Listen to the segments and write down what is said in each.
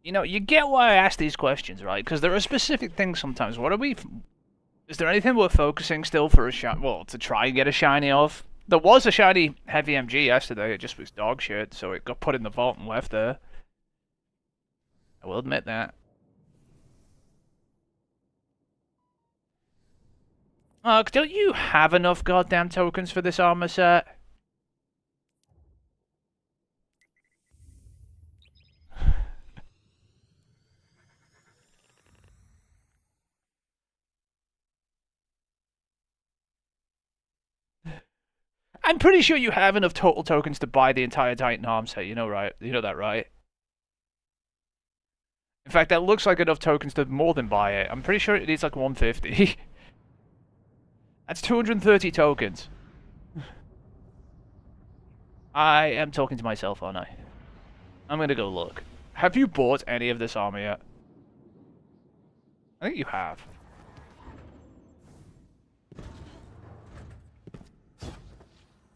You know, you get why I ask these questions, right? Because there are specific things sometimes. What are we... Is there anything we're focusing still for a shiny... Well, to try and get a shiny of? There was a shiny Heavy MG yesterday, it just was dog shit, so it got put in the vault and left there. I will admit that. Don't you have enough goddamn tokens for this armor set? I'm pretty sure you have enough total tokens to buy the entire Titan arm set, you know, right? You know that, right? In fact, that looks like enough tokens to more than buy it. I'm pretty sure it needs like 150. That's 230 tokens. I am talking to myself, aren't I? I'm gonna go look. Have you bought any of this armor yet? I think you have.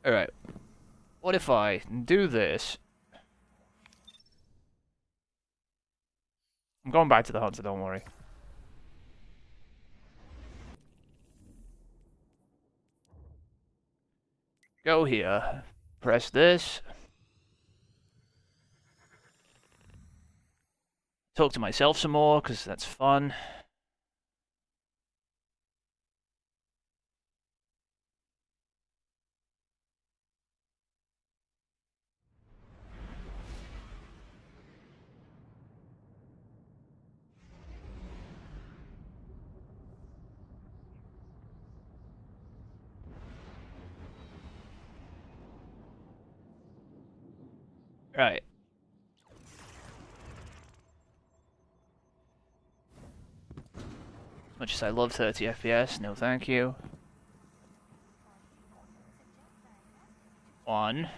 Alright. What if I do this? I'm going back to the hunter, don't worry. Go here. Press this. Talk to myself some more, because that's fun. Right. As much as I love 30 FPS, no thank you. 1,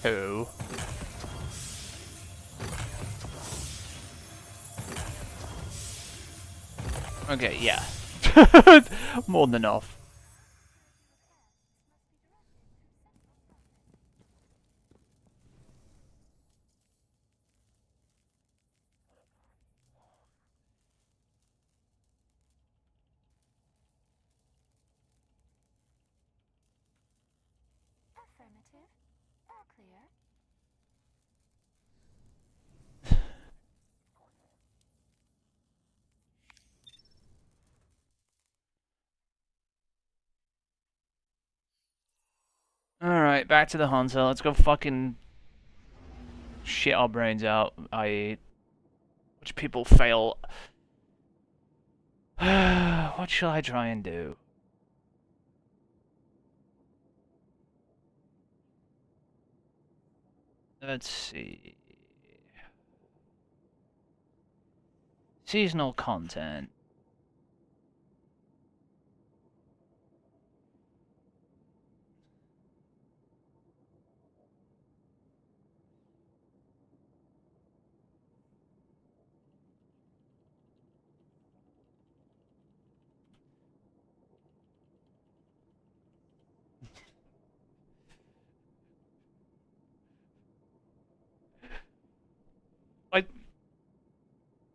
2. Okay, yeah. More than enough. Affirmative. All clear. Alright, back to the hunter. Let's go fucking shit our brains out, i.e. Which people fail. What shall I try and do? Let's see. Seasonal content.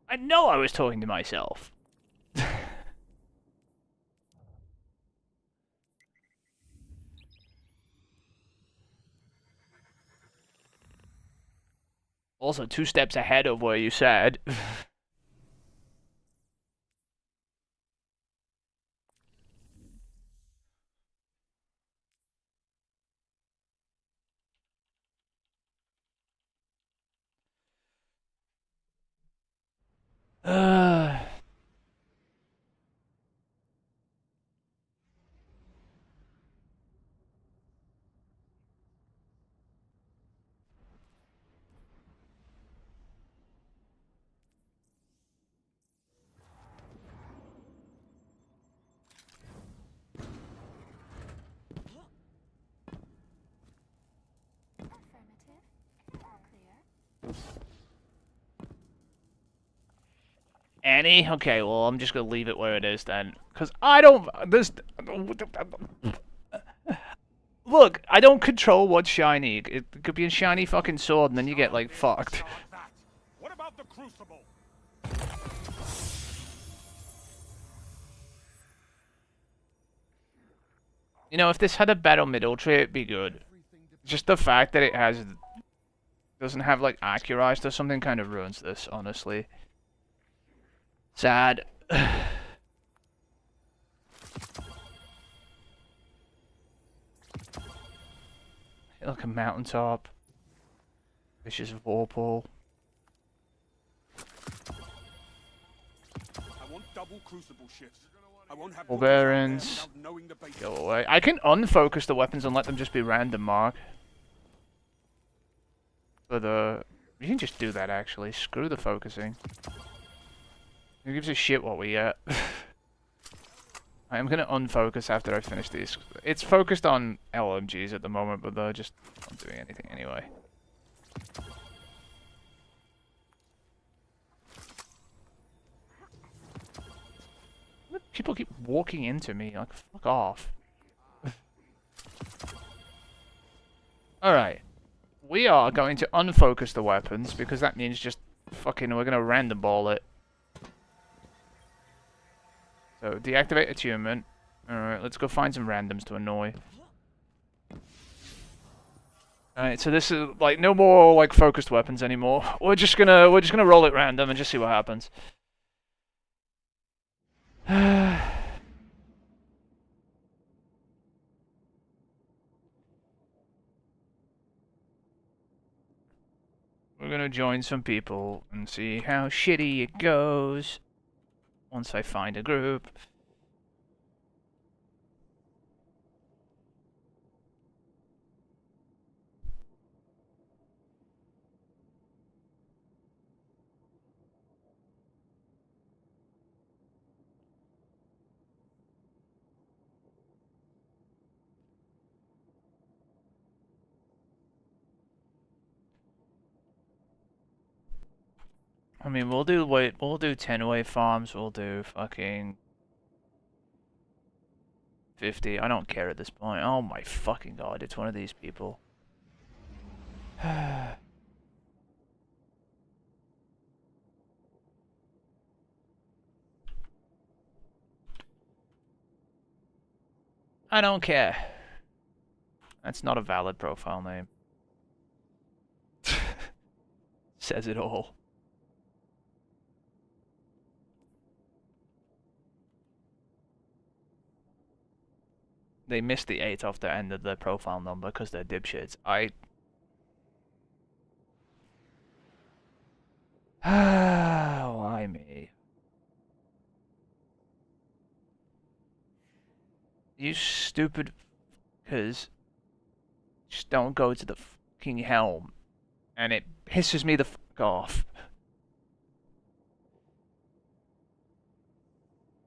I know I was talking to myself. Also, 2 steps ahead of where you said. uh... Affirmative. All clear. Annie? Okay, well, I'm just gonna leave it where it is then. Because I don't... This... Look, I don't control what's shiny. It could be a shiny fucking sword and then you get, like, fucked. crucible. You know, if this had a better middle tree, it'd be good. Just the fact that it doesn't have like accurized or something kind of ruins this, honestly. Sad. Like a mountaintop. Vicious Vorpal. I want double crucible shifts. I won't have Barbarians. Go away. I can unfocus the weapons and let them just be random, Mark. But you can just do that actually. Screw the focusing. Who gives a shit what we get? I am gonna unfocus after I finish these. It's focused on LMGs at the moment, but they're just not doing anything anyway. People keep walking into me, like, fuck off. Alright. We are going to unfocus the weapons, because that means just fucking, we're gonna random ball it. So, deactivate attunement. Alright, let's go find some randoms to annoy. Alright, so this is, like, no more, like, focused weapons anymore. We're just gonna roll it random and just see what happens. We're gonna join some people and see how shitty it goes once I find a group. I mean, we'll do 10-way farms, we'll do fucking 50. I don't care at this point. Oh my fucking god, it's one of these people. I don't care. That's not a valid profile name. Says it all. They missed the 8 off the end of their profile number because they're dipshits. Why me? You stupid fuckers just don't go to the fucking helm. And it pisses me the fuck off.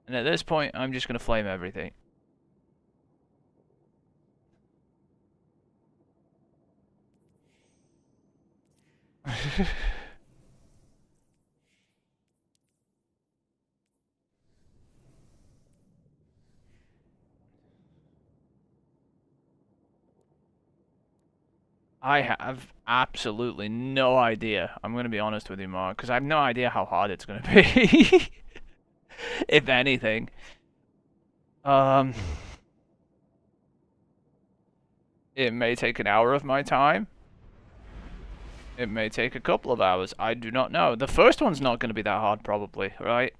And at this point, I'm just gonna flame everything. I have absolutely no idea. I'm going to be honest with you, Mark, because I have no idea how hard it's going to be. If anything. It may take an hour of my time. It may take a couple of hours. I do not know. The first one's not going to be that hard, probably, right?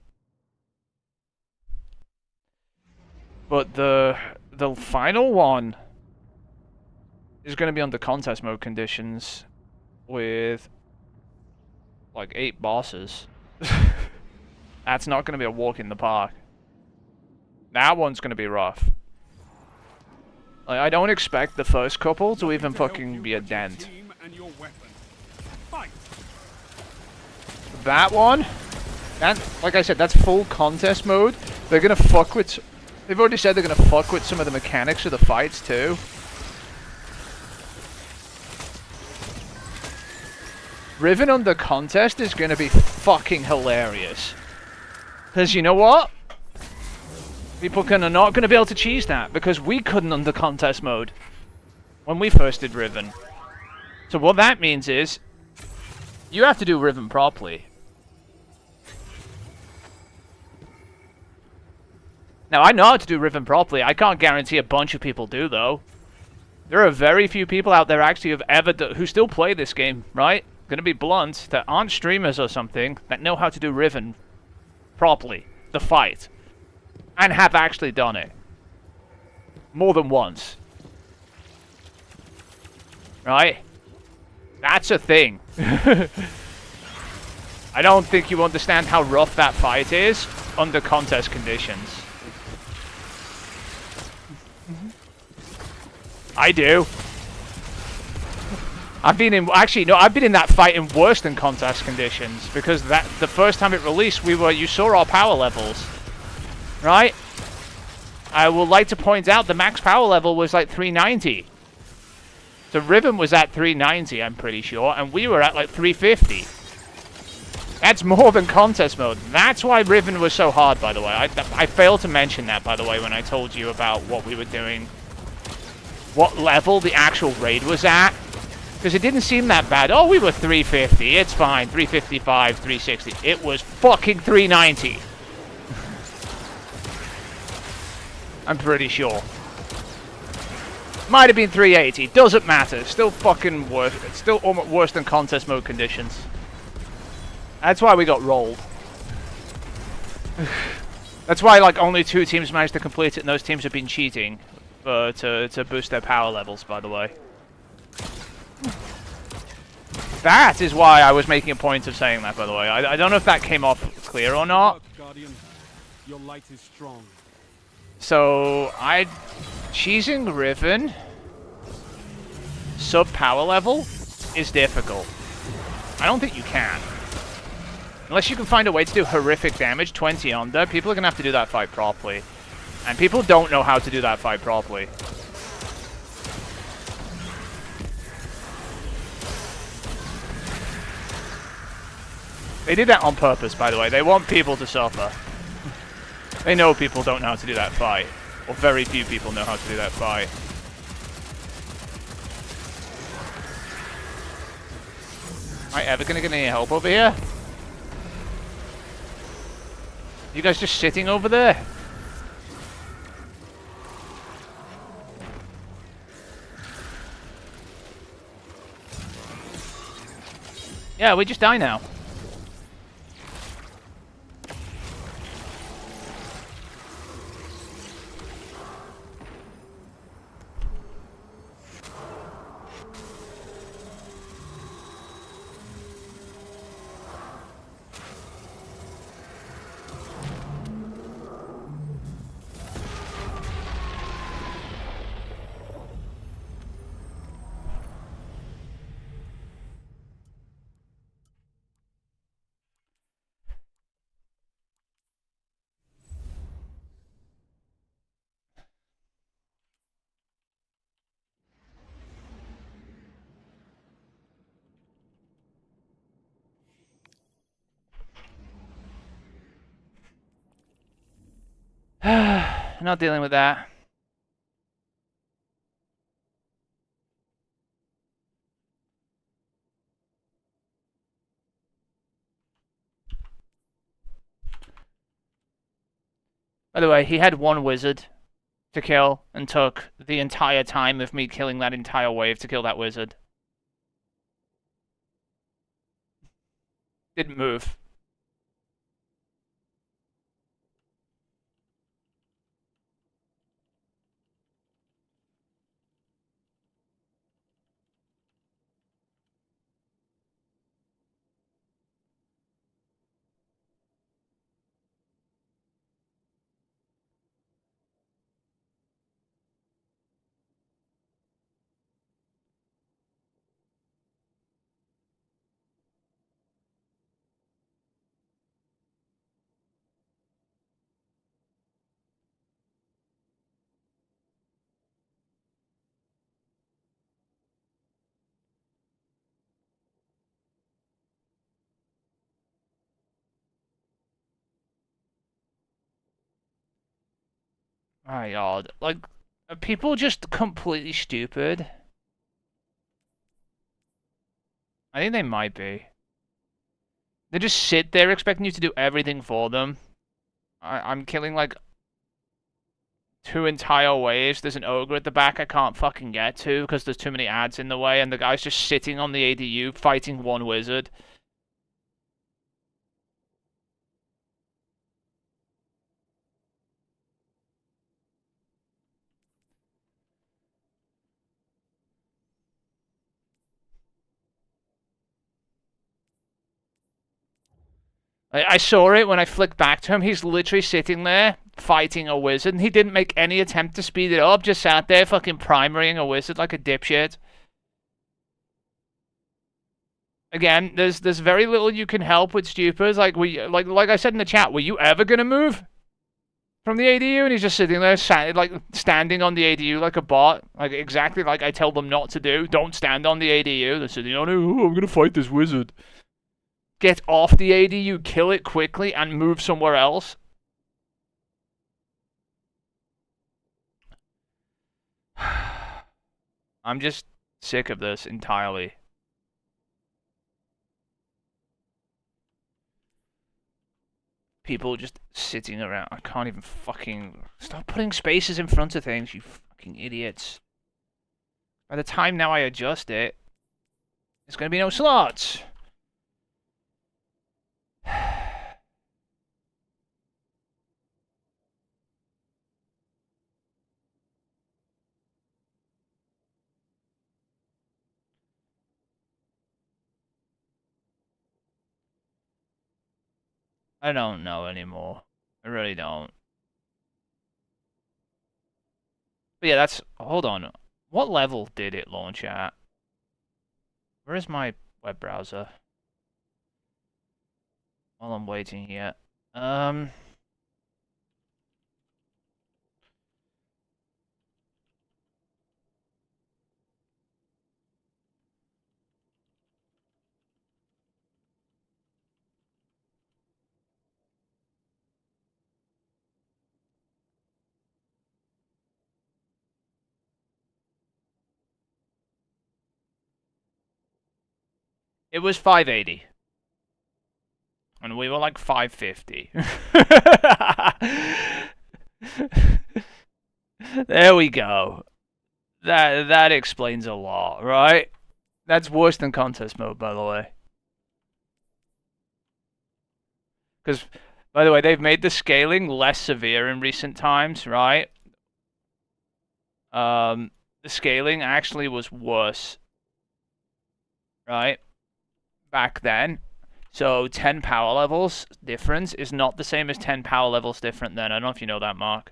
But the final one is going to be under contest mode conditions with like 8 bosses. That's not going to be a walk in the park. That one's going to be rough. Like, I don't expect the first couple to even fucking be a dent. That one, like I said, that's full contest mode. They're going to fuck with... They've already said they're going to fuck with some of the mechanics of the fights too. Riven under contest is going to be fucking hilarious. Because you know what? People are not going to be able to cheese that, because we couldn't under contest mode when we first did Riven. So what that means is, you have to do Riven properly. Now, I know how to do Riven properly. I can't guarantee a bunch of people do, though. There are very few people out there actually who still play this game, right? Gonna be blunt, that aren't streamers or something, that know how to do Riven properly. The fight. And have actually done it. More than once. Right? That's a thing. I don't think you understand how rough that fight is under contest conditions. I do. I've been in that fight in worse than contest conditions because the first time it released, you saw our power levels, right? I would like to point out the max power level was like 390. So Riven was at 390, I'm pretty sure, and we were at like 350. That's more than contest mode. That's why Riven was so hard, by the way. I failed to mention that, by the way, when I told you about what we were doing. What level the actual raid was at. Because it didn't seem that bad. Oh, we were 350. It's fine. 355, 360. It was fucking 390. I'm pretty sure. Might have been 380. Doesn't matter. Still fucking worse. It's still almost worse than contest mode conditions. That's why we got rolled. That's why like only 2 teams managed to complete it, and those teams have been cheating to boost their power levels, by the way. That is why I was making a point of saying that, by the way. I don't know if that came off clear or not. Guardian, your light is strong. So, cheesing Riven sub power level is difficult. I don't think you can. Unless you can find a way to do horrific damage, 20 under, people are going to have to do that fight properly. And people don't know how to do that fight properly. They did that on purpose, by the way. They want people to suffer. They know people don't know how to do that fight. Or very few people know how to do that fight. Am I ever going to get any help over here? You guys just sitting over there? Yeah, we just die now. Not dealing with that. By the way, he had one wizard to kill and took the entire time of me killing that entire wave to kill that wizard. Didn't move. My god, like, are people just completely stupid? I think they might be. They just sit there expecting you to do everything for them. I'm killing, like, 2 entire waves. There's an ogre at the back I can't fucking get to because there's too many ads in the way, and the guy's just sitting on the ADU fighting one wizard. I saw it when I flicked back to him. He's literally sitting there fighting a wizard, and he didn't make any attempt to speed it up. Just sat there fucking primarying a wizard like a dipshit. Again, there's very little you can help with stupids. Like I said in the chat, were you ever gonna move from the ADU? And he's just sitting there, standing on the ADU like a bot, like exactly like I tell them not to do. Don't stand on the ADU. They're sitting on it. Oh, I'm gonna fight this wizard. Get off the ADU, kill it quickly, and move somewhere else. I'm just sick of this entirely. People just sitting around. I can't even fucking... Stop putting spaces in front of things, you fucking idiots. By the time now I adjust it, there's gonna be no slots. I don't know anymore. I really don't. But yeah, that's... Hold on. What level did it launch at? Where is my web browser? While I'm waiting here. It was 580. And we were like 550. There we go. That explains a lot, right? That's worse than contest mode, by the way. Because, by the way, they've made the scaling less severe in recent times, right? The scaling actually was worse, right? Back then. So 10 power levels difference is not the same as 10 power levels different then. I don't know if you know that, Mark.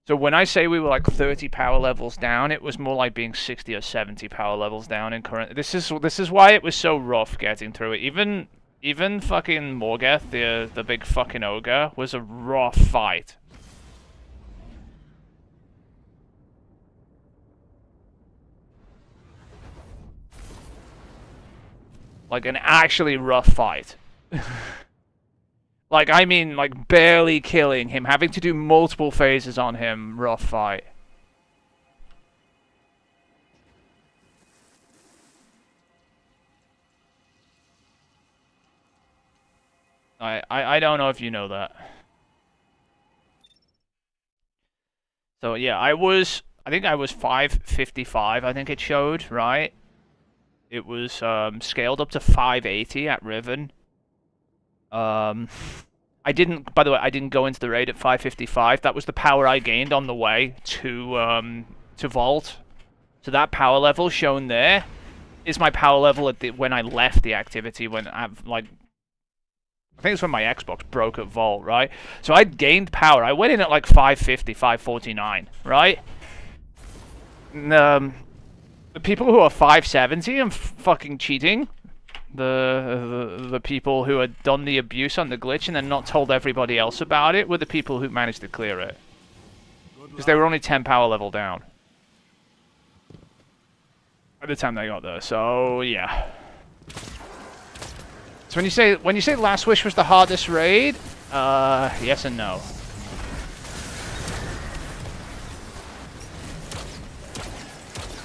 So when I say we were like 30 power levels down, it was more like being 60 or 70 power levels down in current. This is why it was so rough getting through it. Even fucking Morgeth, the big fucking ogre, was a rough fight. Like an actually rough fight. Like, I mean, like, barely killing him, having to do multiple phases on him, rough fight. I don't know if you know that. So, yeah, I think I was 555, I think it showed, right? It was scaled up to 580 at Riven. By the way, I didn't go into the raid at 555. That was the power I gained on the way to Vault. So that power level shown there is my power level at when I left the activity. When I think it's when my Xbox broke at Vault, right? So I gained power. I went in at like 550, 549, right? And, the people who are 570 and fucking cheating, the people who had done the abuse on the glitch and then not told everybody else about it, were the people who managed to clear it. Because they were only 10 power level down by the time they got there. So yeah. So when you say Last Wish was the hardest raid, yes and no.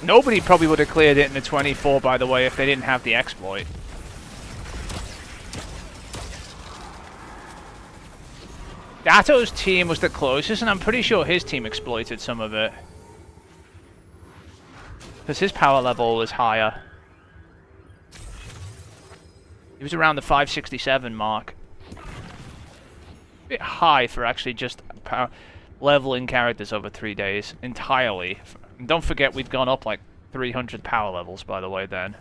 Nobody probably would have cleared it in the 24, by the way, if they didn't have the exploit. Sato's team was the closest, and I'm pretty sure his team exploited some of it. Because his power level was higher. He was around the 567 mark. A bit high for actually just leveling characters over 3 days entirely. And don't forget we'd gone up like 300 power levels, by the way, then.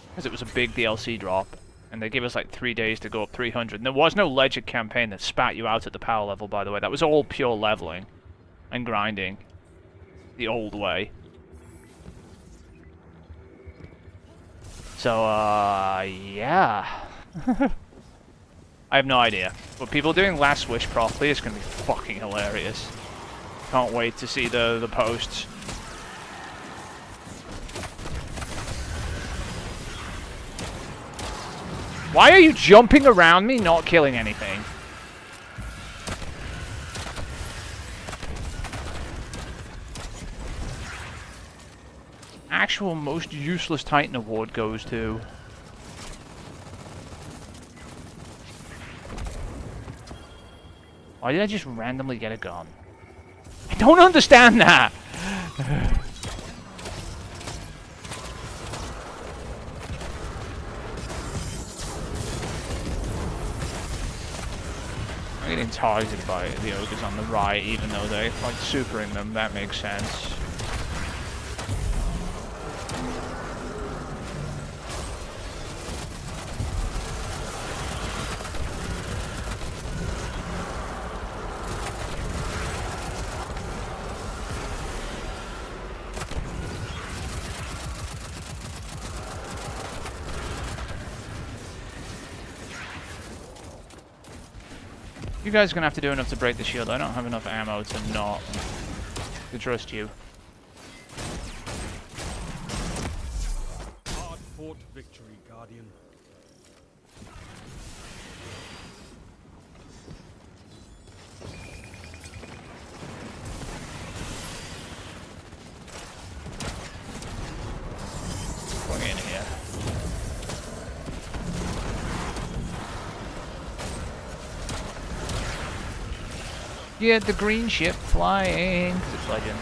Because it was a big DLC drop. And they gave us like 3 days to go up 300. And there was no Legend campaign that spat you out at the power level, by the way. That was all pure leveling and grinding. The old way. So, yeah. I have no idea. But people doing Last Wish properly is going to be fucking hilarious. Can't wait to see the posts. Why are you jumping around me, not killing anything? Actual most useless Titan award goes to... Why did I just randomly get a gun? I don't understand that! I'm getting targeted by the ogres on the right, even though they're like supering them. That makes sense. You guys are gonna have to do enough to break the shield. I don't have enough ammo to not trust you. Hard fought victory, Guardian. Going in here. Get the green ship flying. 'Cause it's Legend.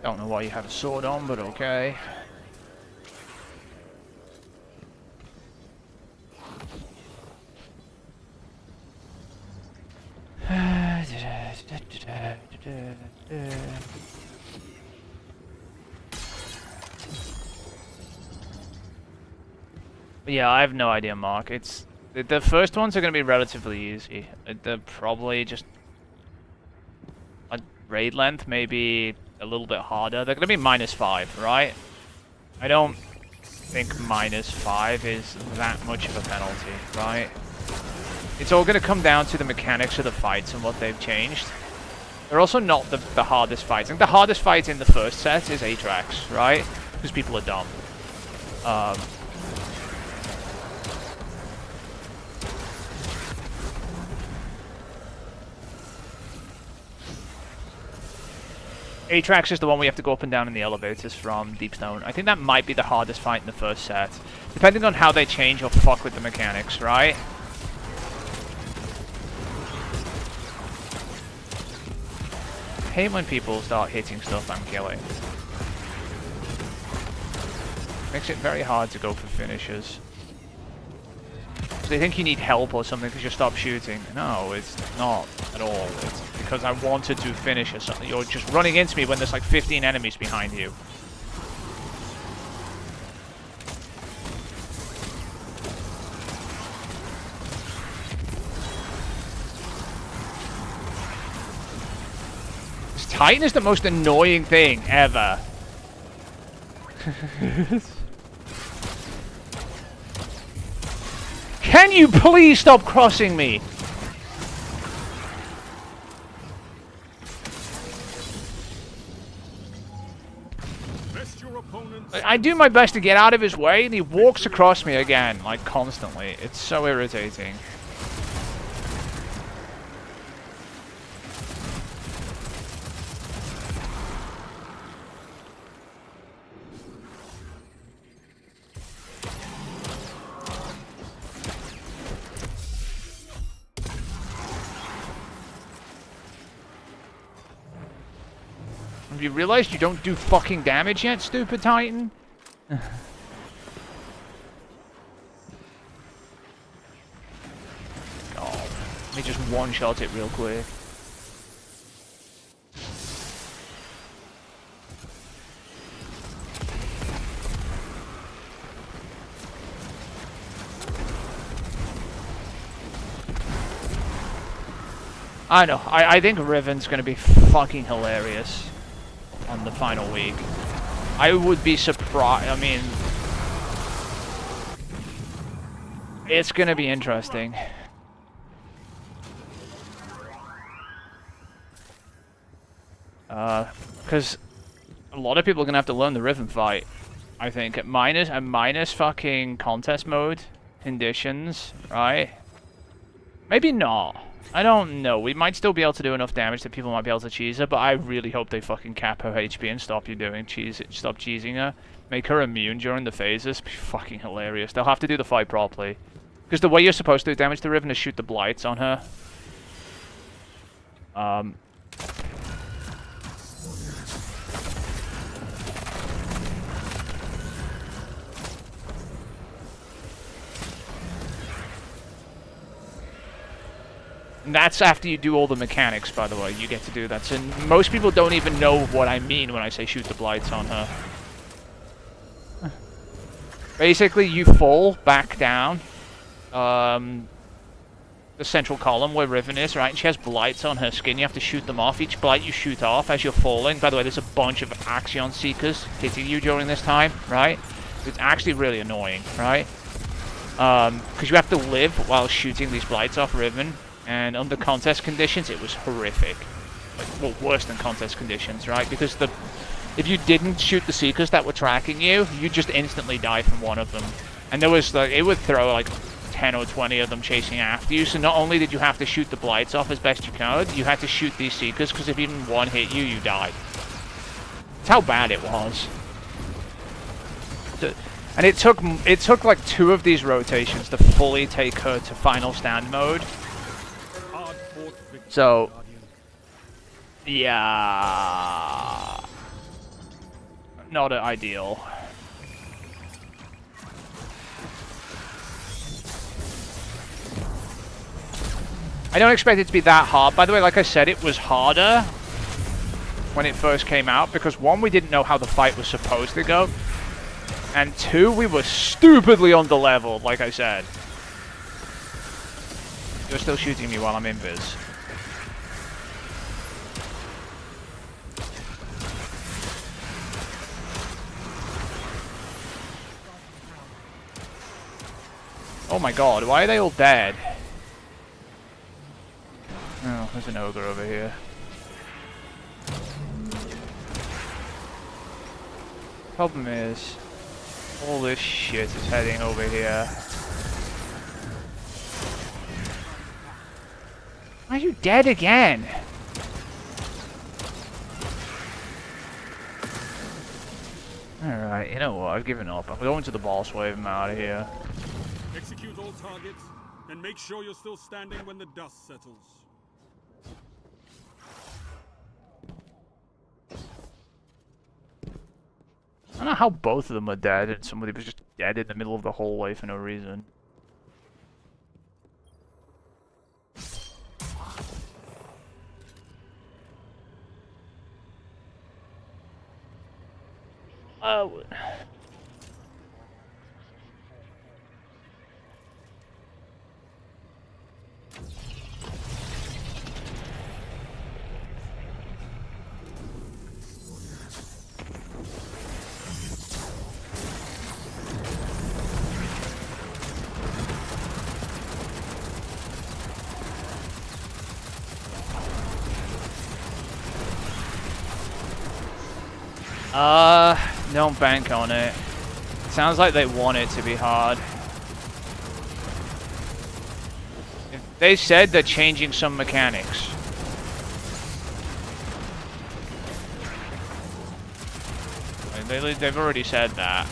Don't know why you have a sword on, but okay. Yeah, I have no idea, Mark. It's the first ones are going to be relatively easy. They're probably just a raid length, maybe a little bit harder. They're going to be -5, right? I don't think -5 is that much of a penalty, right? It's all going to come down to the mechanics of the fights and what they've changed. They're also not the hardest fights. I think the hardest fight in the first set is Atrax, right? Because people are dumb. Atrax is the one we have to go up and down in the elevators from Deepstone. I think that might be the hardest fight in the first set. Depending on how they change or fuck with the mechanics, right? I hate when people start hitting stuff I'm killing. Makes it very hard to go for finishers. So they think you need help or something because you stop shooting. No, it's not at all. It's because I wanted to finish or something. You're just running into me when there's like 15 enemies behind you. This Titan is the most annoying thing ever. Can you please stop crossing me? Test your opponent's I do my best to get out of his way, and he walks across me again, like, constantly. It's so irritating. Have you realized you don't do fucking damage yet, stupid Titan? God. Let me just one-shot it real quick. I know. I think Riven's gonna be fucking hilarious on the final week. I would be surprised. I mean, it's gonna be interesting. Because a lot of people are gonna have to learn the Riven fight. I think at minus fucking contest mode conditions, right? Maybe not. I don't know. We might still be able to do enough damage that people might be able to cheese her, but I really hope they fucking cap her HP and stop stop cheesing her. Make her immune during the phases. Be fucking hilarious. They'll have to do the fight properly. Because the way you're supposed to do damage to Riven is shoot the blights on her. And that's after you do all the mechanics, by the way. You get to do that. So most people don't even know what I mean when I say shoot the blights on her. Basically, you fall back down the central column where Riven is, right? And she has blights on her skin. You have to shoot them off. Each blight you shoot off as you're falling. By the way, there's a bunch of Axion Seekers hitting you during this time, right? It's actually really annoying, right? Because you have to live while shooting these blights off Riven. And under contest conditions, it was horrific. Like, well, worse than contest conditions, right? Because if you didn't shoot the Seekers that were tracking you, you'd just instantly die from one of them. And there was, like, it would throw, like, 10 or 20 of them chasing after you. So not only did you have to shoot the blights off as best you could, you had to shoot these Seekers, because if even one hit you, you died. That's how bad it was. And it took, like, 2 of these rotations to fully take her to final stand mode. So, yeah, not ideal. I don't expect it to be that hard. By the way, like I said, it was harder when it first came out because 1, we didn't know how the fight was supposed to go, and 2, we were stupidly underleveled, like I said. You're still shooting me while I'm invis. Oh my god, why are they all dead? Oh, there's an ogre over here. Problem is, all this shit is heading over here. Are you dead again? Alright, you know what, I've given up. I'm going to the boss wave, I'm out of here. Execute all targets, and make sure you're still standing when the dust settles. I don't know how both of them are dead and somebody was just dead in the middle of the hallway for no reason. Oh. Don't bank on it. Sounds like they want it to be hard. They said they're changing some mechanics. They've already said that.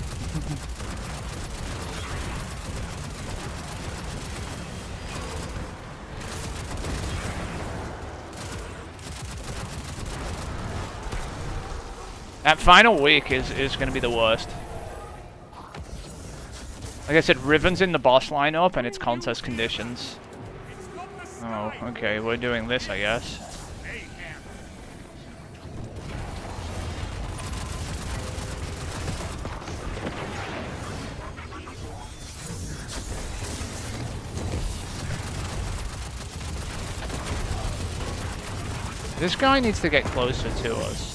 That final week is going to be the worst. Like I said, Riven's in the boss lineup and it's contest conditions. Oh, okay, we're doing this, I guess. This guy needs to get closer to us.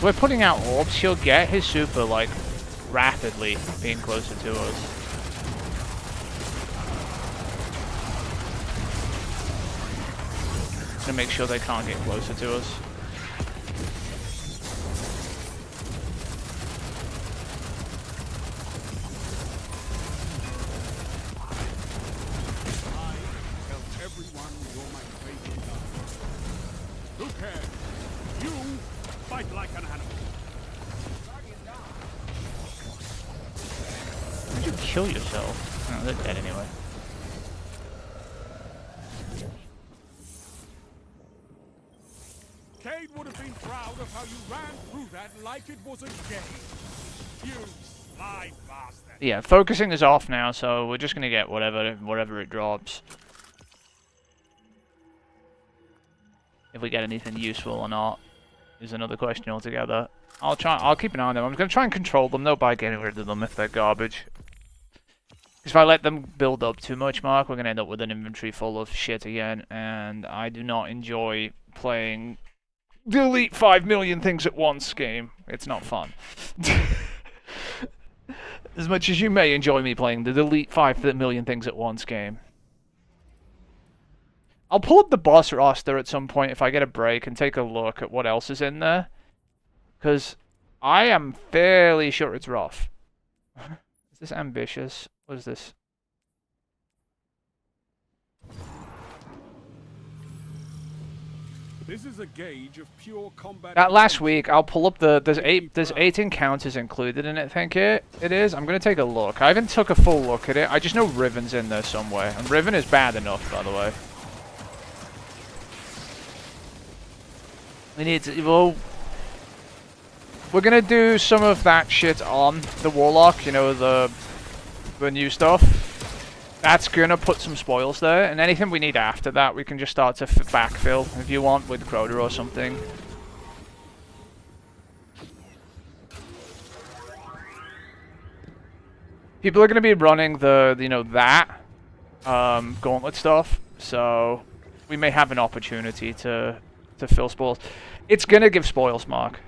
We're putting out orbs, he'll get his super, like, rapidly being closer to us. To make sure they can't get closer to us. Who cares? You fight like an animal. How'd you kill yourself? Oh, they're dead anyway. Cade would have been proud of how you ran through that like it was a game. You sly bastard. Yeah, focusing is off now, so we're just gonna get whatever it drops. If we get anything useful or not is another question altogether. I'll keep an eye on them. I'm gonna try and control them though by getting rid of them if they're garbage. Because if I let them build up too much, Mark, we're gonna end up with an inventory full of shit again, and I do not enjoy playing delete 5 million things at once game. It's not fun. As much as you may enjoy me playing the delete 5 million things at once game. I'll pull up the boss roster at some point if I get a break and take a look at what else is in there. Because I am fairly sure it's rough. Is this ambitious? What is this? This is a gauge of pure combat. That last week, I'll pull up the there's 8 encounters included in it, I think it is. I'm gonna take a look. I haven't took a full look at it. I just know Riven's in there somewhere. And Riven is bad enough, by the way. We need to, well, we're gonna do some of that shit on the Warlock, you know, the new stuff. That's gonna put some spoils there, and anything we need after that, we can just start to backfill, if you want, with Crota or something. People are gonna be running the, you know, that gauntlet stuff, so we may have an opportunity to fill spoils. It's gonna give spoils, Mark.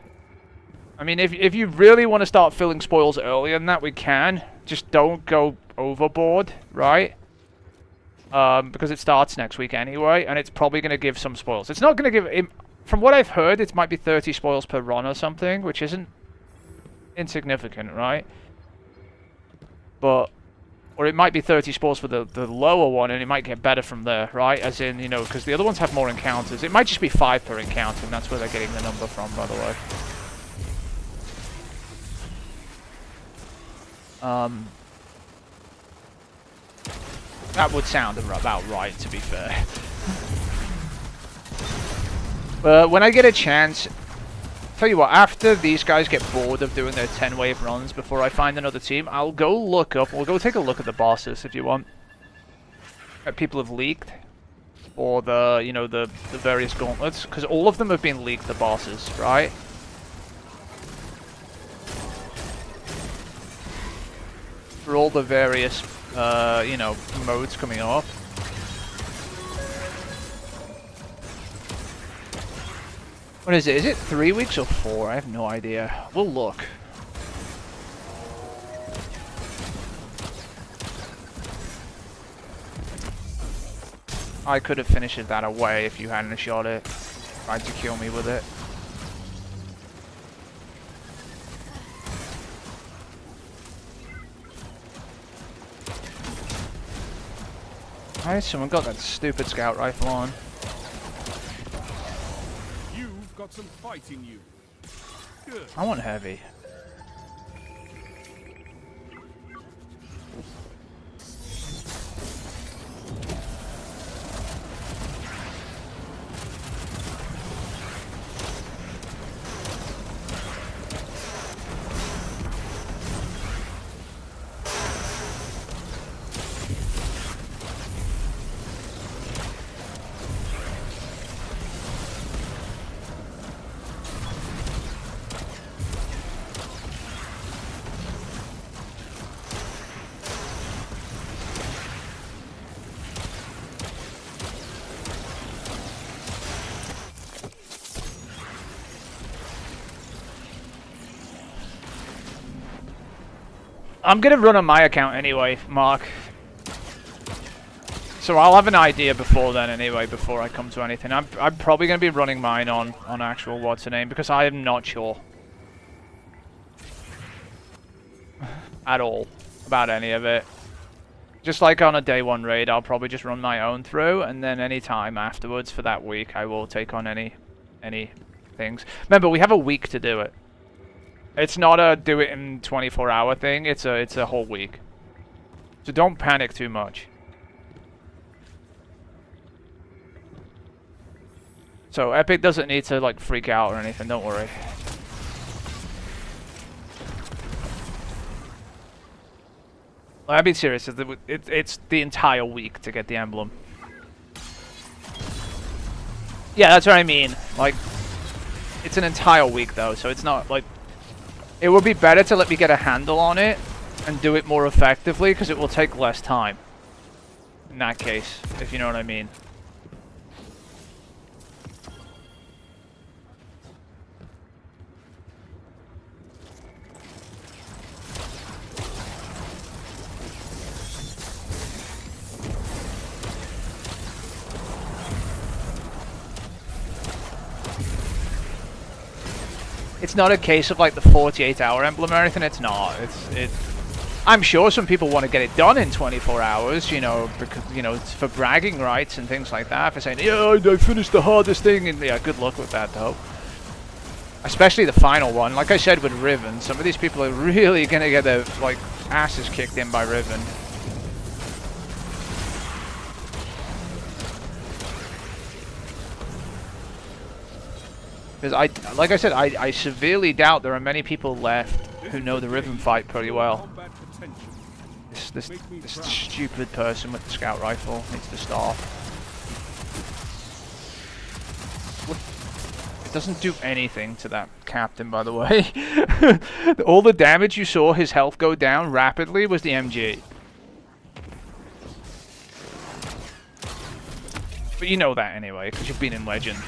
I mean, if you really want to start filling spoils earlier than that, we can. Just don't go overboard, right? Because it starts next week anyway, and it's probably gonna give some spoils. It's not gonna give, from what I've heard, it might be 30 spoils per run or something, which isn't insignificant, right? But, or it might be 30 spoils for the lower one, and it might get better from there, right? As in, you know, because the other ones have more encounters. It might just be 5 per encounter, and that's where they're getting the number from, by the way. That would sound about right, to be fair. But when I get a chance, tell you what, after these guys get bored of doing their 10-wave runs before I find another team, I'll go look up, we'll go take a look at the bosses if you want. That people have leaked. Or the, you know, the various gauntlets. Because all of them have been leaked, the bosses, right? For all the various, you know, modes coming up. What is it? Is it 3 weeks or 4? I have no idea. We'll look. I could have finished that away if you hadn't shot it. Tried to kill me with it. Alright, someone got that stupid scout rifle on. You've got some fight in you. Good. I want heavy. I'm gonna run on my account anyway, Mark. So I'll have an idea before then anyway, before I come to anything. I'm probably gonna be running mine on actual what's the name, because I am not sure at all about any of it. Just like on a day one raid, I'll probably just run my own through, and then any time afterwards for that week, I will take on any things. Remember, we have a week to do it. It's not a do it in 24-hour thing. It's a whole week. So don't panic too much. So Epic doesn't need to like freak out or anything. Don't worry. I'll be serious. It's the entire week to get the emblem. Yeah, that's what I mean. Like, it's an entire week though, so it's not like. It would be better to let me get a handle on it and do it more effectively, because it will take less time. In that case, if you know what I mean. It's not a case of like the 48-hour emblem or anything. It's not. I'm sure some people want to get it done in 24 hours, you know, because it's for bragging rights and things like that. For saying, yeah, I finished the hardest thing, and yeah, good luck with that though. Especially the final one. Like I said with Riven, some of these people are really gonna get their like asses kicked in by Riven. Because like I said, I severely doubt there are many people left who know the Riven fight pretty well. This stupid person with the scout rifle needs to stop. It doesn't do anything to that captain, by the way. All the damage you saw his health go down rapidly was the MG. But you know that anyway, because you've been in Legend.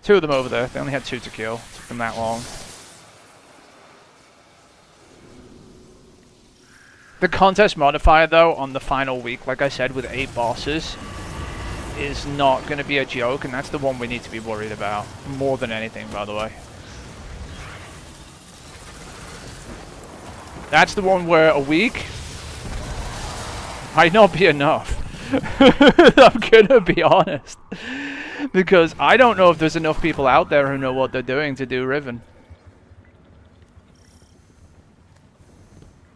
Two of them over there. They only had 2 to kill. It took them that long. The contest modifier, though, on the final week, like I said, with 8 bosses, is not going to be a joke, and that's the one we need to be worried about. More than anything, by the way. That's the one where a week might not be enough. I'm gonna be honest. Because I don't know if there's enough people out there who know what they're doing to do Riven.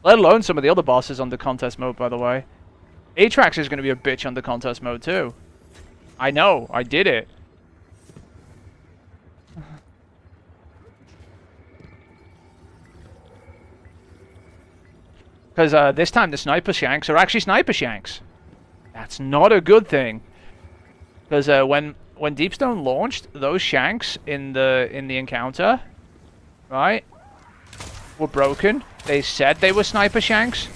Let alone some of the other bosses on the contest mode, by the way. Atrax is going to be a bitch on the contest mode, too. I know, I did it. Because this time the sniper shanks are actually sniper shanks. That's not a good thing. Because when Deepstone launched, those shanks in the encounter, right, were broken. They said they were sniper shanks.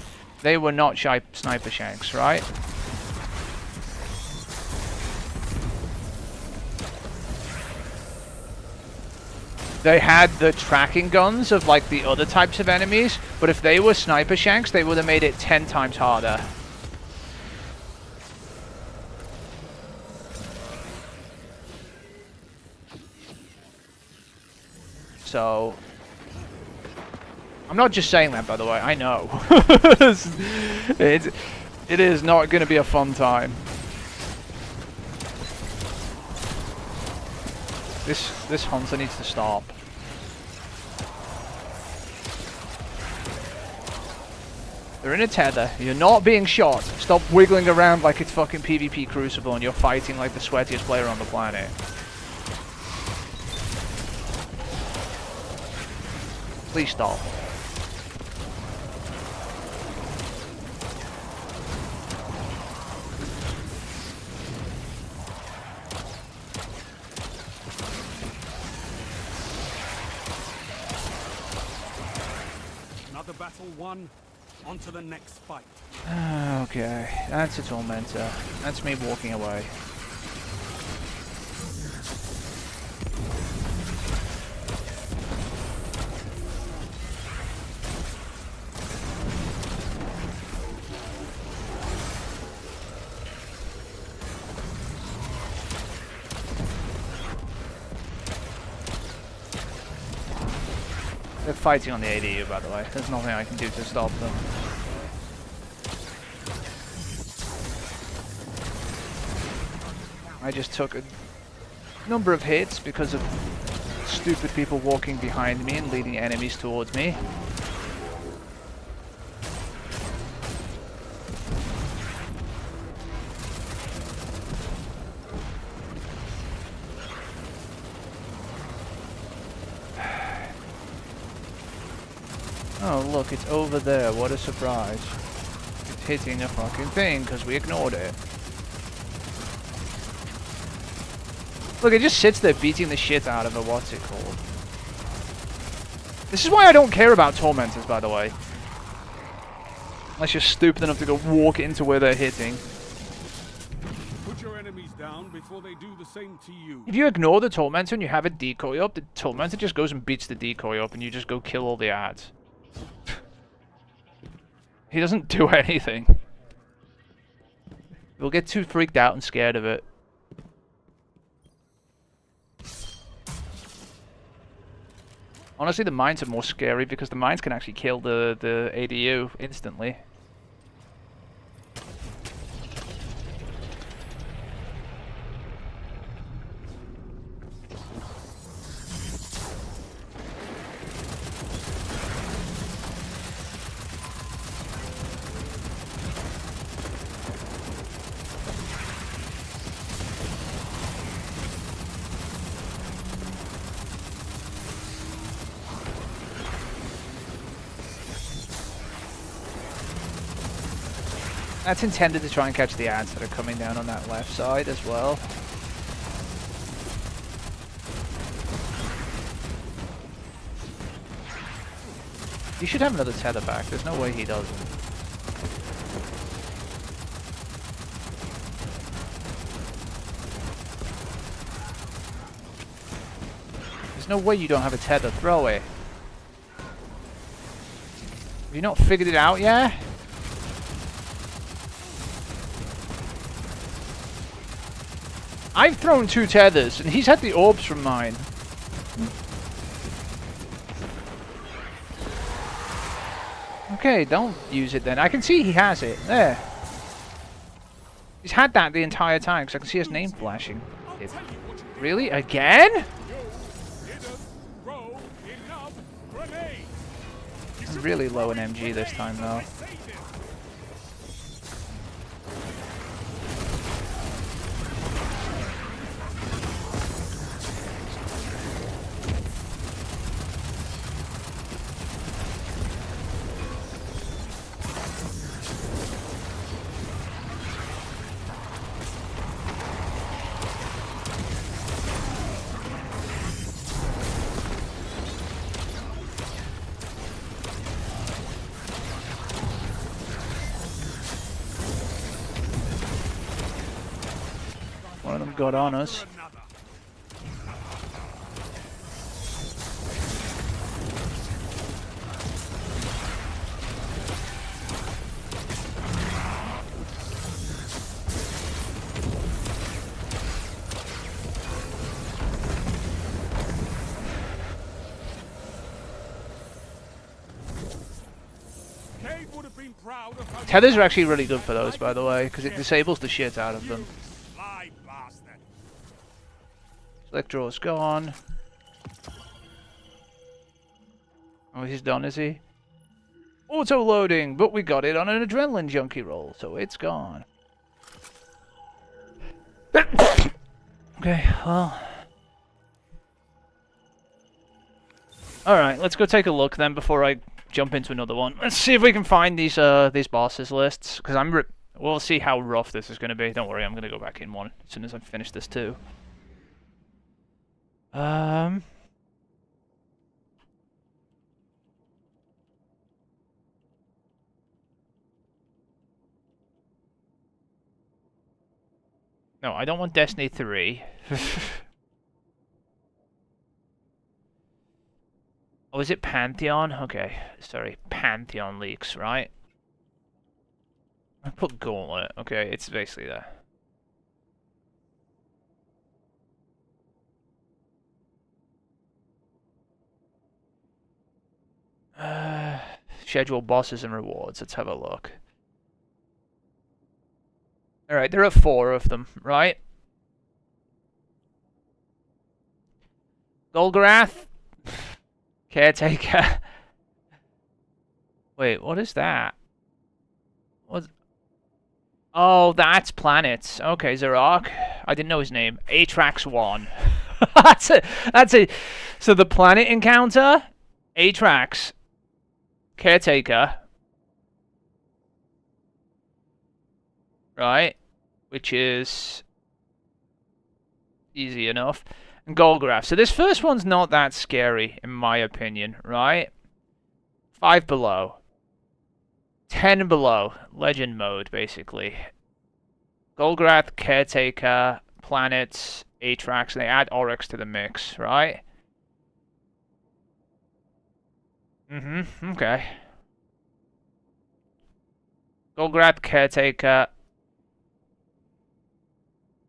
They were not sniper shanks, right? They had the tracking guns of like the other types of enemies, but if they were sniper shanks, they would have made it 10 times harder. So I'm not just saying that, by the way. I know. It is not going to be a fun time. This hunter needs to stop. They're in a tether. You're not being shot. Stop wiggling around like it's fucking PvP Crucible and you're fighting like the sweatiest player on the planet. Please stop. Another battle won. On to the next fight. Okay, that's a Tormentor. That's me walking away. They're fighting on the ADU, by the way. There's nothing I can do to stop them. I just took a number of hits because of stupid people walking behind me and leading enemies towards me. Oh look, it's over there, what a surprise. It's hitting a fucking thing because we ignored it. Look, it just sits there beating the shit out of a what's it called. This is why I don't care about Tormentors, by the way. Unless you're stupid enough to go walk into where they're hitting. Put your enemies down before they do the same to you. If you ignore the Tormentor and you have a decoy up, the Tormentor just goes and beats the decoy up and you just go kill all the ads. He doesn't do anything. You'll get too freaked out and scared of it. Honestly, the mines are more scary because the mines can actually kill the ADU instantly. That's intended to try and catch the ants that are coming down on that left side as well. He should have another tether back. There's no way he doesn't. There's no way you don't have a tether. Throw it. Have you not figured it out yet? I've thrown 2 tethers, and he's had the orbs from mine. Okay, don't use it then. I can see he has it. There. He's had that the entire time, because I can see his name flashing. Really? Again? I'm really low in MG this time, though. One of them got on us. Cade would have been proud of how you Tethers are actually really good for those, by the way, because it disables the shit out of them. You sly bastard. Select draw's gone. Oh, he's done, is he? Auto loading, but we got it on an adrenaline junkie roll, so it's gone. Okay, well. Alright, let's go take a look then before I jump into another one. Let's see if we can find these bosses lists, because we'll see how rough this is going to be. Don't worry, I'm going to go back in one as soon as I finish this too. No, I don't want Destiny 3. Oh, is it Pantheon? Okay, sorry, Pantheon leaks, right? I put Gauntlet. Okay, it's basically there. Schedule bosses and rewards. Let's have a look. Alright, there are 4 of them, right? Golgarath. Caretaker. Wait, what is that? What? Oh, that's planets. Okay, Zarok. I didn't know his name. Atrax 1. That's it. So the planet encounter, Atrax, Caretaker. Right? Which is easy enough. And Golgarath. So this first one's not that scary, in my opinion, right? 5 below. 10 below. Legend mode, basically. Golgarath, Caretaker, planets, Atrax, and they add Oryx to the mix, right? Okay. Golgarath, Caretaker,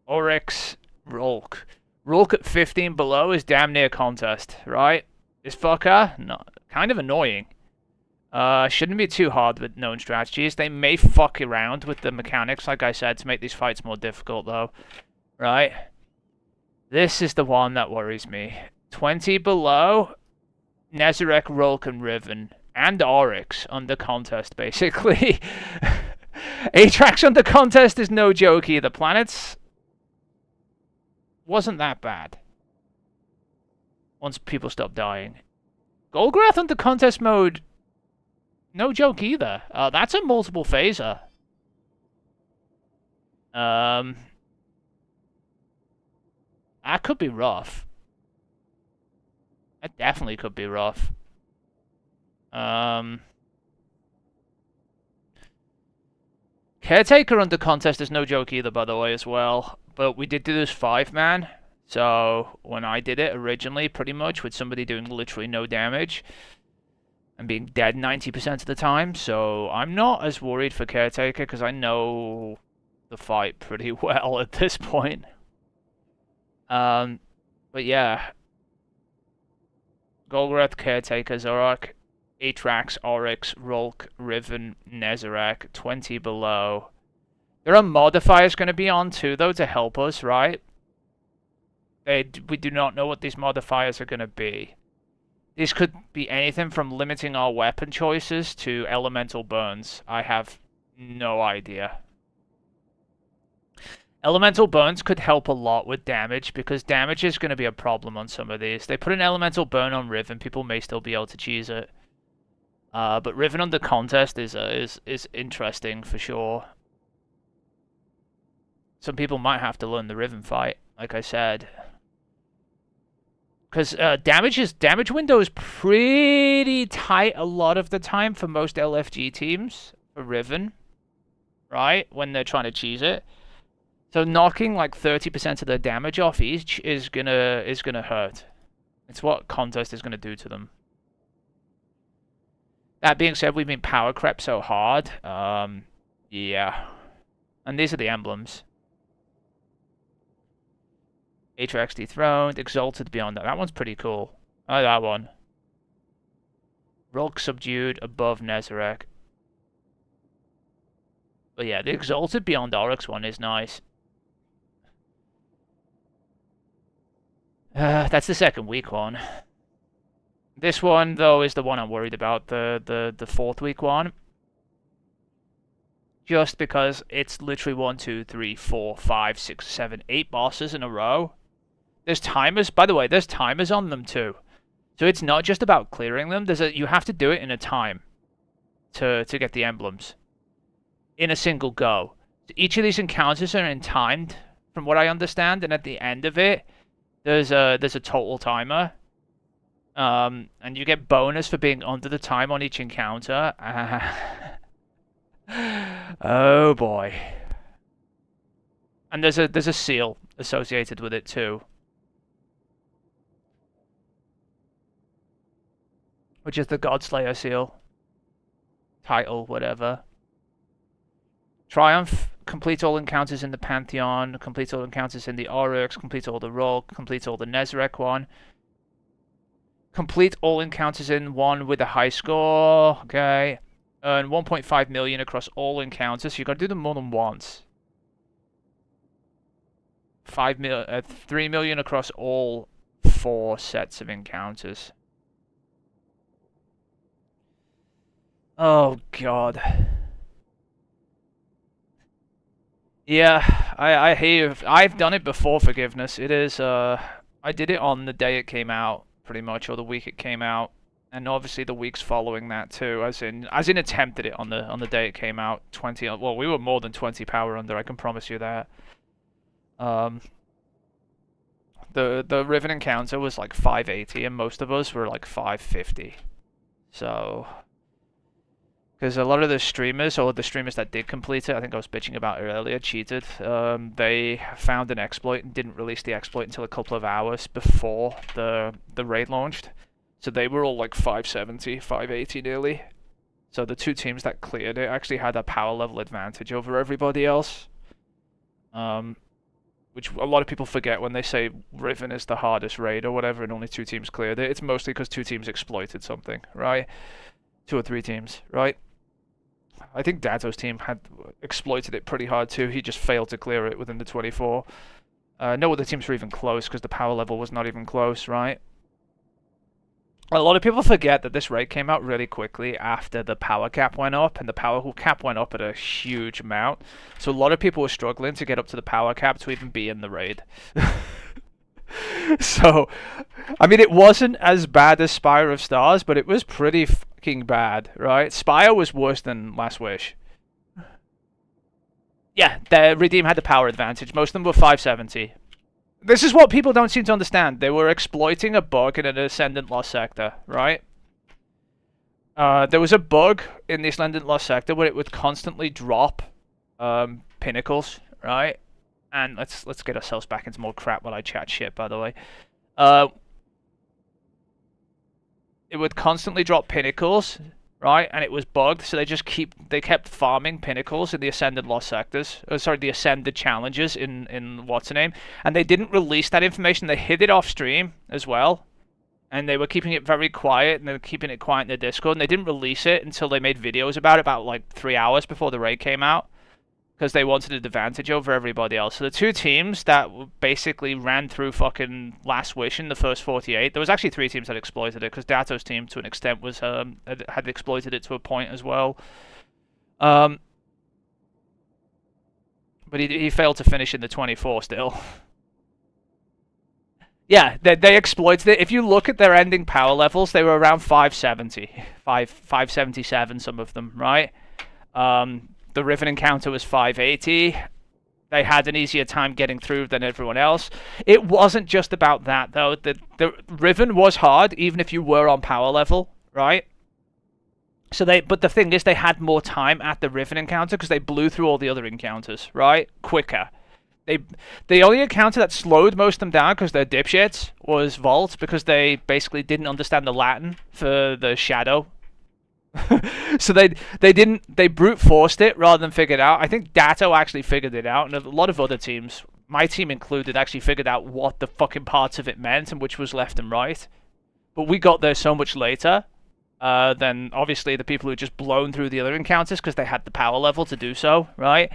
Oryx, Rolk. Rolk at 15 below is damn near contest, right? This fucker, no, kind of annoying. Shouldn't be too hard with known strategies. They may fuck around with the mechanics, like I said, to make these fights more difficult, though. Right? This is the one that worries me. 20 below, Nezarec, Rolk, and Riven. And Oryx under contest, basically. Atrax under contest is no joke either. Planets wasn't that bad. Once people stop dying. Golgarath under contest mode, no joke either. That's a multiple phaser. That could be rough. That definitely could be rough. Caretaker under contest is no joke either, by the way, as well. But we did do this 5-man. So when I did it originally, pretty much, with somebody doing literally no damage and being dead 90% of the time. So I'm not as worried for Caretaker because I know the fight pretty well at this point. But yeah. Golgarath, Caretaker, Zarok, Atrax, Oryx, Rolk, Riven, Nezarec, 20 below. There are modifiers going to be on too, though, to help us, right? We do not know what these modifiers are going to be. This could be anything from limiting our weapon choices to elemental burns. I have no idea. Elemental burns could help a lot with damage, because damage is going to be a problem on some of these. They put an elemental burn on Riven, people may still be able to cheese it. But Riven under contest is interesting for sure. Some people might have to learn the Riven fight, like I said. Because damage window is pretty tight a lot of the time for most LFG teams for Riven, right? When they're trying to cheese it. So knocking like 30% of their damage off each is gonna hurt. It's what contest is gonna do to them. That being said, we've been power crept so hard. Yeah. And these are the emblems. Atrax dethroned, Exalted beyond that. That one's pretty cool. I like that one. Rolk subdued above Nezarec. But yeah, the Exalted Beyond Oryx one is nice. That's the second week one. This one, though, is the one I'm worried about, the fourth week one. Just because it's literally 1, 2, 3, 4, 5, 6, 7, 8 bosses in a row. There's timers, by the way, there's timers on them too. So it's not just about clearing them. You have to do it in a time to get the emblems in a single go. Each of these encounters are in timed, from what I understand, and at the end of it, there's a total timer. And you get bonus for being under the time on each encounter. Oh boy. And there's a seal associated with it too. Which is the Godslayer seal. Title, whatever. Triumph. Complete all encounters in the Pantheon. Complete all encounters in the Oryx. Complete all the Rogue. Complete all the Nezarec one. Complete all encounters in one with a high score. Okay. Earn 1.5 million across all encounters. So you got to do them more than once. 3 million across all 4 sets of encounters. Oh god. Yeah, I hear. I've done it before, Forgiveness. It is. I did it on the day it came out, pretty much, or the week it came out, and obviously the weeks following that too. As in attempted it on the day it came out. 20. Well, we were more than 20 power under. I can promise you that. The Riven encounter was like 580, and most of us were like 550. So. Because a lot of the streamers, or the streamers that did complete it, I think I was bitching about it earlier, cheated. They found an exploit and didn't release the exploit until a couple of hours before the raid launched. So they were all like 570, 580 nearly. So the 2 teams that cleared it actually had a power level advantage over everybody else. Which a lot of people forget when they say Riven is the hardest raid or whatever and only 2 teams cleared it. It's mostly because 2 teams exploited something, right? 2 or 3 teams, right? I think Dato's team had exploited it pretty hard too. He just failed to clear it within the 24. No other teams were even close because the power level was not even close, right? A lot of people forget that this raid came out really quickly after the power cap went up, and the power cap went up at a huge amount. So a lot of people were struggling to get up to the power cap to even be in the raid. So, I mean, it wasn't as bad as Spire of Stars, but it was pretty fucking bad, right? Spire was worse than Last Wish. Yeah, the Redeem had the power advantage. Most of them were 570. This is what people don't seem to understand. They were exploiting a bug in an Ascendant Lost Sector, right? There was a bug in the Ascendant Lost Sector where it would constantly drop pinnacles, right? And let's get ourselves back into more crap while I chat shit, by the way. It would constantly drop pinnacles, right? And it was bugged, so they kept farming pinnacles in the Ascended Lost Sectors. The Ascended Challenges in what's the name? And they didn't release that information. They hid it off stream as well. And they were keeping it very quiet, and they were keeping it quiet in their Discord, and they didn't release it until they made videos about like 3 hours before the raid came out. Because they wanted an advantage over everybody else. So the 2 teams that basically ran through fucking Last Wish in the first 48. There was actually 3 teams that exploited it, because Dato's team, to an extent, was had exploited it to a point as well. But he failed to finish in the 24 still. Yeah, they exploited it. If you look at their ending power levels, they were around 570. 577, some of them, right? The Riven encounter was 580. They had an easier time getting through than everyone else. It wasn't just about that, though. The Riven was hard, even if you were on power level, right? But the thing is, they had more time at the Riven encounter because they blew through all the other encounters, right? Quicker. The only encounter that slowed most of them down because they're dipshits was Vault, because they basically didn't understand the Latin for the shadow. So they brute forced it rather than figured it out. I think Dato actually figured it out, and a lot of other teams, my team included, actually figured out what the fucking parts of it meant and which was left and right. But we got there so much later. than obviously the people who just blown through the other encounters because they had the power level to do so, right?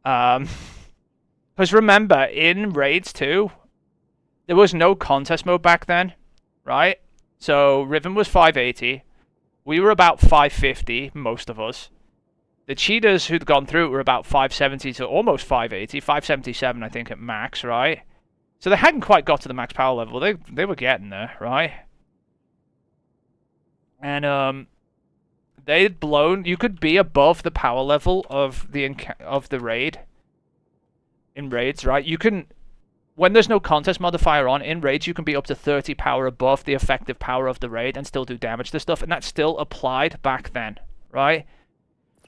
Because remember, in Raids 2, there was no contest mode back then, right? So Riven was 580. We were about 550, most of us. The cheaters who'd gone through it were about 570 to almost 580, 577 I think at max, right? So they hadn't quite got to the max power level. They were getting there, right? And they'd blown. You could be above the power level of the raid. In raids, right? You can, when there's no contest modifier on, in raids you can be up to 30 power above the effective power of the raid and still do damage to stuff, and that still applied back then, right?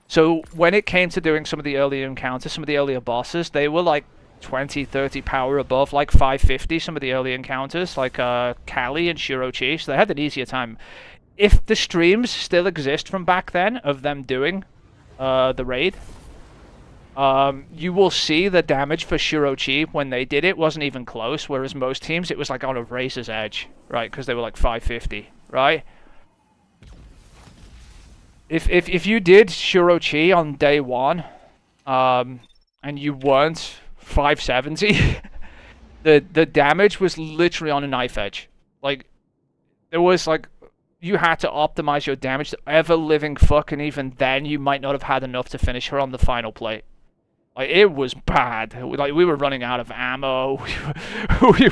So when it came to doing some of the earlier encounters, some of the earlier bosses, they were like 20, 30 power above, like 550, some of the early encounters, like Kali and Shirochi, so they had an easier time. If the streams still exist from back then of them doing the raid, you will see the damage for Shirochi when they did it wasn't even close, whereas most teams it was like on a razor's edge, right? Because they were like 550, right? If you did Shirochi on day one, and you weren't 570, the damage was literally on a knife edge. Like, there was like, you had to optimize your damage to ever living fuck, and even then you might not have had enough to finish her on the final plate. Like, it was bad. Like, we were running out of ammo. We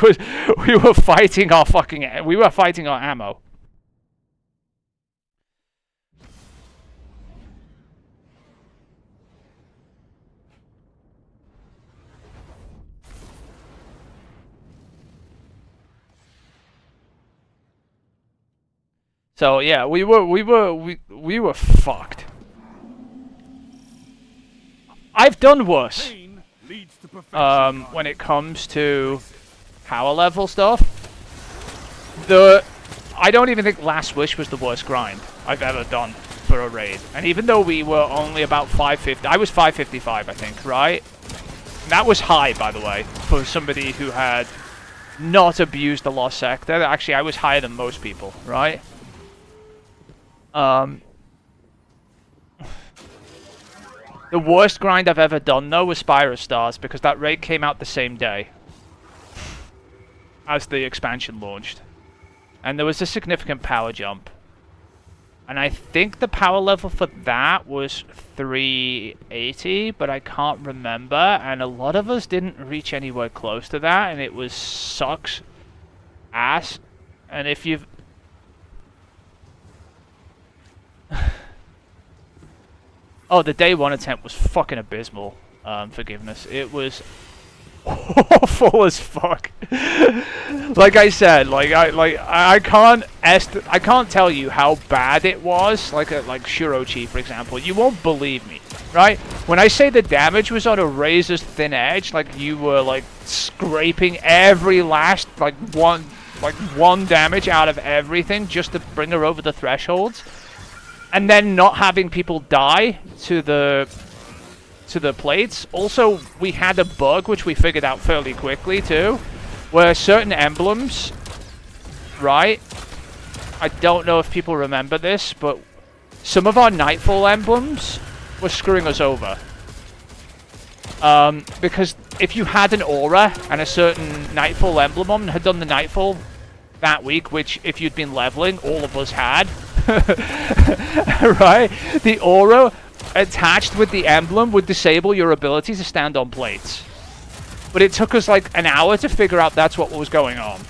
were fighting our ammo. So yeah, we were fucked. I've done worse. When it comes to power level stuff, I don't even think Last Wish was the worst grind I've ever done for a raid. And even though we were only about 550, I was 555, I think, right? That was high, by the way, for somebody who had not abused the Lost Sector. Actually, I was higher than most people, right? The worst grind I've ever done, though, was Spire of Stars, because that raid came out the same day as the expansion launched. And there was a significant power jump. And I think the power level for that was 380, but I can't remember. And a lot of us didn't reach anywhere close to that, and it was sucks ass. And if you've... Oh, the day one attempt was fucking abysmal. Forgiveness. It was awful as fuck. Like I said, I can't tell you how bad it was. Like Shirochi, for example. You won't believe me, right? When I say the damage was on a razor's thin edge, like you were like scraping every last one damage out of everything just to bring her over the thresholds. And then not having people die to the plates. Also, we had a bug, which we figured out fairly quickly, too, where certain emblems, right? I don't know if people remember this, but some of our Nightfall emblems were screwing us over. Because if you had an aura and a certain Nightfall emblem on, had done the Nightfall that week, which if you'd been leveling, all of us had, right? The aura attached with the emblem would disable your ability to stand on plates. But it took us like an hour to figure out that's what was going on.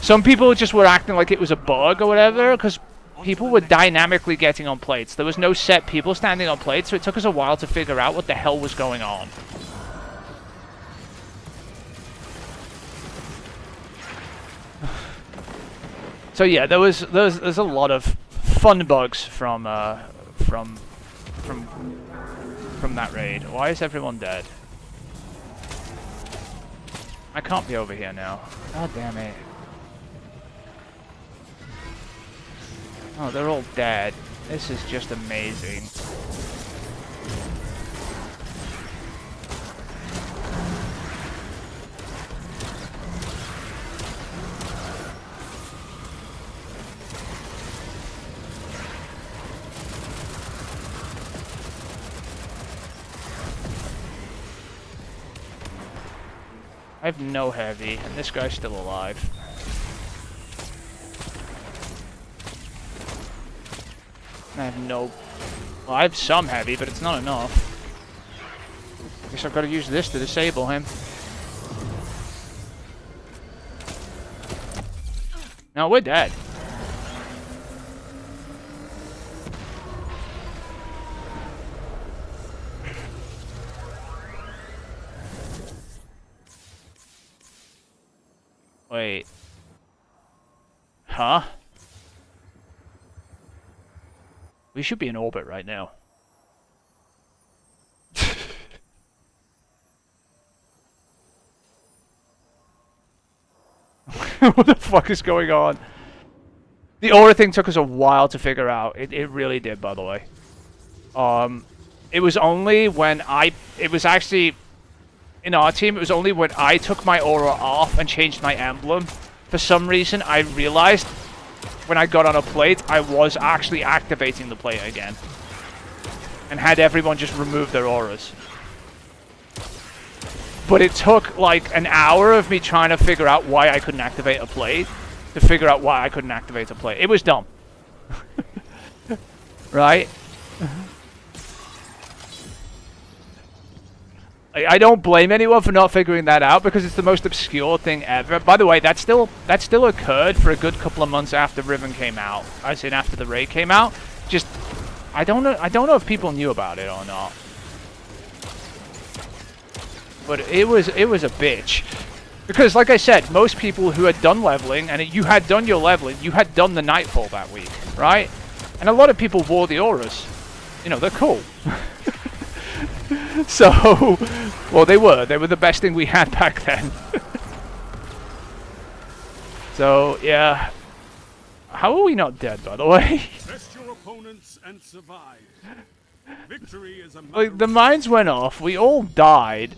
Some people just were acting like it was a bug or whatever, because people were dynamically getting on plates. There was no set people standing on plates, so it took us a while to figure out what the hell was going on. So yeah, there's a lot of fun bugs from that raid. Why is everyone dead? I can't be over here now. God damn it. Oh, they're all dead. This is just amazing. I have no heavy, and this guy's still alive. I have no... Well, I have some heavy, but it's not enough. Guess I've got to use this to disable him. No, we're dead. Wait. Huh? We should be in orbit right now. What the fuck is going on? The aura thing took us a while to figure out. It really did, by the way. It was only when it was actually, in our team, it was only when I took my aura off and changed my emblem. For some reason, I realized when I got on a plate, I was actually activating the plate again. And had everyone just remove their auras. But it took like an hour of me trying to figure out why I couldn't activate a plate to figure out why I couldn't activate a plate. It was dumb. Right? I don't blame anyone for not figuring that out because it's the most obscure thing ever. By the way, that still occurred for a good couple of months after Riven came out. As in after the raid came out. Just I don't know if people knew about it or not. But it was a bitch. Because like I said, most people who had done leveling and you had done your leveling, you had done the Nightfall that week, right? And a lot of people wore the auras. You know, they're cool. So, well, they were the best thing we had back then. So, yeah. How are we not dead, by the way? Test your opponents and survive. Victory is a Like, the mines went off, we all died,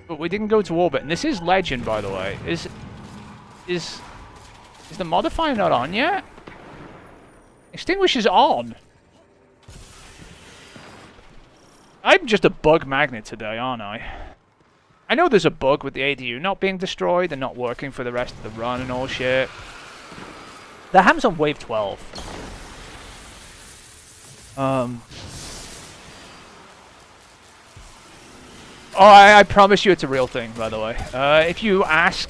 but we didn't go to orbit. And this is legend, by the way. Is the modifier not on yet? Extinguish is on. I'm just a bug magnet today, aren't I? I know there's a bug with the ADU not being destroyed and not working for the rest of the run and all shit. The ham's on wave 12. Oh, I promise you it's a real thing, by the way. If you ask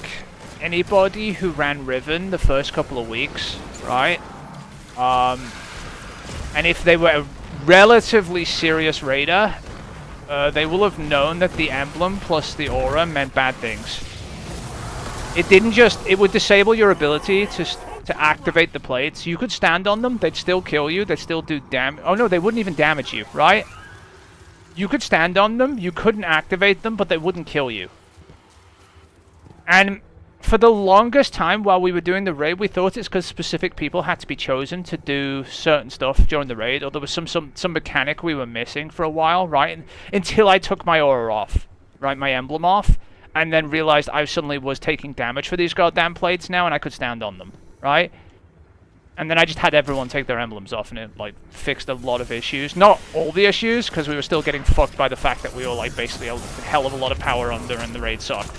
anybody who ran Riven the first couple of weeks, right? And if they were a relatively serious raider, they will have known that the emblem plus the aura meant bad things. It would disable your ability to activate the plates. You could stand on them, they'd still kill you, they'd still do damage. Oh no, they wouldn't even damage you, right? You could stand on them, you couldn't activate them, but they wouldn't kill you. And for the longest time while we were doing the raid, we thought it's because specific people had to be chosen to do certain stuff during the raid, or there was some mechanic we were missing for a while, right? Until I took my aura off, right, my emblem off, and then realized I suddenly was taking damage for these goddamn plates now, and I could stand on them, right? And then I just had everyone take their emblems off, and it, like, fixed a lot of issues. Not all the issues, because we were still getting fucked by the fact that we were, like, basically a hell of a lot of power under, and the raid sucked.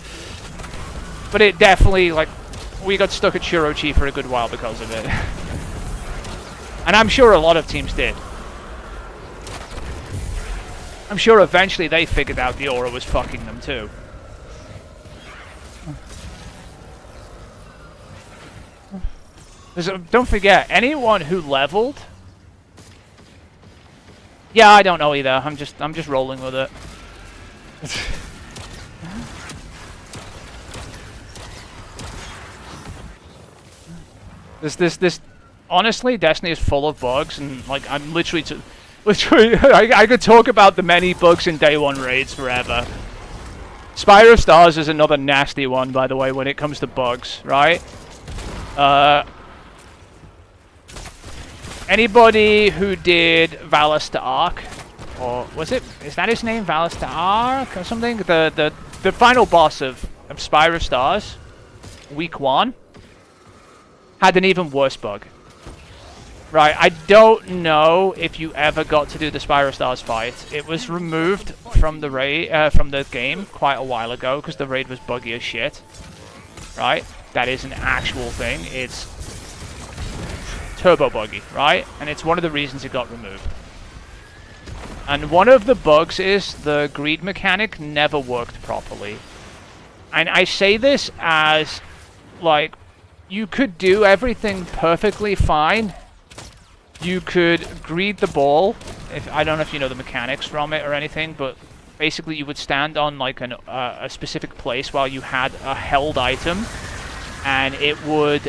But it definitely, like, we got stuck at Shurochi for a good while because of it. And I'm sure a lot of teams did. I'm sure eventually they figured out the aura was fucking them too. Don't forget, anyone who leveled... Yeah, I don't know either. I'm just rolling with it. This, honestly, Destiny is full of bugs, and like I'm literally, I could talk about the many bugs in Day 1 raids forever. Spire of Stars is another nasty one, by the way, when it comes to bugs, right? Anybody who did Valis to Ark, or is that his name, Valis to Ark or something? The final boss of Spire of Stars, week 1. Had an even worse bug. Right, I don't know if you ever got to do the Spyro Stars fight. It was removed from the from the game quite a while ago because the raid was buggy as shit. Right, that is an actual thing. It's turbo buggy, right? And it's one of the reasons it got removed. And one of the bugs is the greed mechanic never worked properly. And I say this as, like, you could do everything perfectly fine. You could greed the ball. I don't know if you know the mechanics from it or anything, but basically you would stand on like a specific place while you had a held item, and it would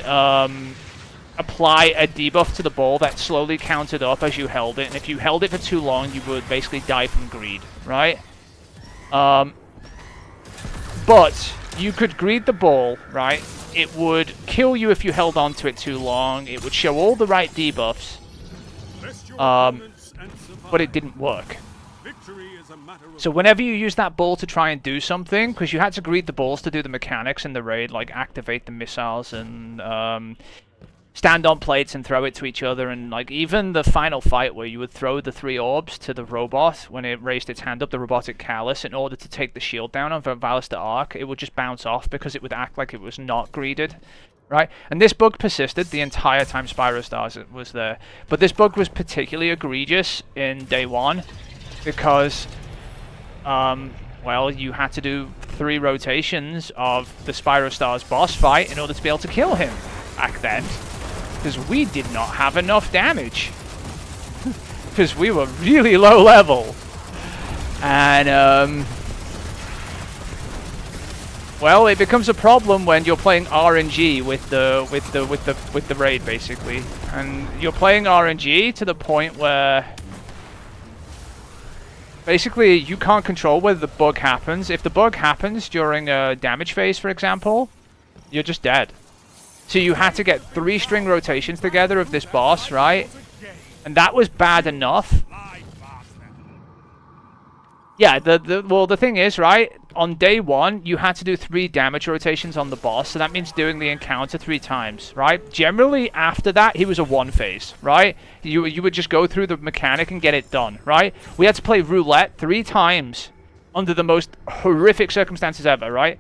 apply a debuff to the ball that slowly counted up as you held it. And if you held it for too long, you would basically die from greed, right? But you could greed the ball, right? It would kill you if you held on to it too long. It would show all the right debuffs. But it didn't work. So whenever you use that ball to try and do something, because you had to greed the balls to do the mechanics in the raid, like activate the missiles and stand on plates and throw it to each other, and like even the final fight where you would throw the 3 orbs to the robot when it raised its hand up, the robotic callus, in order to take the shield down on Valis the Ark, it would just bounce off because it would act like it was not greeded. Right, and this bug persisted the entire time Spyro Stars was there. But this bug was particularly egregious in day 1 because, well, you had to do 3 rotations of the Spyro Stars boss fight in order to be able to kill him back then. Because we did not have enough damage. Because we were really low level. And, well, it becomes a problem when you're playing RNG with the raid, basically, and you're playing RNG to the point where basically you can't control whether the bug happens. If the bug happens during a damage phase, for example, you're just dead. So you had to get 3 string rotations together of this boss, right? And that was bad enough. Yeah, well, the thing is, right, on day 1, you had to do 3 damage rotations on the boss, so that means doing the encounter 3 times, right? Generally, after that, he was a 1 phase, right? You would just go through the mechanic and get it done, right? We had to play roulette 3 times under the most horrific circumstances ever, right?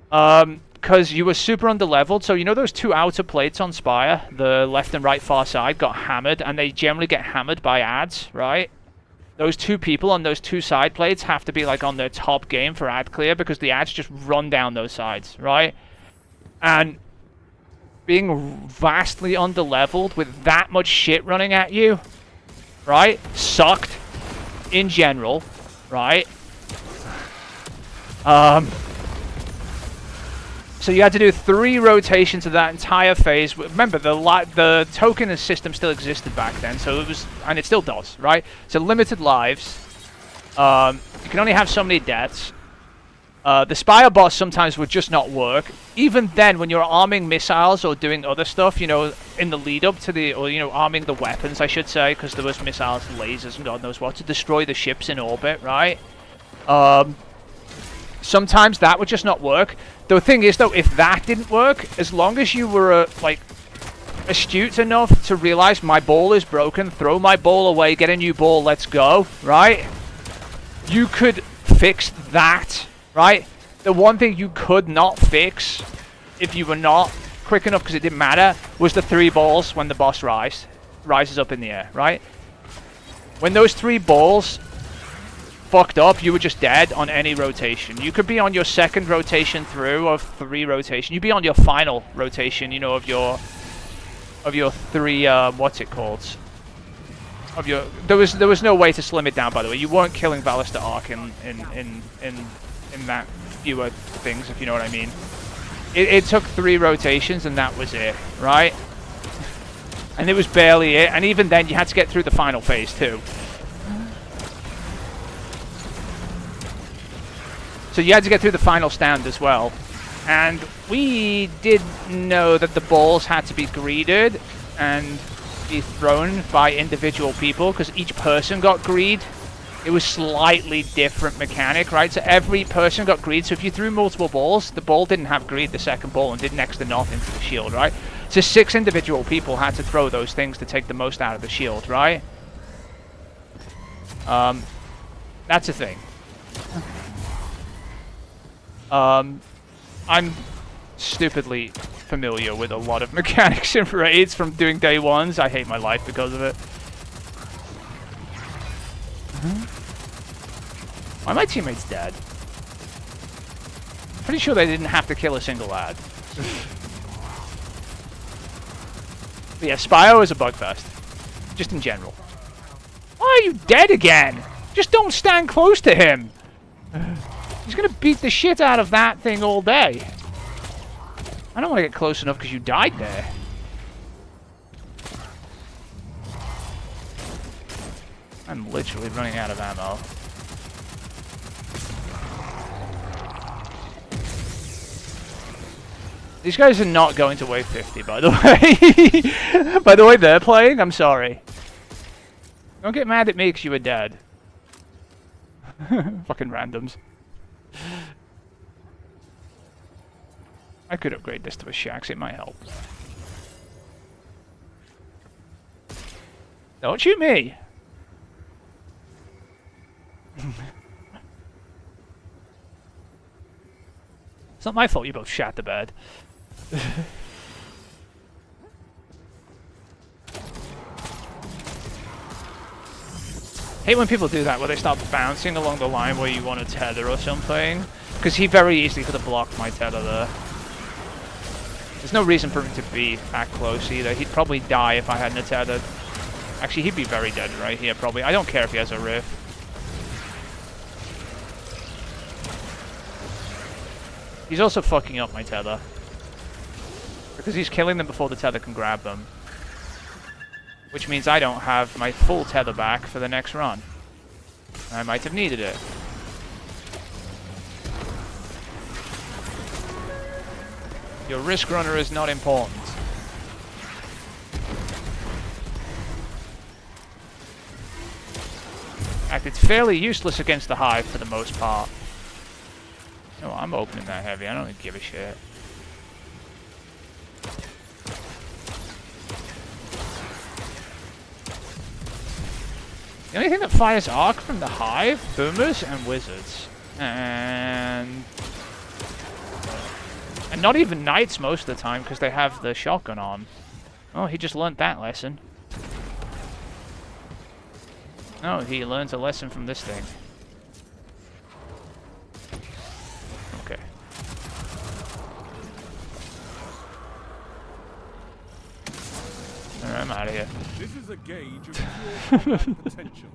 Because you were super under-leveled, so you know those 2 outer plates on Spire, the left and right far side, got hammered, and they generally get hammered by ads, right? Those 2 people on those 2 side plates have to be like on their top game for ad clear because the ads just run down those sides, right? And being vastly under-leveled with that much shit running at you, right, sucked in general, right? So you had to do 3 rotations of that entire phase. Remember, the token system still existed back then, so it was, and it still does, right? So limited lives. You can only have so many deaths. The Spire boss sometimes would just not work. Even then, when you're arming missiles or doing other stuff, you know, in the lead up to the, or you know, arming the weapons, I should say, because there was missiles, lasers, and God knows what to destroy the ships in orbit, right? Sometimes that would just not work. The thing is, though, if that didn't work, as long as you were, like, astute enough to realize my ball is broken, throw my ball away, get a new ball, let's go, right? You could fix that, right? The one thing you could not fix, if you were not quick enough, because it didn't matter, was the 3 balls when the boss rises up in the air, right? When those 3 balls fucked up, you were just dead on any rotation. You could be on your 2nd rotation through of 3 rotation. You'd be on your final rotation, you know, of your 3 what's it called? Of your there was no way to slim it down, by the way. You weren't killing Valis the Ark in that fewer things, if you know what I mean. It took 3 rotations and that was it, right? And it was barely it, and even then you had to get through the final phase too. So you had to get through the final stand as well. And we did know that the balls had to be greeded and be thrown by individual people, because each person got greed. It was slightly different mechanic, right? So every person got greed. So if you threw multiple balls, the ball didn't have greed, the 2nd ball, and did next to nothing to the shield, right? So 6 individual people had to throw those things to take the most out of the shield, right? That's a thing. I'm stupidly familiar with a lot of mechanics in raids from doing day ones. I hate my life because of it. Why are my teammates dead? Pretty sure they didn't have to kill a single ad. But yeah, Spyro is a bugfest. Just in general. Why are you dead again? Just don't stand close to him. He's gonna beat the shit out of that thing all day. I don't want to get close enough because you died there. I'm literally running out of ammo. These guys are not going to wave 50, by the way. By the way they're playing, I'm sorry. Don't get mad at me because you were dead. Fucking randoms. I could upgrade this to a Shaxx, it might help. Don't shoot me! It's not my fault you both shat the bed. Hate when people do that, where they start bouncing along the line where you want to tether or something. Because he very easily could have blocked my tether there. There's no reason for him to be that close either. He'd probably die if I hadn't a tethered. Actually, he'd be very dead right here, probably. I don't care if he has a rift. He's also fucking up my tether. Because he's killing them before the tether can grab them. Which means I don't have my full tether back for the next run. I might have needed it. Your risk runner is not important. In fact, it's fairly useless against the hive for the most part. No, I'm opening that heavy. I don't even give a shit. The only thing that fires arc from the hive, boomers, and wizards. And not even knights most of the time because they have the shotgun on. Oh, he just learnt that lesson. No, he learns a lesson from this thing. Okay. Alright, I'm out of here. This is a gauge of your combat potential.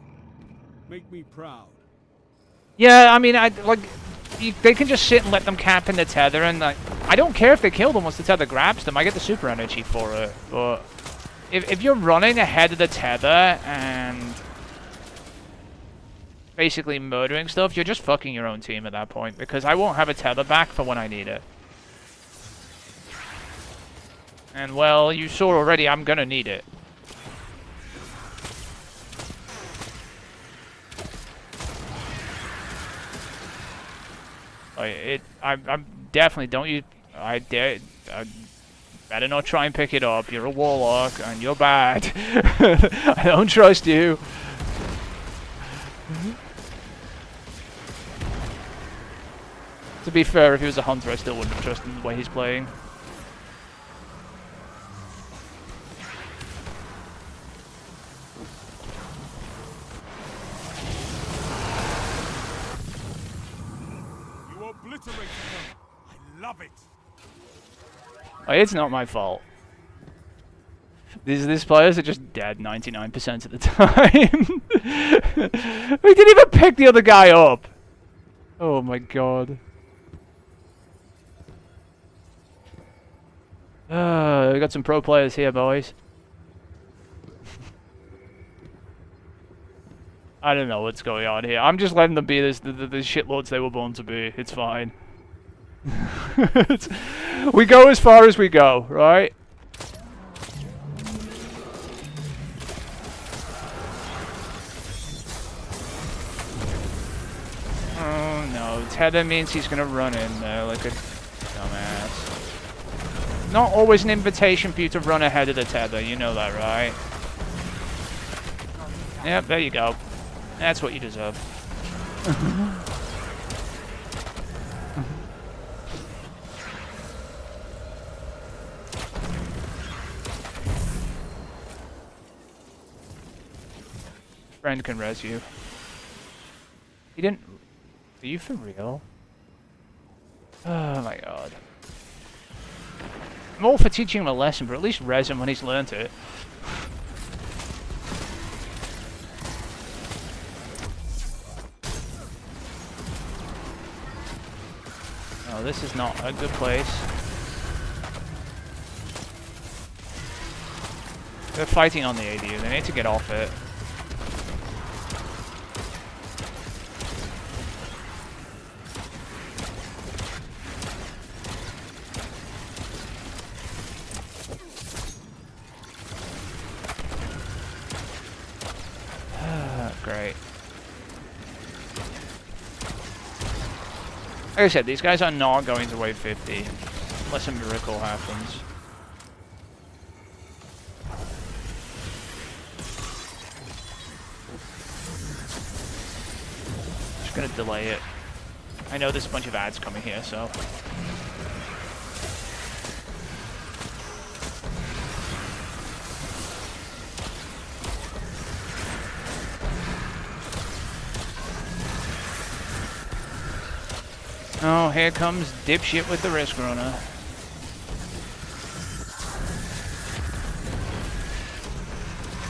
Make me proud. Yeah, I mean, they can just sit and let them camp in the tether, and I don't care if they kill them once the tether grabs them. I get the super energy for it. But if you're running ahead of the tether and basically murdering stuff, you're just fucking your own team at that point, because I won't have a tether back for when I need it. And well, you saw already, I'm gonna need it. I'm definitely I better not try and pick it up. You're a warlock and you're bad. I don't trust you. To be fair, if he was a hunter, I still wouldn't have trusted him the way he's playing. Obliterated them. I love it. Oh, it's not my fault. These players are just dead 99% of the time. We didn't even pick the other guy up. Oh my god. We got some pro players here, boys. I don't know what's going on here. I'm just letting them be the shitlords they were born to be. It's fine. We go as far as we go, right? Oh no, tether means he's gonna run in there like a dumbass. not always an invitation for you to run ahead of the tether. You know that, right? Yep, there you go. That's what you deserve. Friend can res you. He didn't... Are you for real? Oh my god. I'm all for teaching him a lesson, but at least res him when he's learnt it. Oh, this is not a good place. They're fighting on the ADU. They need to get off it. Great. Like I said, these guys are not going to wave 50 unless a miracle happens. Just gonna delay it. I know there's a bunch of ads coming here, so. Oh, here comes dipshit with the risk runner.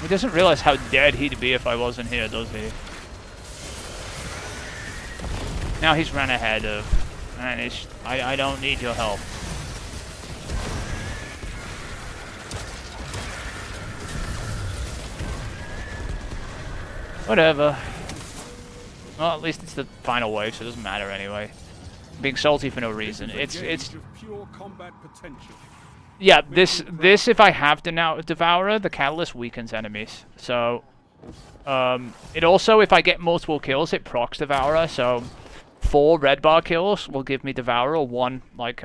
He doesn't realize how dead he'd be if I wasn't here, does he? Now he's ran ahead of... And it's... I don't need your help. Whatever. Well, at least it's the final wave, so it doesn't matter anyway. Being salty for no reason. It's pure combat potential. Yeah, this if I have Devourer, the Catalyst weakens enemies. So it also, if I get multiple kills, it procs Devourer. So 4 red bar kills will give me Devourer, 1 like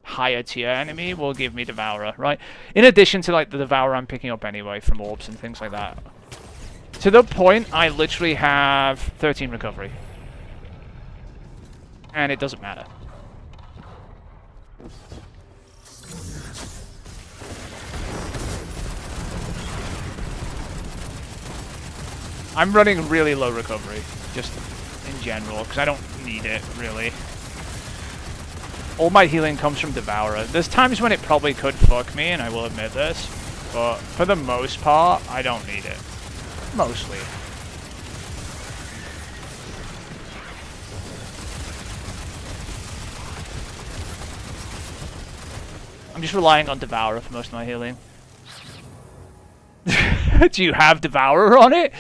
higher tier enemy will give me Devourer, right? In addition to like the Devourer I'm picking up anyway from orbs and things like that. To the point I literally have 13 recovery. And it doesn't matter. I'm running really low recovery, just in general, because I don't need it, really. All my healing comes from Devourer. There's times when it probably could fuck me, and I will admit this, but for the most part, I don't need it. Mostly. I'm just relying on Devourer for most of my healing. Do you have Devourer on it?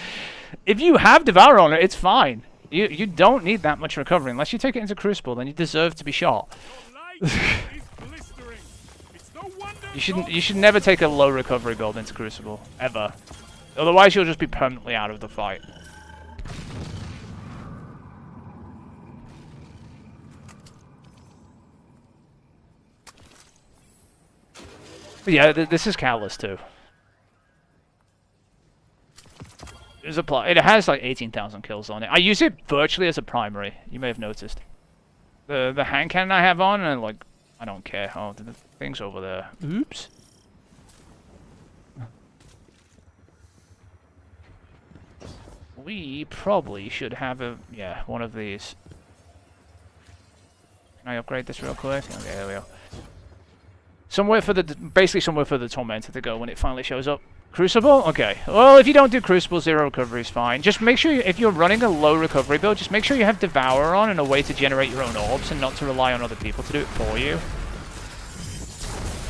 If you have Devourer on it, it's fine. You don't need that much recovery. Unless you take it into Crucible, then you deserve to be shot. You should never take a low recovery build into Crucible. Ever. Otherwise, you'll just be permanently out of the fight. But yeah, this is Catalyst too. It has like 18,000 kills on it. I use it virtually as a primary. You may have noticed. The hand cannon I have on, and like, I don't care. Oh, the thing's over there. Oops. We probably should have one of these. Can I upgrade this real quick? Okay, there we go. Basically somewhere for the Tormentor to go when it finally shows up. Crucible? Okay. Well, if you don't do Crucible, 0 recovery is fine. Just make sure, if you're running a low recovery build, just make sure you have Devourer on and a way to generate your own orbs and not to rely on other people to do it for you.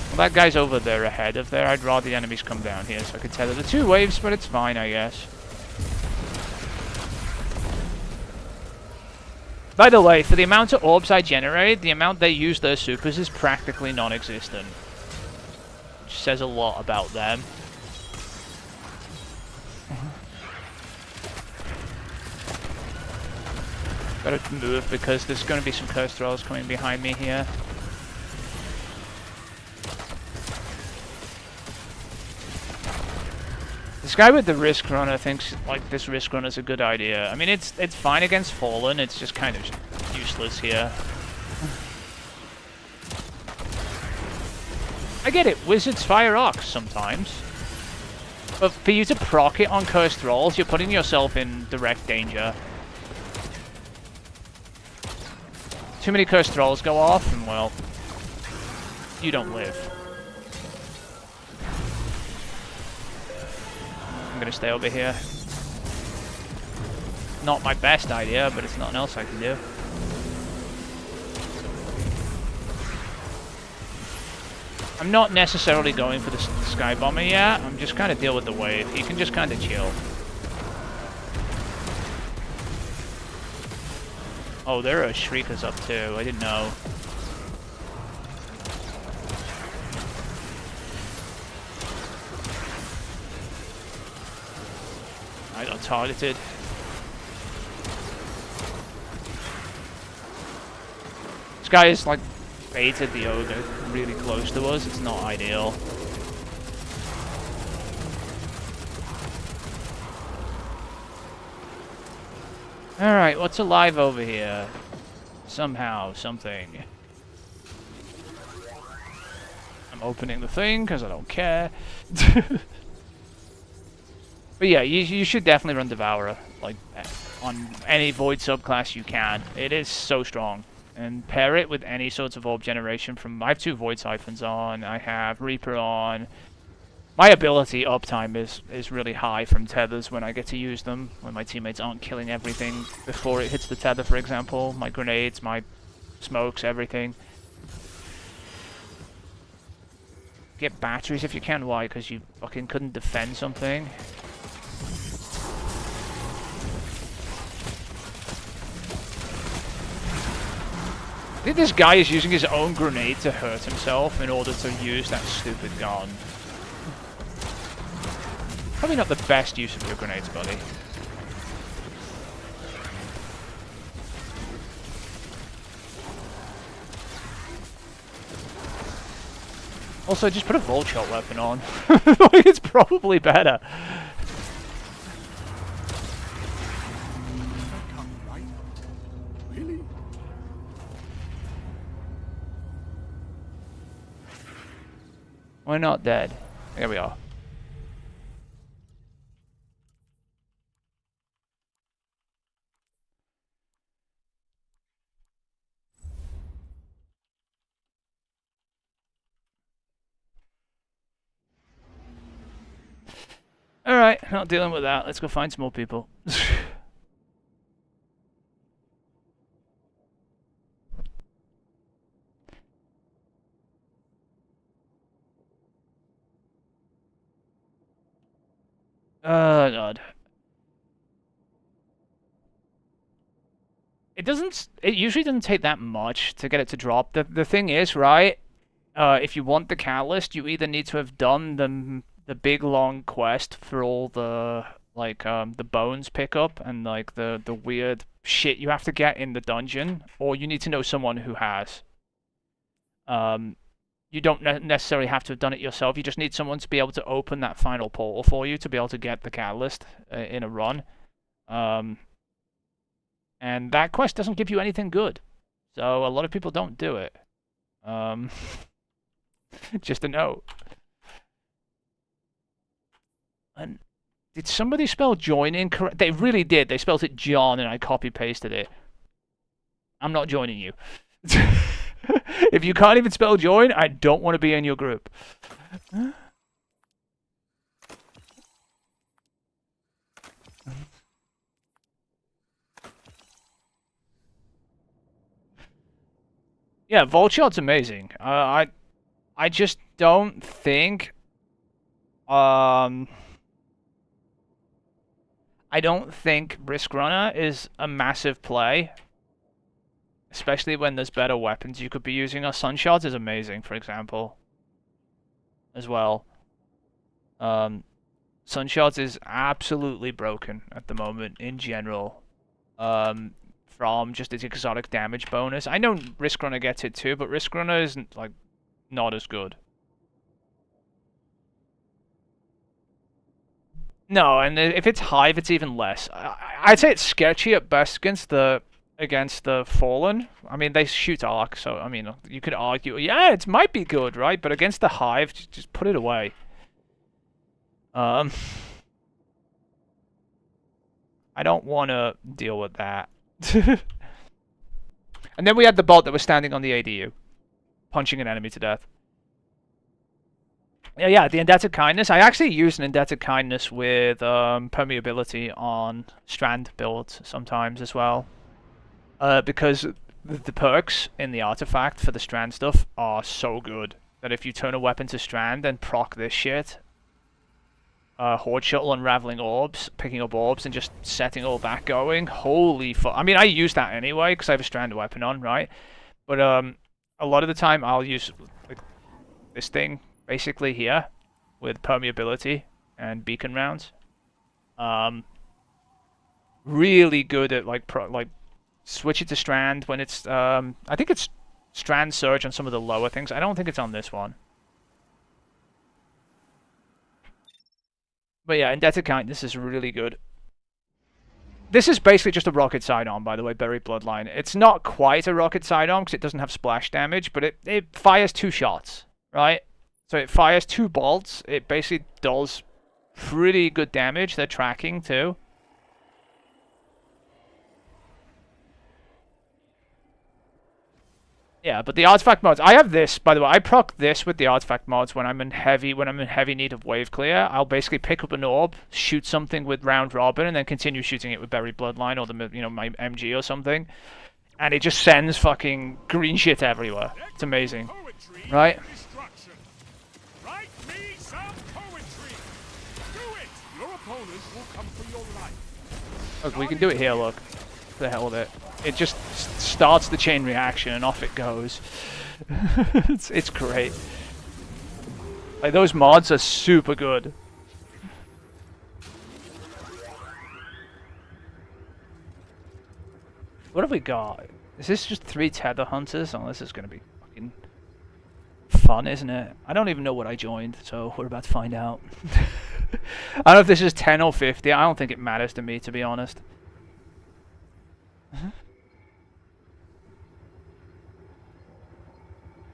Well, that guy's over there ahead of there. I'd rather the enemies come down here so I could tether the 2 waves, but it's fine, I guess. By the way, for the amount of orbs I generate, the amount they use their supers is practically non-existent. Which says a lot about them. Gotta move because there's gonna be some curse thralls coming behind me here. This guy with the Risk Runner thinks like this Risk Runner's a good idea. I mean, it's fine against Fallen. It's just kind of useless here. I get it. Wizards fire arcs sometimes. But for you to proc it on Cursed Thralls, you're putting yourself in direct danger. Too many Cursed Thralls go off, and well, you don't live. I'm gonna stay over here. Not my best idea, but it's nothing else I can do. I'm not necessarily going for the Sky Bomber yet. I'm just kind of deal with the wave. He can just kind of chill. Oh, there are Shriekers up too. I didn't know. I got targeted. This guy is like baited the ogre really close to us. It's not ideal. Alright, what's alive over here? Somehow, something. I'm opening the thing because I don't care. But yeah, you should definitely run Devourer, like, on any Void subclass you can. It is so strong. And pair it with any sorts of orb generation from... I have 2 Void Siphons on, I have Reaper on. My ability uptime is really high from tethers when I get to use them, when my teammates aren't killing everything before it hits the tether, for example. My grenades, my smokes, everything. Get batteries if you can. Why? Because you fucking couldn't defend something. I think this guy is using his own grenade to hurt himself in order to use that stupid gun. Probably not the best use of your grenades, buddy. Also, just put a Volt Shot weapon on. It's probably better. We're not dead. Here we are. Alright, not dealing with that. Let's go find some more people. Oh god. It usually doesn't take that much to get it to drop. The thing is, right, if you want the catalyst, you either need to have done the big long quest for all the like the bones pickup and like the weird shit you have to get in the dungeon, or you need to know someone who has. You don't necessarily have to have done it yourself. You just need someone to be able to open that final portal for you to be able to get the catalyst in a run. And that quest doesn't give you anything good. So a lot of people don't do it. Just a note. And did somebody spell join incorrect? They really did. They spelled it John and I copy-pasted it. I'm not joining you. If you can't even spell join, I don't want to be in your group. Yeah, Volt Shot's amazing. I just don't think I don't think Risk Runner is a massive play. Especially when there's better weapons you could be using. Sunshards is amazing, for example. As well. Sunshards is absolutely broken at the moment, in general. From just its exotic damage bonus. I know Risk Runner gets it too, but Risk Runner isn't, like, not as good. No, and if it's Hive, it's even less. I'd say it's sketchy at best against the Fallen. I mean, they shoot arc, so I mean, you could argue, yeah, it might be good, right? But against the Hive, just put it away. I don't want to deal with that. And then we had the bot that was standing on the ADU, punching an enemy to death. Yeah, the Indebted Kindness. I actually use an Indebted Kindness with permeability on Strand builds sometimes as well. Because the perks in the artifact for the Strand stuff are so good that if you turn a weapon to Strand and proc this shit, Horde Shuttle, Unraveling Orbs, picking up orbs and just setting all that going, holy fuck. I mean, I use that anyway because I have a Strand weapon on, right? But a lot of the time I'll use like this thing basically here with permeability and beacon rounds. Really good at like switch it to Strand when it's I think it's Strand Surge on some of the lower things. I don't think it's on this one. But yeah, Indebted Kindness is really good. This is basically just a rocket side-on, by the way, Buried Bloodline. It's not quite a rocket side-on because it doesn't have splash damage, but it fires 2 shots, right? So it fires 2 bolts. It basically does pretty good damage. They're tracking too. Yeah, but the artifact mods. I have this, by the way. I proc this with the artifact mods when I'm in heavy need of wave clear. I'll basically pick up an orb, shoot something with Round Robin, and then continue shooting it with Buried Bloodline or my MG or something, and it just sends fucking green shit everywhere. It's amazing, right? Write me some poetry. Do it. Your opponent will come for your life. Look, we can do it here. Look, the hell with it. It just starts the chain reaction and off it goes. it's great. Like, those mods are super good. What have we got? Is this just 3 Tether Hunters? Oh, this is going to be fucking fun, isn't it? I don't even know what I joined, so we're about to find out. I don't know if this is 10 or 50. I don't think it matters to me, to be honest.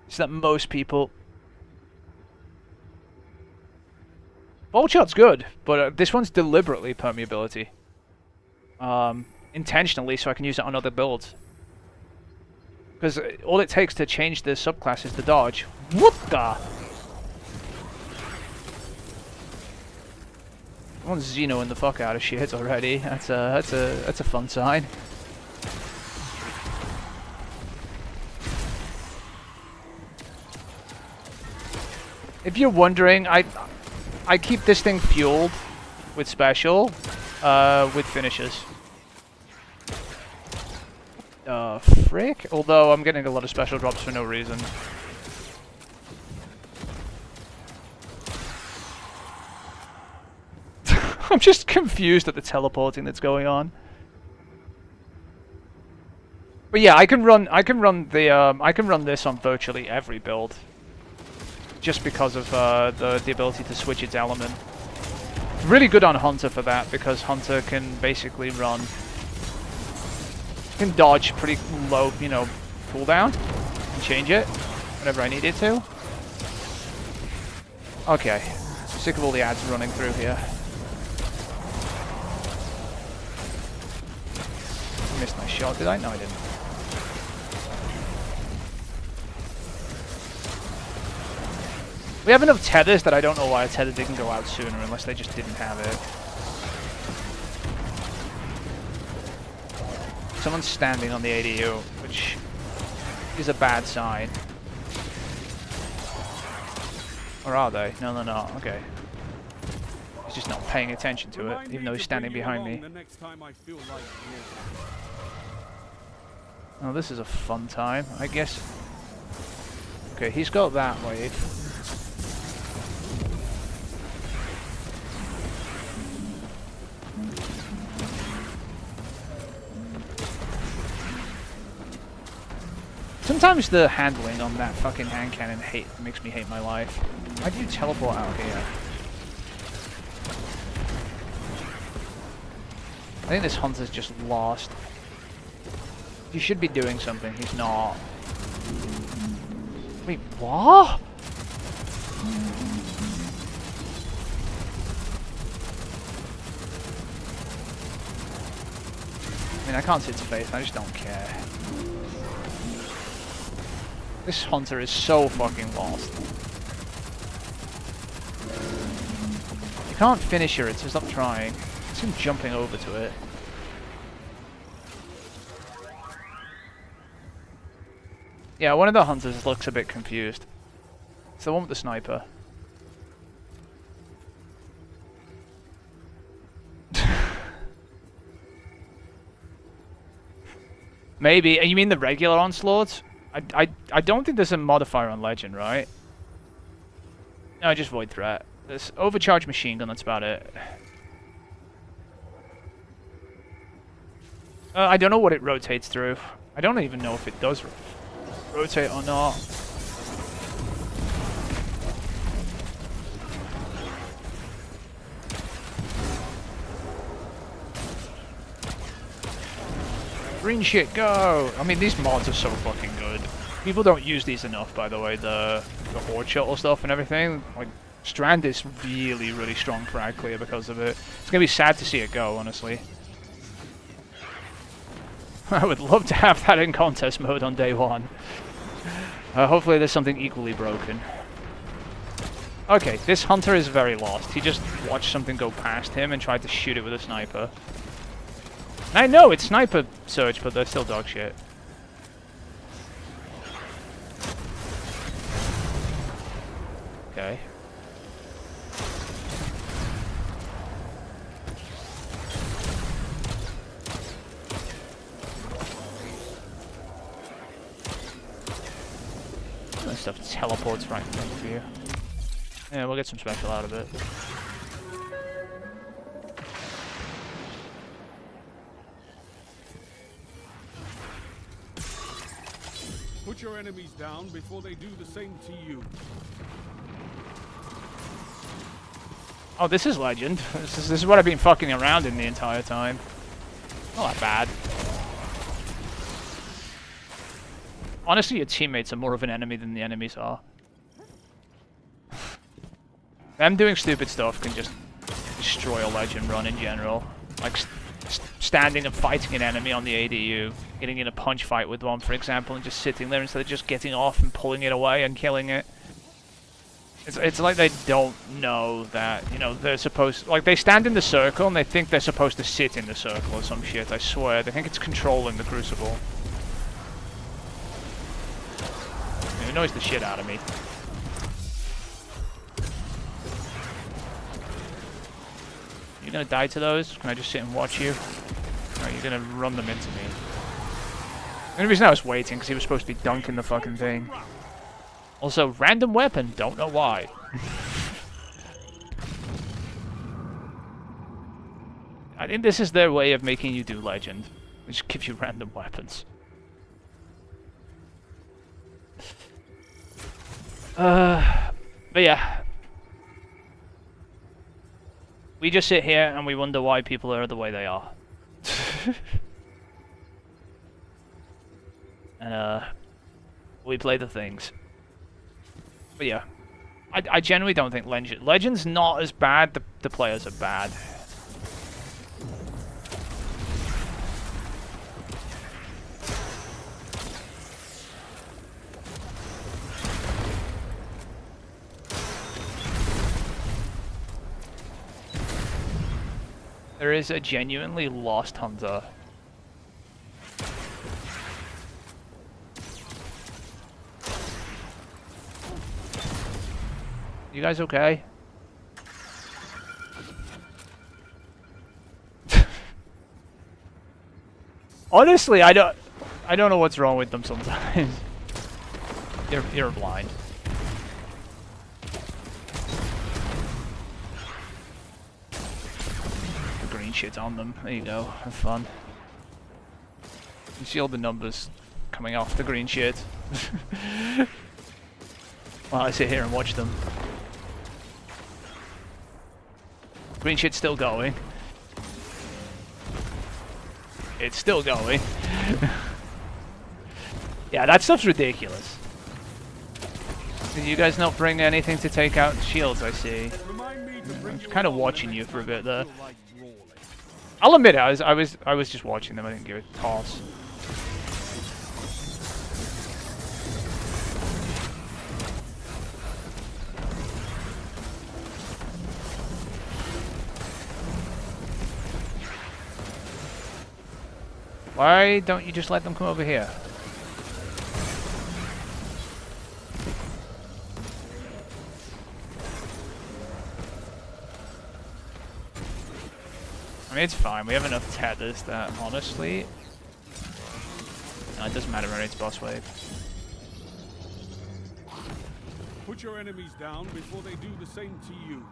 It's that most people... Bolt Shot's good, but this one's deliberately permeability. Intentionally, so I can use it on other builds. Because all it takes to change the subclass is the dodge. What the? One's Xenoing the fuck out of shit already. That's a fun sign. If you're wondering, I keep this thing fueled with special, with finishes. Frick? Although I'm getting a lot of special drops for no reason. I'm just confused at the teleporting that's going on. But yeah, I can run this on virtually every build. Just because of the ability to switch its element. Really good on Hunter for that, because Hunter can basically can dodge pretty low, cooldown, and change it whenever I need it to. Okay, I'm sick of all the ads running through here. I missed my shot, did I? No, I didn't. We have enough tethers that I don't know why a tether didn't go out sooner, unless they just didn't have it. Someone's standing on the ADU, which is a bad sign. Or are they? No, okay. He's just not paying attention to it, even though he's standing behind me. Oh, this is a fun time, I guess. Okay, he's got that wave. Sometimes the handling on that fucking hand cannon makes me hate my life. Why do you teleport out here? I think this hunter's just lost. He should be doing something, he's not. Wait, what? I mean, I can't see its face, I just don't care. This hunter is so fucking lost. You can't finish her, so stop trying. It's him jumping over to it. Yeah, one of the hunters looks a bit confused. It's the one with the sniper. Maybe. You mean the regular onslaughts? I don't think there's a modifier on legend, right? No, just void threat. There's overcharged machine gun, that's about it. I don't know what it rotates through. I don't even know if it does rotate or not. Green shit, go! I mean, these mods are so fucking good. People don't use these enough, by the way, the Horde Shuttle stuff and everything. Like, Strand is really, really strong frag clear because of it. It's gonna be sad to see it go, honestly. I would love to have that in contest mode on day one. Hopefully there's something equally broken. Okay, this hunter is very lost. He just watched something go past him and tried to shoot it with a sniper. And I know it's sniper search, but they're still dog shit. Okay. That stuff teleports right in front of you. Yeah, we'll get some special out of it. Put your enemies down before they do the same to you. Oh, this is legend. This is what I've been fucking around in the entire time. Not that bad. Honestly, your teammates are more of an enemy than the enemies are. Them doing stupid stuff can just destroy a legend run in general. Like standing and fighting an enemy on the ADU, getting in a punch fight with one, for example, and just sitting there instead of just getting off and pulling it away and killing it. It's like they don't know that, you know, they're supposed... Like, they stand in the circle and they think they're supposed to sit in the circle or some shit, I swear. They think it's controlling the Crucible. It annoys the shit out of me. You gonna die to those? Can I just sit and watch you? No, you're gonna run them into me. The only reason I was waiting, because he was supposed to be dunking the fucking thing. Also, random weapon, don't know why. I think this is their way of making you do legend. Which gives you random weapons. But yeah. We just sit here and we wonder why people are the way they are. And we play the things. But yeah, I generally don't think Legend's not as bad, the players are bad. There is a genuinely lost hunter. You guys okay? Honestly, I don't know what's wrong with them sometimes. You're blind. The green shit's on them. There you go. Have fun. You see all the numbers coming off the green shit. While I sit here and watch them. Green shit's still going. It's still going. Yeah, that stuff's ridiculous. Did you guys not bring anything to take out shields, I see? I'm kind of watching you for a bit there. I'll admit it, I was just watching them, I didn't give a toss. Why don't you just let them come over here? I mean, it's fine. We have enough tethers that, honestly... No, it doesn't matter when it's boss wave. Put your enemies down before they do the same to you.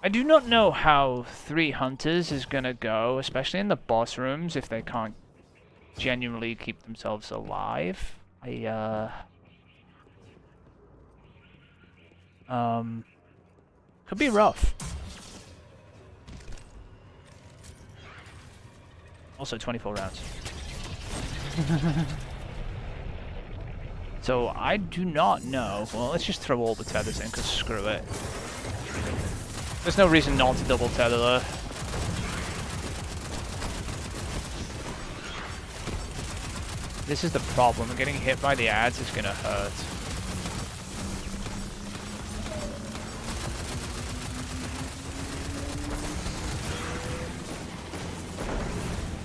I do not know how 3 hunters is gonna go, especially in the boss rooms, if they can't genuinely keep themselves alive. Could be rough. Also 24 rounds. So I do not know. Well, let's just throw all the tethers in, because screw it. There's no reason not to double tether there. This is the problem. Getting hit by the ads is gonna hurt.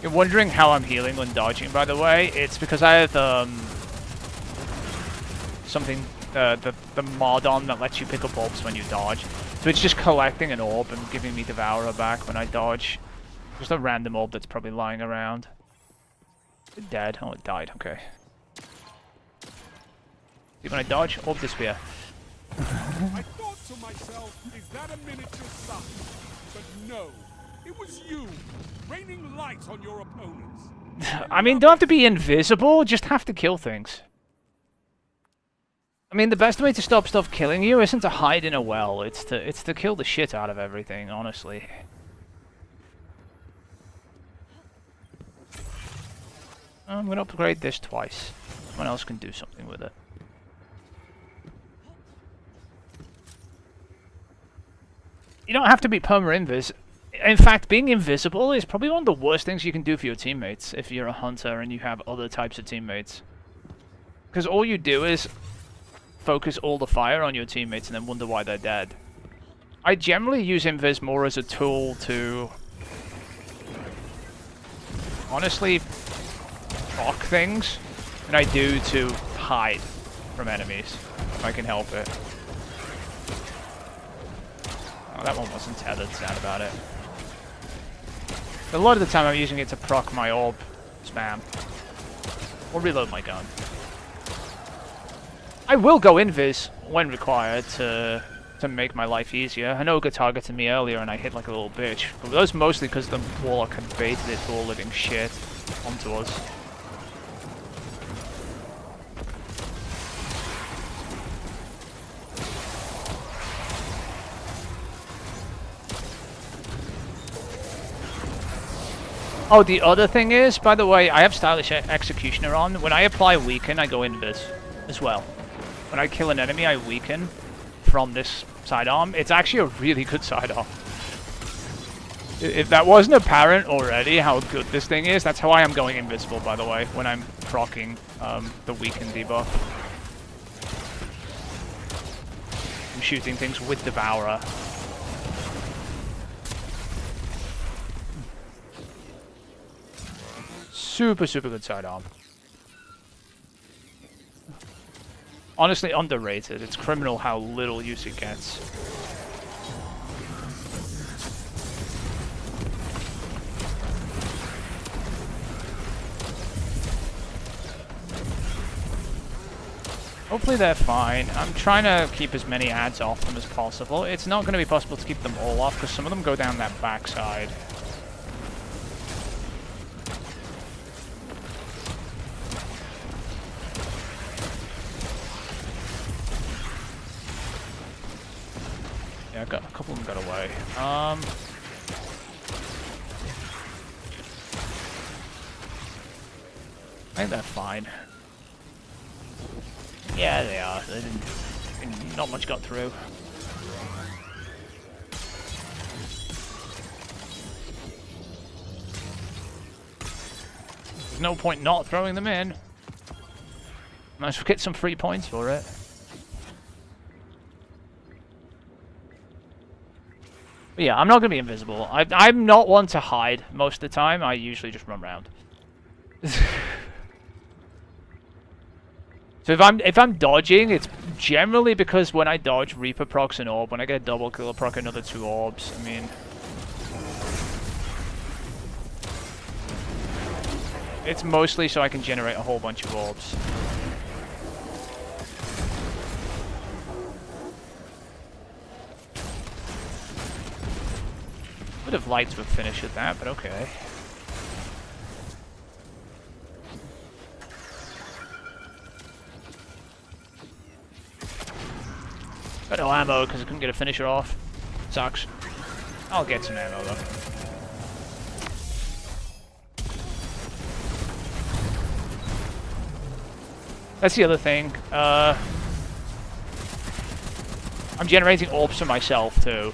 You're wondering how I'm healing when dodging, by the way. It's because I have something, the mod on that lets you pick up orbs when you dodge. So it's just collecting an orb and giving me Devourer back when I dodge. Just a random orb that's probably lying around. It's dead. Oh, it died. Okay. See, when I dodge, orb disappear. I thought to myself, is that a miniature sun? But no, it was you, raining light on your opponents. I mean, don't have to be invisible, just have to kill things. I mean, the best way to stop stuff killing you isn't to hide in a well, it's to kill the shit out of everything, honestly. I'm gonna upgrade this twice. Someone else can do something with it. You don't have to be perma-invis. In fact, being invisible is probably one of the worst things you can do for your teammates if you're a hunter and you have other types of teammates. Because all you do is focus all the fire on your teammates and then wonder why they're dead. I generally use invis more as a tool to honestly proc things than I do to hide from enemies, if I can help it. Oh, that one wasn't tethered, sad about it. A lot of the time I'm using it to proc my orb spam. Or reload my gun. I will go invis when required to make my life easier. I know Ogre targeted me earlier and I hit like a little bitch, but that was mostly because the Warlock had baited it to all living shit onto us. Oh, the other thing is, by the way, I have Stylish Executioner on. When I apply Weaken, I go invis as well. When I kill an enemy, I weaken from this sidearm. It's actually a really good sidearm. If that wasn't apparent already, how good this thing is, that's how I am going invisible, by the way, when I'm proccing the weaken debuff. I'm shooting things with Devourer. Super, super good sidearm. Honestly, underrated. It's criminal how little use it gets. Hopefully they're fine. I'm trying to keep as many ads off them as possible. It's not going to be possible to keep them all off because some of them go down that backside. Yeah, a couple of them got away. I think they're fine. Yeah, they are. Not much got through. There's no point not throwing them in. Might as well get some free points for it. But yeah, I'm not going to be invisible. I'm not one to hide most of the time. I usually just run around. So if I'm dodging, it's generally because when I dodge, Reaper procs an orb. When I get a double kill, I proc another 2 orbs. I mean, it's mostly so I can generate a whole bunch of orbs. Would have liked to have finished at that, but okay. Got no ammo because I couldn't get a finisher off. Sucks. I'll get some ammo though. That's the other thing. I'm generating orbs for myself too.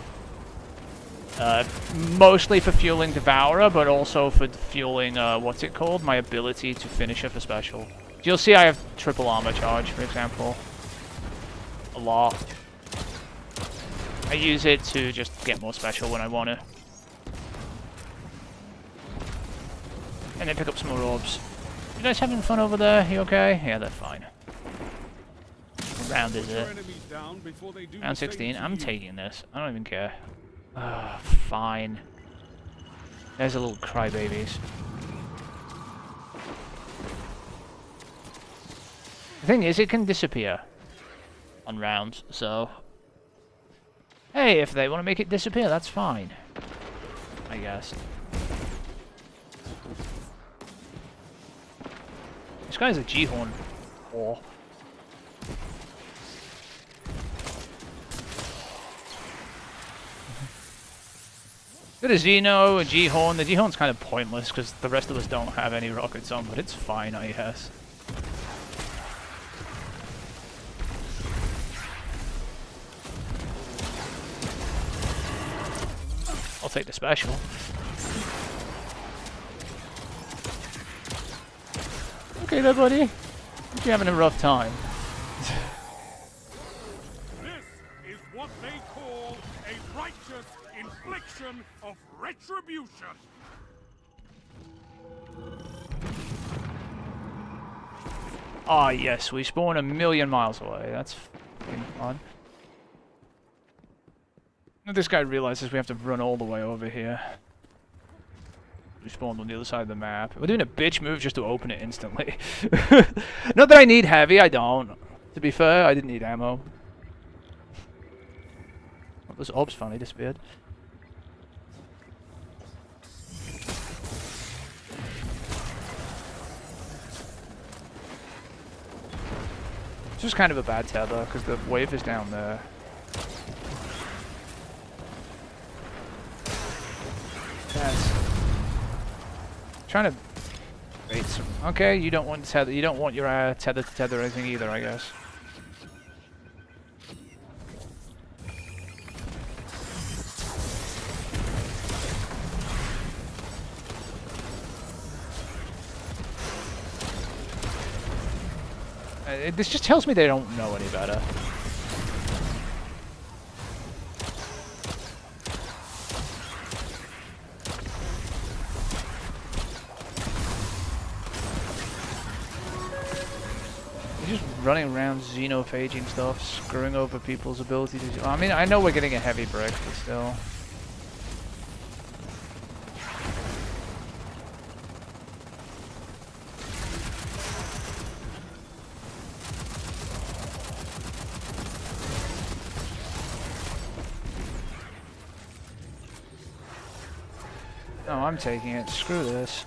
Mostly for fueling Devourer, but also for fueling, what's it called? My ability to finish up a special. You'll see I have triple armor charge, for example. A lot. I use it to just get more special when I want to. And then pick up some more orbs. You guys having fun over there? You okay? Yeah, they're fine. What round is it? Round 16. I'm taking this. I don't even care. Fine. There's a little crybabies. The thing is, it can disappear on rounds, so... Hey, if they want to make it disappear, that's fine. I guess. This guy's a G-Horn. Oh. Got a Xeno, a G-Horn. The G-Horn's kind of pointless because the rest of us don't have any rockets on, but it's fine, I guess. I'll take the special. Okay there, buddy. Hope you're having a rough time. This is what they call a righteous infliction of retribution. Ah, yes, we spawn 1,000,000 miles away. That's fucking fun. This guy realizes we have to run all the way over here. We spawned on the other side of the map. We're doing a bitch move just to open it instantly. Not that I need heavy, I don't. To be fair, I didn't need ammo. Oh, those orbs finally disappeared. It's just kind of a bad tether because the wave is down there. Yes. Trying to bait some. Okay, you don't want tether. You don't want your tether to tether anything either, I guess. This just tells me they don't know any better. They're just running around xenophaging stuff, screwing over people's ability to... I mean, I know we're getting a heavy brick, but still. No, I'm taking it. Screw this.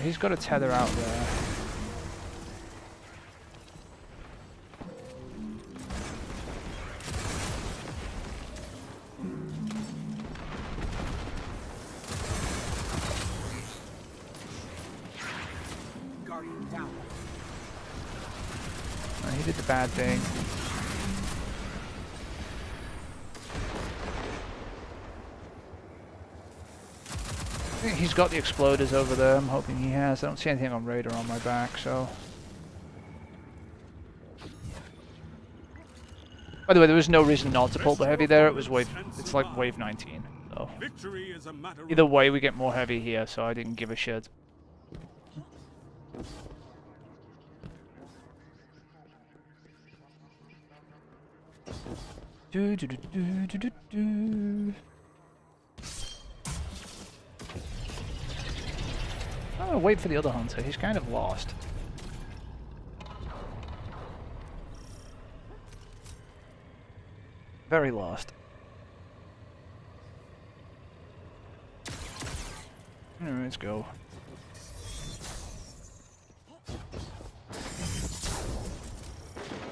He's got a tether out there. did the bad thing. I think he's got the exploders over there. I'm hoping he has. I don't see anything on radar on my back, so... By the way, there was no reason not to pull the heavy there. It was wave... It's like wave 19, so... Victory is a matter Either way, we get more heavy here, so I didn't give a shit. Do, do, do, do, do, do, do. Oh, wait for the other hunter. He's kind of lost. Very lost. Alright, let's go.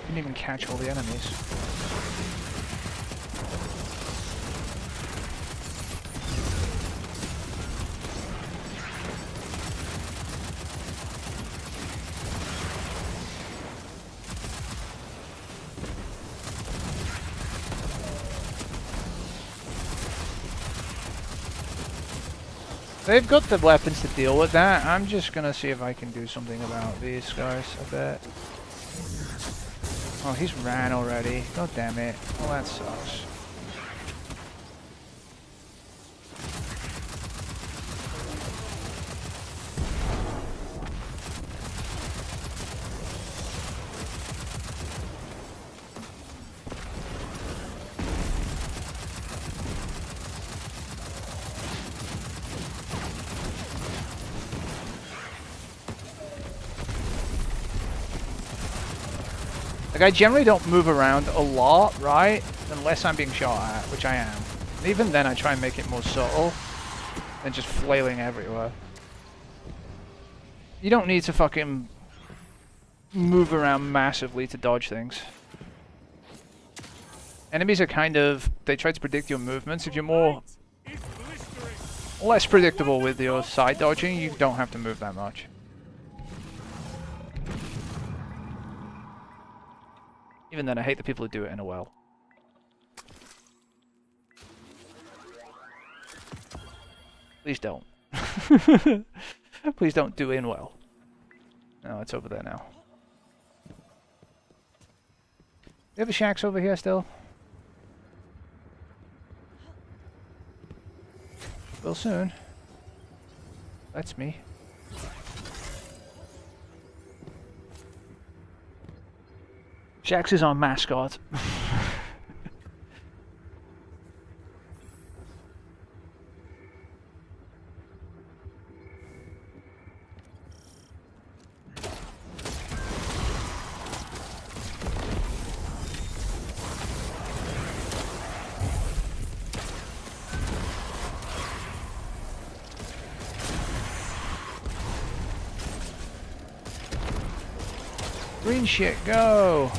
Didn't even catch all the enemies. They've got the weapons to deal with that. I'm just gonna see if I can do something about these guys a bit. Oh, he's ran already. God damn it. Well, that sucks. Like, I generally don't move around a lot, right? Unless I'm being shot at, which I am. And even then, I try and make it more subtle than just flailing everywhere. You don't need to fucking move around massively to dodge things. Enemies are kind of... They try to predict your movements. If you're more... less predictable with your side dodging, you don't have to move that much. Even then, I hate the people who do it in a well. Please don't. Please don't do in well. No, it's over there now. You have a shacks over here still? Will soon. That's me. Shax is our mascot. Green shit, go!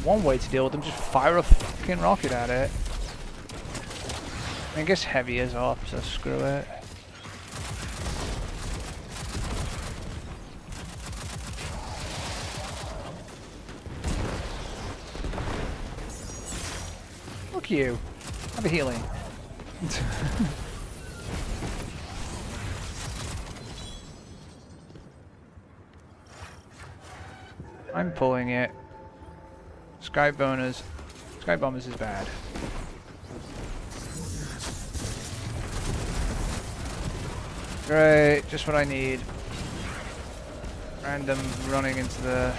One way to deal with them, just fire a fucking rocket at it. I guess heavy is off, so screw it. Fuck you. Have a healing. I'm pulling it. Sky boners. Sky bombers is bad. Great, just what I need. Random running into the...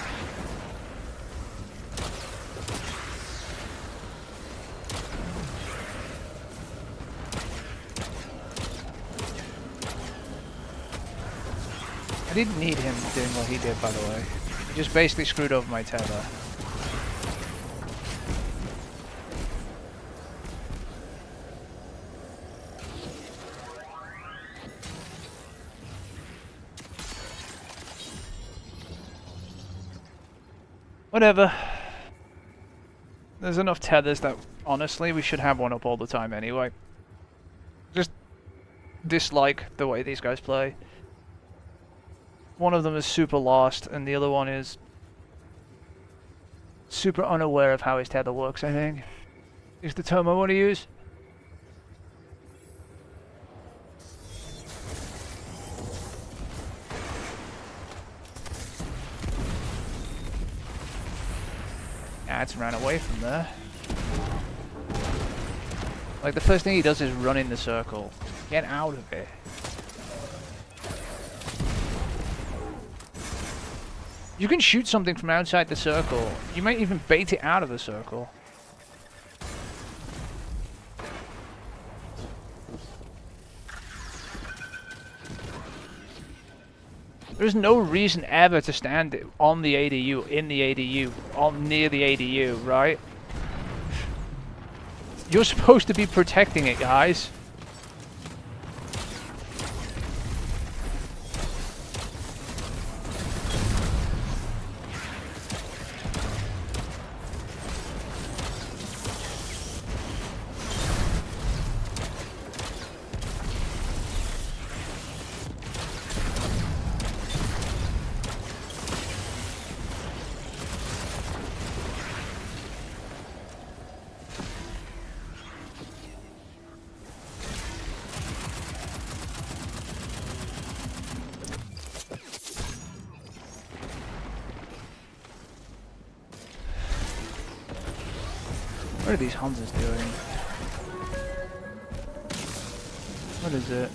I didn't need him doing what he did, by the way. He just basically screwed over my tether. Whatever. There's enough tethers that, honestly, we should have one up all the time anyway. Just dislike the way these guys play. One of them is super lost, and the other one is super unaware of how his tether works, I think. Is the term I want to use. Ads ran away from there. Like, the first thing he does is run in the circle. Get out of it. You can shoot something from outside the circle. You might even bait it out of the circle. There's no reason ever to stand on the ADU, in the ADU, near the ADU, right? You're supposed to be protecting it, guys. What are these Hunters doing? What is it?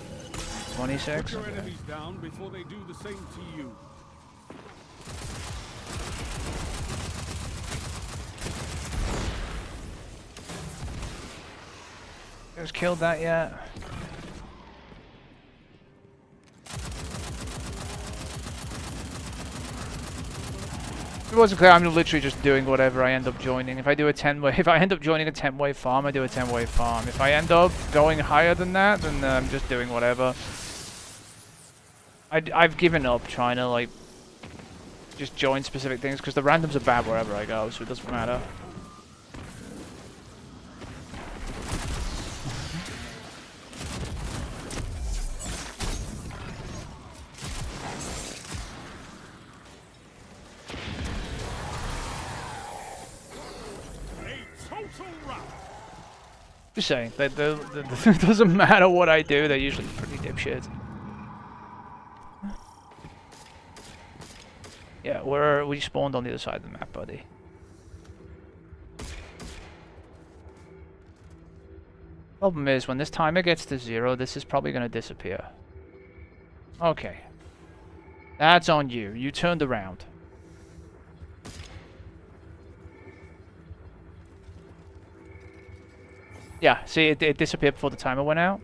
26? Put your enemies down before they do the same to you. Who's killed that yet? If it wasn't clear, I'm literally just doing whatever I end up joining. If I do a 10-wave, if I end up joining a 10-wave farm, I do a 10-wave farm. If I end up going higher than that, then I'm just doing whatever. I've given up trying to, like, just join specific things, because the randoms are bad wherever I go, so it doesn't matter. Just saying, it doesn't matter what I do, they're usually pretty dipshit. Yeah, we spawned on the other side of the map, buddy. Problem is, when this timer gets to 0, this is probably going to disappear. Okay. That's on you. You turned around. Yeah, see, it disappeared before the timer went out.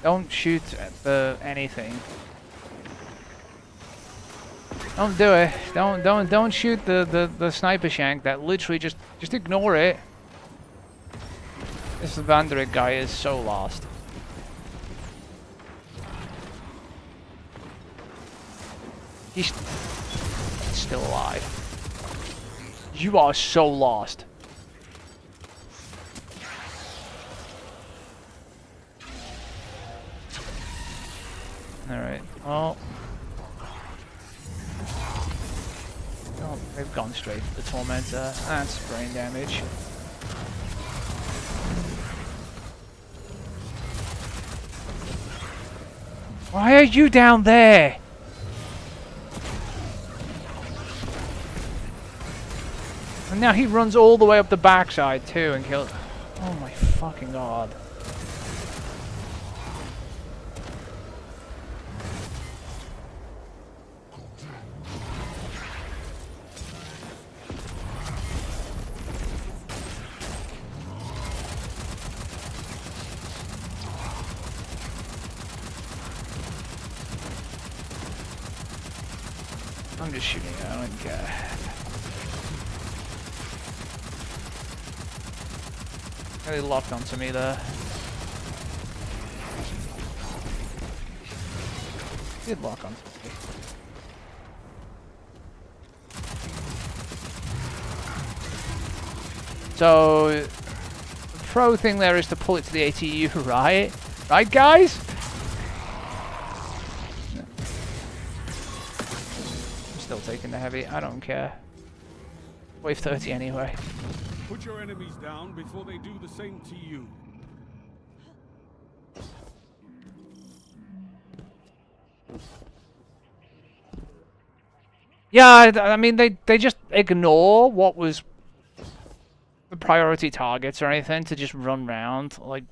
Don't shoot at anything. Don't do it. Don't shoot the sniper shank. That literally just ignore it. This Vanderic guy is so lost. He's still alive. You are so lost. Alright, well... Oh, they've gone straight for the Tormentor. That's brain damage. Why are you down there? And now he runs all the way up the backside too and kills... Oh my fucking god. I'm just shooting it, I don't care. Really locked onto me there. Did lock onto me. So, the pro thing there is to pull it to the ATU, right? Right, guys? I'm still taking the heavy, I don't care. Wave 30 anyway. Put your enemies down before they do the same to you. Yeah, I mean, they just ignore what was the priority targets or anything to just run round. Like,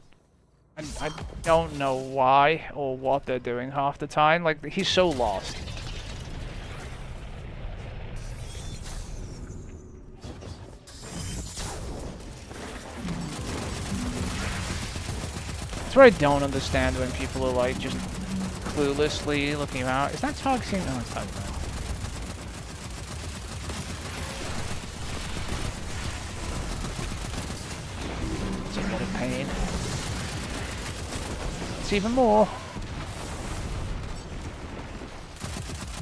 I don't know why or what they're doing half the time. Like, he's so lost. That's what I don't understand when people are like just cluelessly looking around. Is that targeting? No, it's targeting. It's a lot of pain. It's even more.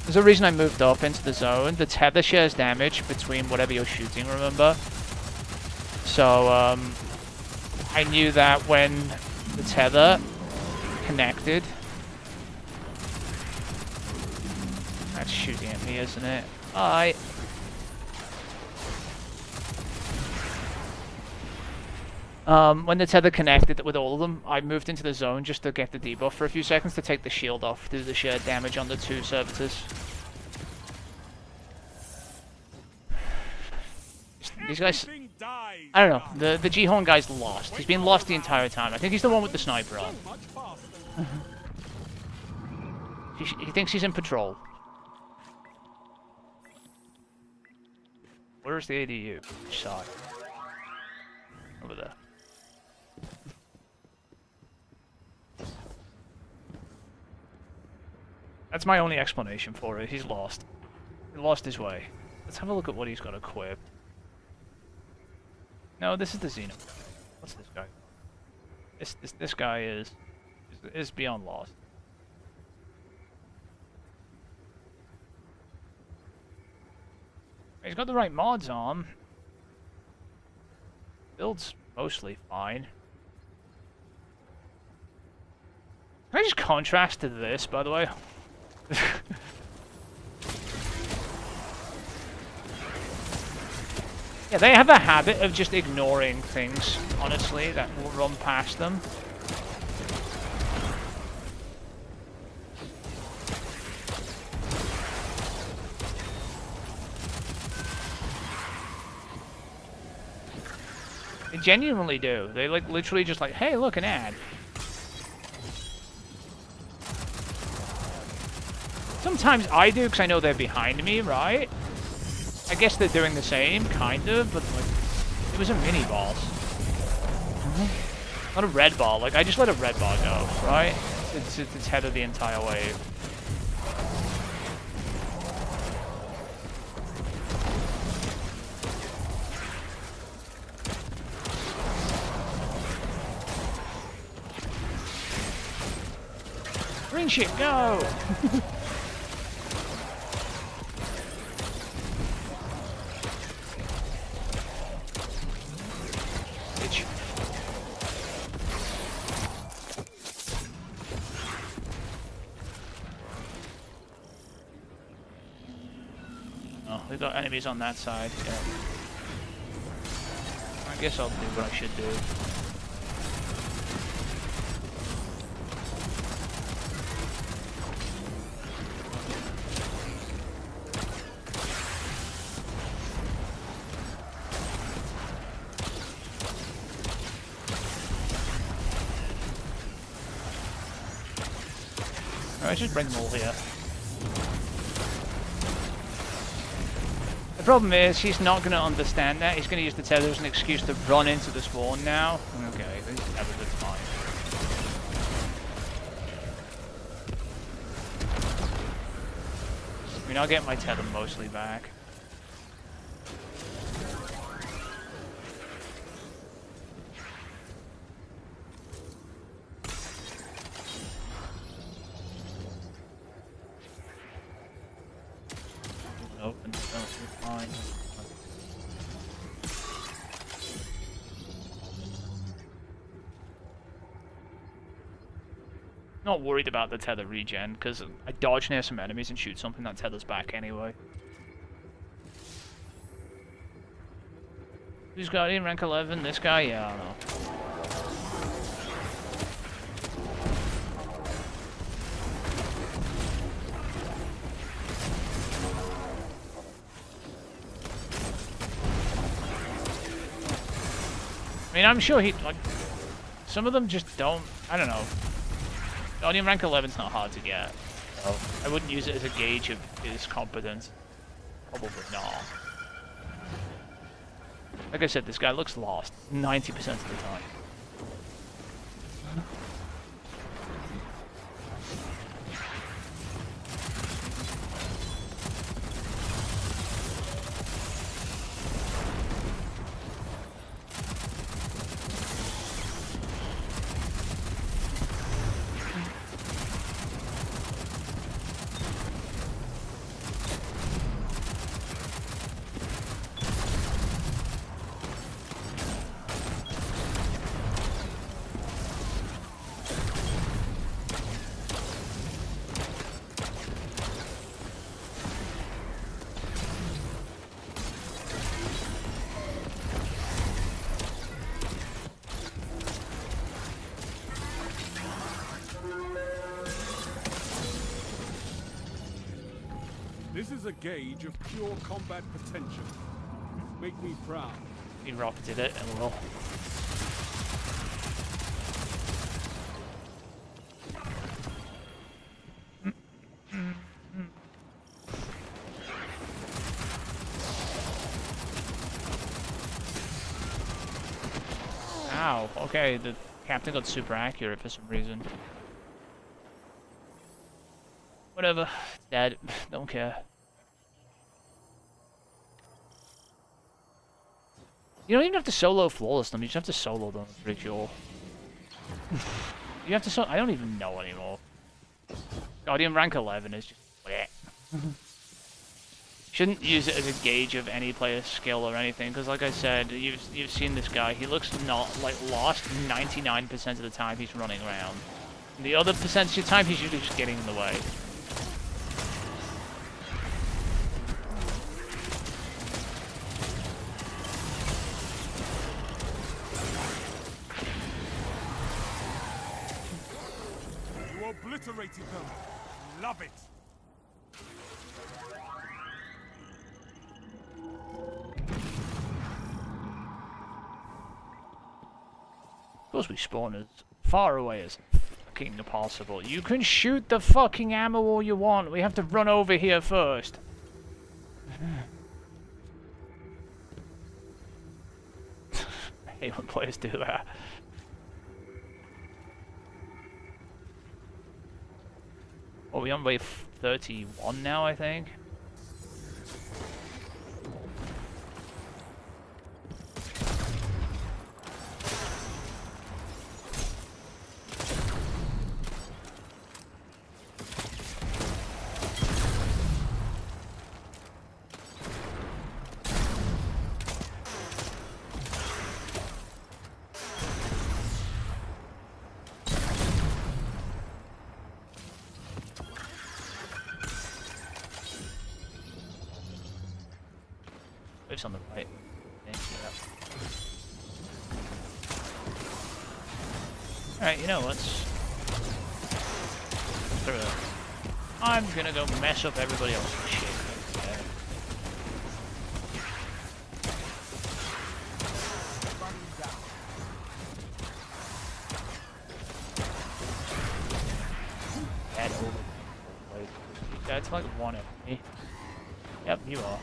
There's a reason I moved up into the zone. The tether shares damage between whatever you're shooting, remember? So, I knew that when the tether connected. That's shooting at me, isn't it? When the tether connected with all of them, I moved into the zone just to get the debuff for a few seconds to take the shield off, do the shared damage on the two servitors. These guys, I don't know, the G-Horn guy's lost. He's been lost the entire time. I think he's the one with the sniper on. He thinks he's in patrol. Where's the ADU? Which side? Over there. That's my only explanation for it. He's lost. He lost his way. Let's have a look at what he's got equipped. No, this is the Xeno. What's this guy? This guy is beyond lost. He's got the right mods on. Build's mostly fine. Can I just contrast to this, by the way? Yeah, they have a habit of just ignoring things, honestly, that will run past them. They genuinely do. They like literally just like, hey, look, an ad. Sometimes I do because I know they're behind me, right? I guess they're doing the same, kind of, but like, it was a mini boss. Not a red ball. Like, I just let a red ball go, right? It's head of the entire wave. Green shit, go! Bitch. Oh, we've got enemies on that side, yeah. I guess I'll do what I should do. Alright, just bring them all here. The problem is, he's not going to understand that. He's going to use the tether as an excuse to run into the spawn now. Okay, these tethers are fine. I mean, I'll get my tether mostly back. Open, don't be fine. Not worried about the tether regen, because I dodge near some enemies and shoot something that tethers back anyway. Who's Guardian rank 11? This guy? Yeah, I don't know. I mean, I'm sure he, like, some of them just don't, I don't know. Guardian rank 11's not hard to get. So I wouldn't use it as a gauge of his competence. Probably not. Like I said, this guy looks lost 90% of the time. This is a gauge of pure combat potential. Make me proud. He rocketed it and will. Ow, okay, the captain got super accurate for some reason. Whatever, dead, don't care. You don't even have to solo flawless them, you just have to solo them, I'm pretty sure. You have to solo, I don't even know anymore. Guardian rank 11 is just bleh. Shouldn't use it as a gauge of any player's skill or anything, because like I said, you've seen this guy, he looks not, like, lost 99% of the time he's running around. And the other percentage of the time he's usually just getting in the way. You obliterated them. Love it. Of course we spawn as far away as fucking possible. You can shoot the fucking ammo all you want. We have to run over here first. I hate when players do that. Are we on wave 31 now, I think? Wave's on the right. Alright, you know what? Screw it. I'm gonna go mess up everybody else's shit. Yeah. Head over. like one enemy. Yep, you are.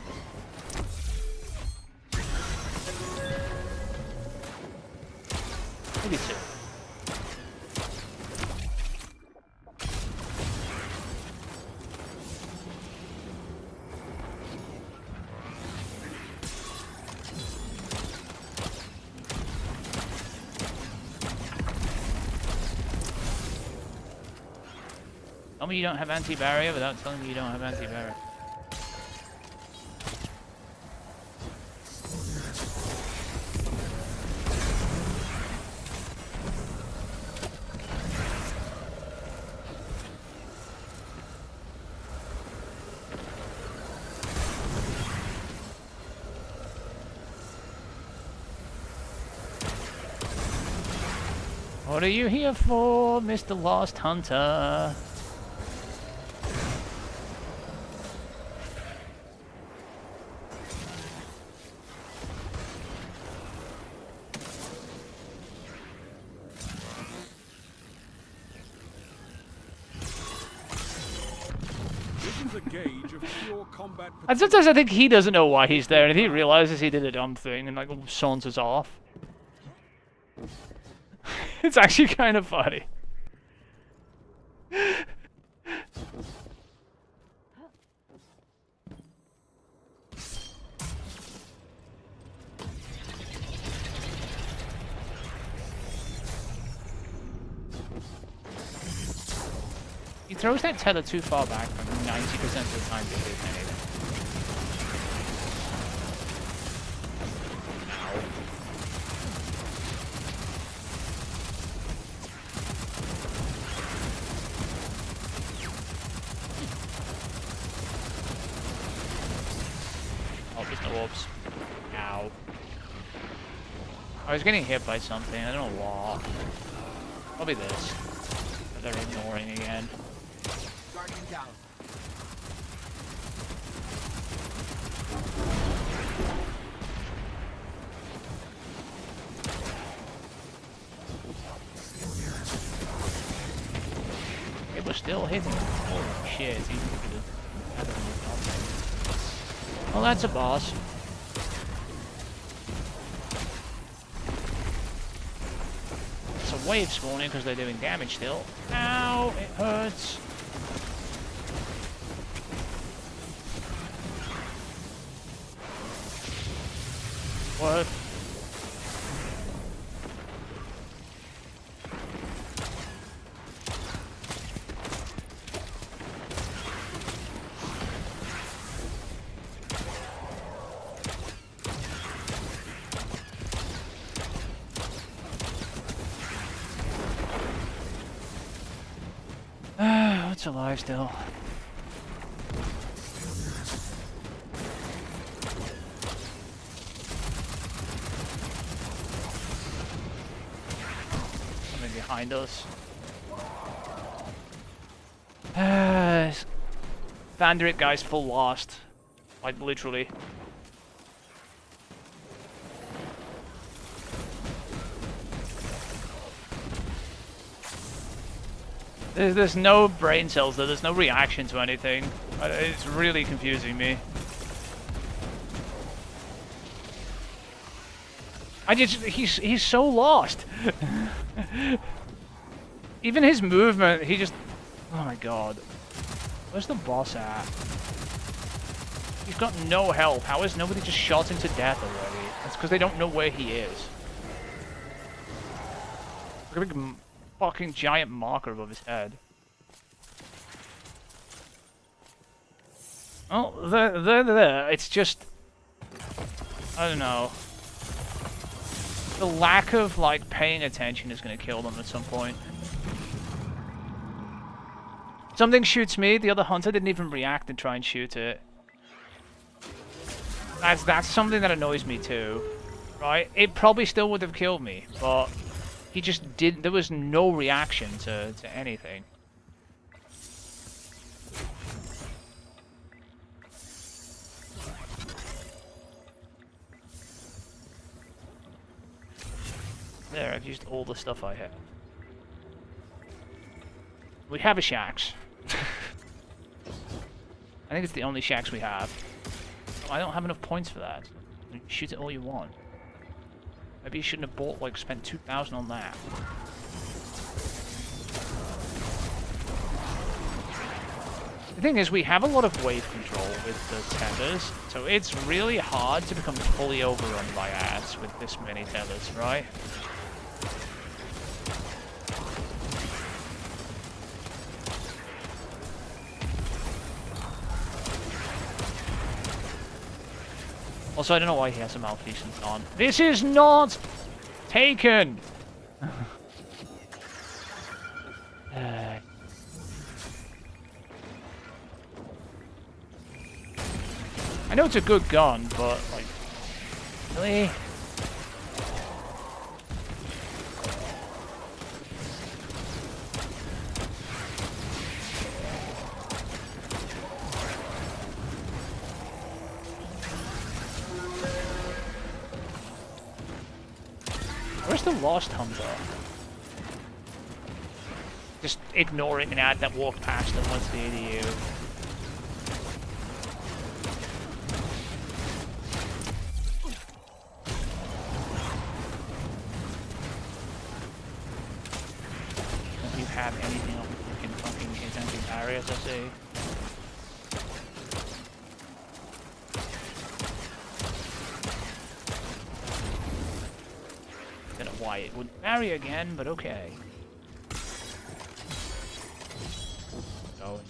Maybe two. Tell me you don't have anti-barrier without telling me you don't have anti-barrier. What are you here for, Mr. Lost Hunter? Isn't a gauge of pure combat And sometimes I think he doesn't know why he's there, and he realizes he did a dumb thing and like saunters off. It's actually kind of funny. He throws that tether too far back from 90% of the time to hit anything. Oh, there's no orbs. Ow. I was getting hit by something, I don't know what. Probably this. But they're ignoring again. Guardian down. It was still hitting. Holy shit, he could have moved on. Well, that's a boss. It's a wave spawning because they're doing damage still. Ow, it hurts. What? It's alive still. Something behind us. Vanderic guy's full lost. Like literally. There's no brain cells there, there's no reaction to anything. It's really confusing me. He's so lost. Even his movement, he just, oh my god. Where's the boss at? He's got no health. How is nobody just shot him to death already? That's because they don't know where he is. Look at a fucking giant marker above his head. Oh, there. It's just, I don't know. The lack of like paying attention is going to kill them at some point. Something shoots me, the other hunter didn't even react and try and shoot it. That's something that annoys me too, right? It probably still would have killed me, but he just didn't. There was no reaction to anything. There, I've used all the stuff I had. We have a Shaxx. I think it's the only Shax we have. I don't have enough points for that. Shoot it all you want. Maybe you shouldn't have bought, like, spent 2,000 on that. The thing is, we have a lot of wave control with the tethers, so it's really hard to become fully overrun by ads with this many tethers, right? Also, I don't know why he has a malfeasance on. This is not taken! I know it's a good gun, but, like, really? Where's the Lost Hunter? Just ignoring an ad that walked past him once the ADU. Don't you have anything on fucking attention barriers, I see. Don't know why it wouldn't marry again, but okay. Going.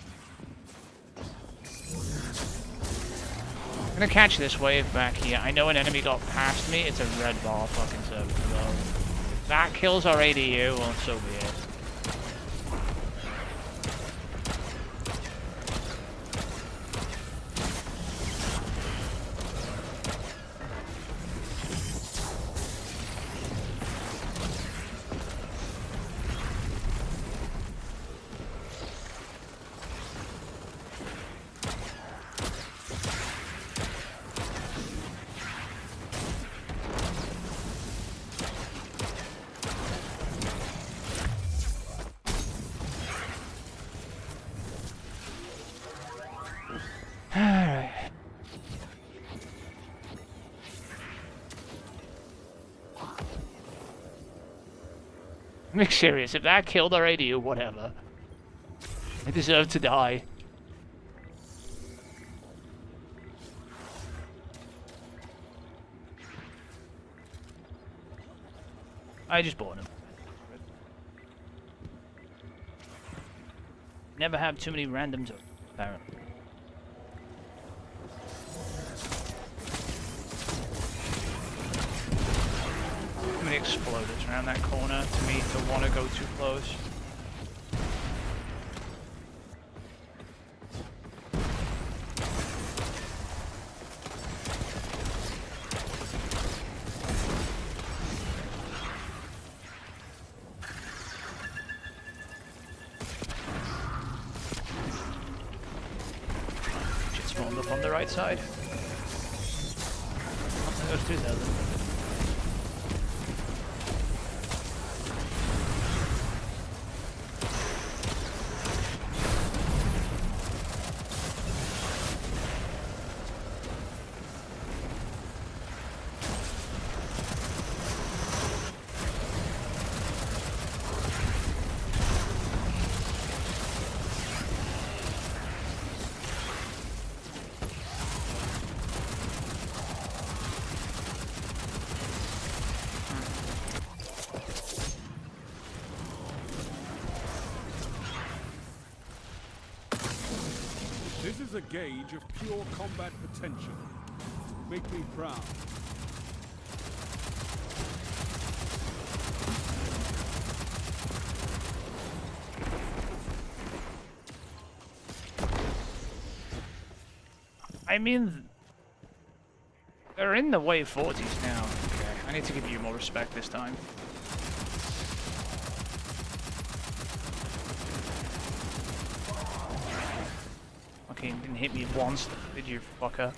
I'm gonna catch this wave back here. I know an enemy got past me. It's a red bar fucking service though. If that kills our ADU, well, so be it. Alright. I'm being serious. If that killed our ADU, whatever. I deserve to die. I just bought him. Never have too many randoms, apparently. Too many exploders around that corner to me to want to go too close. Shit spawned up on the right side. Oh, there's 2,000. This is a gauge of pure combat potential. Make me proud. I mean, they're in the wave 40s now. Okay, I need to give you more respect this time. Okay, you didn't hit me once, did you, fucker?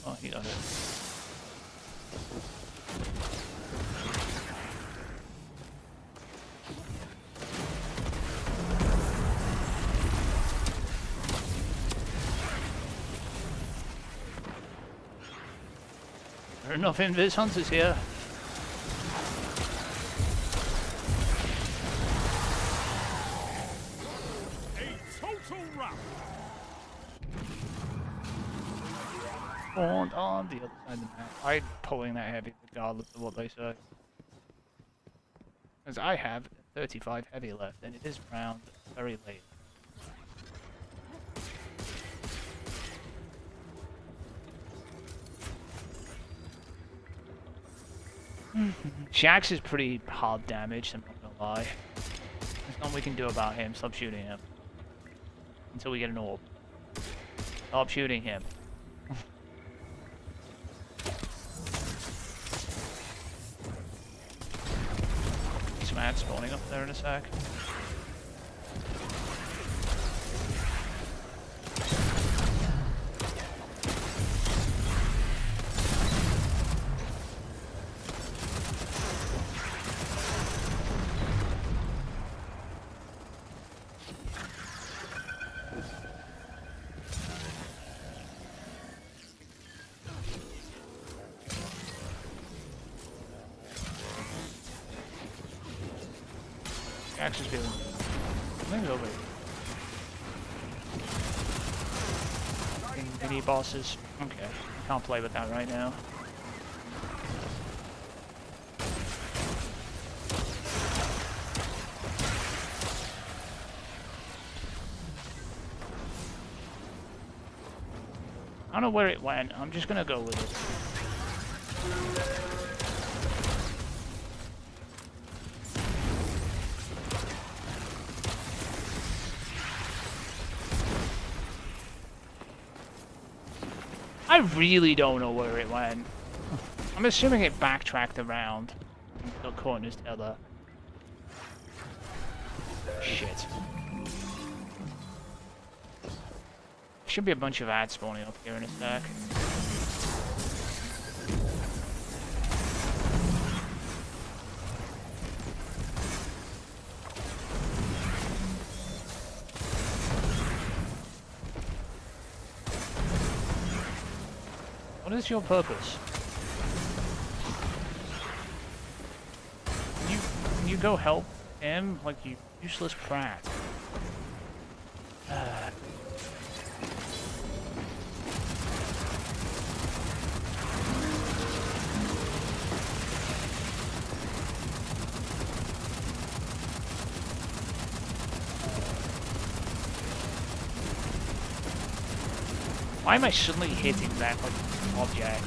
Oh, he got it. are enough invis hunters here. A total rout. And on the other side of the map. I'm pulling that heavy regardless of what they say. Because I have 35 heavy left, and it is round very late. Shax is pretty hard damage, I'm not gonna lie. There's nothing we can do about him. Stop shooting him. Until we get an orb. Stop shooting him. Some ads spawning up there in a sec. Axe is feeling. Maybe over. Mini bosses. Okay, can't play with that right now. I don't know where it went. I'm just gonna go with it. I really don't know where it went. I'm assuming it backtracked around and got caught in his tether. Shit. Should be a bunch of ads spawning up here in a sec. What is your purpose? Can you go help him? Like, you useless prat. Why am I suddenly hitting that like object?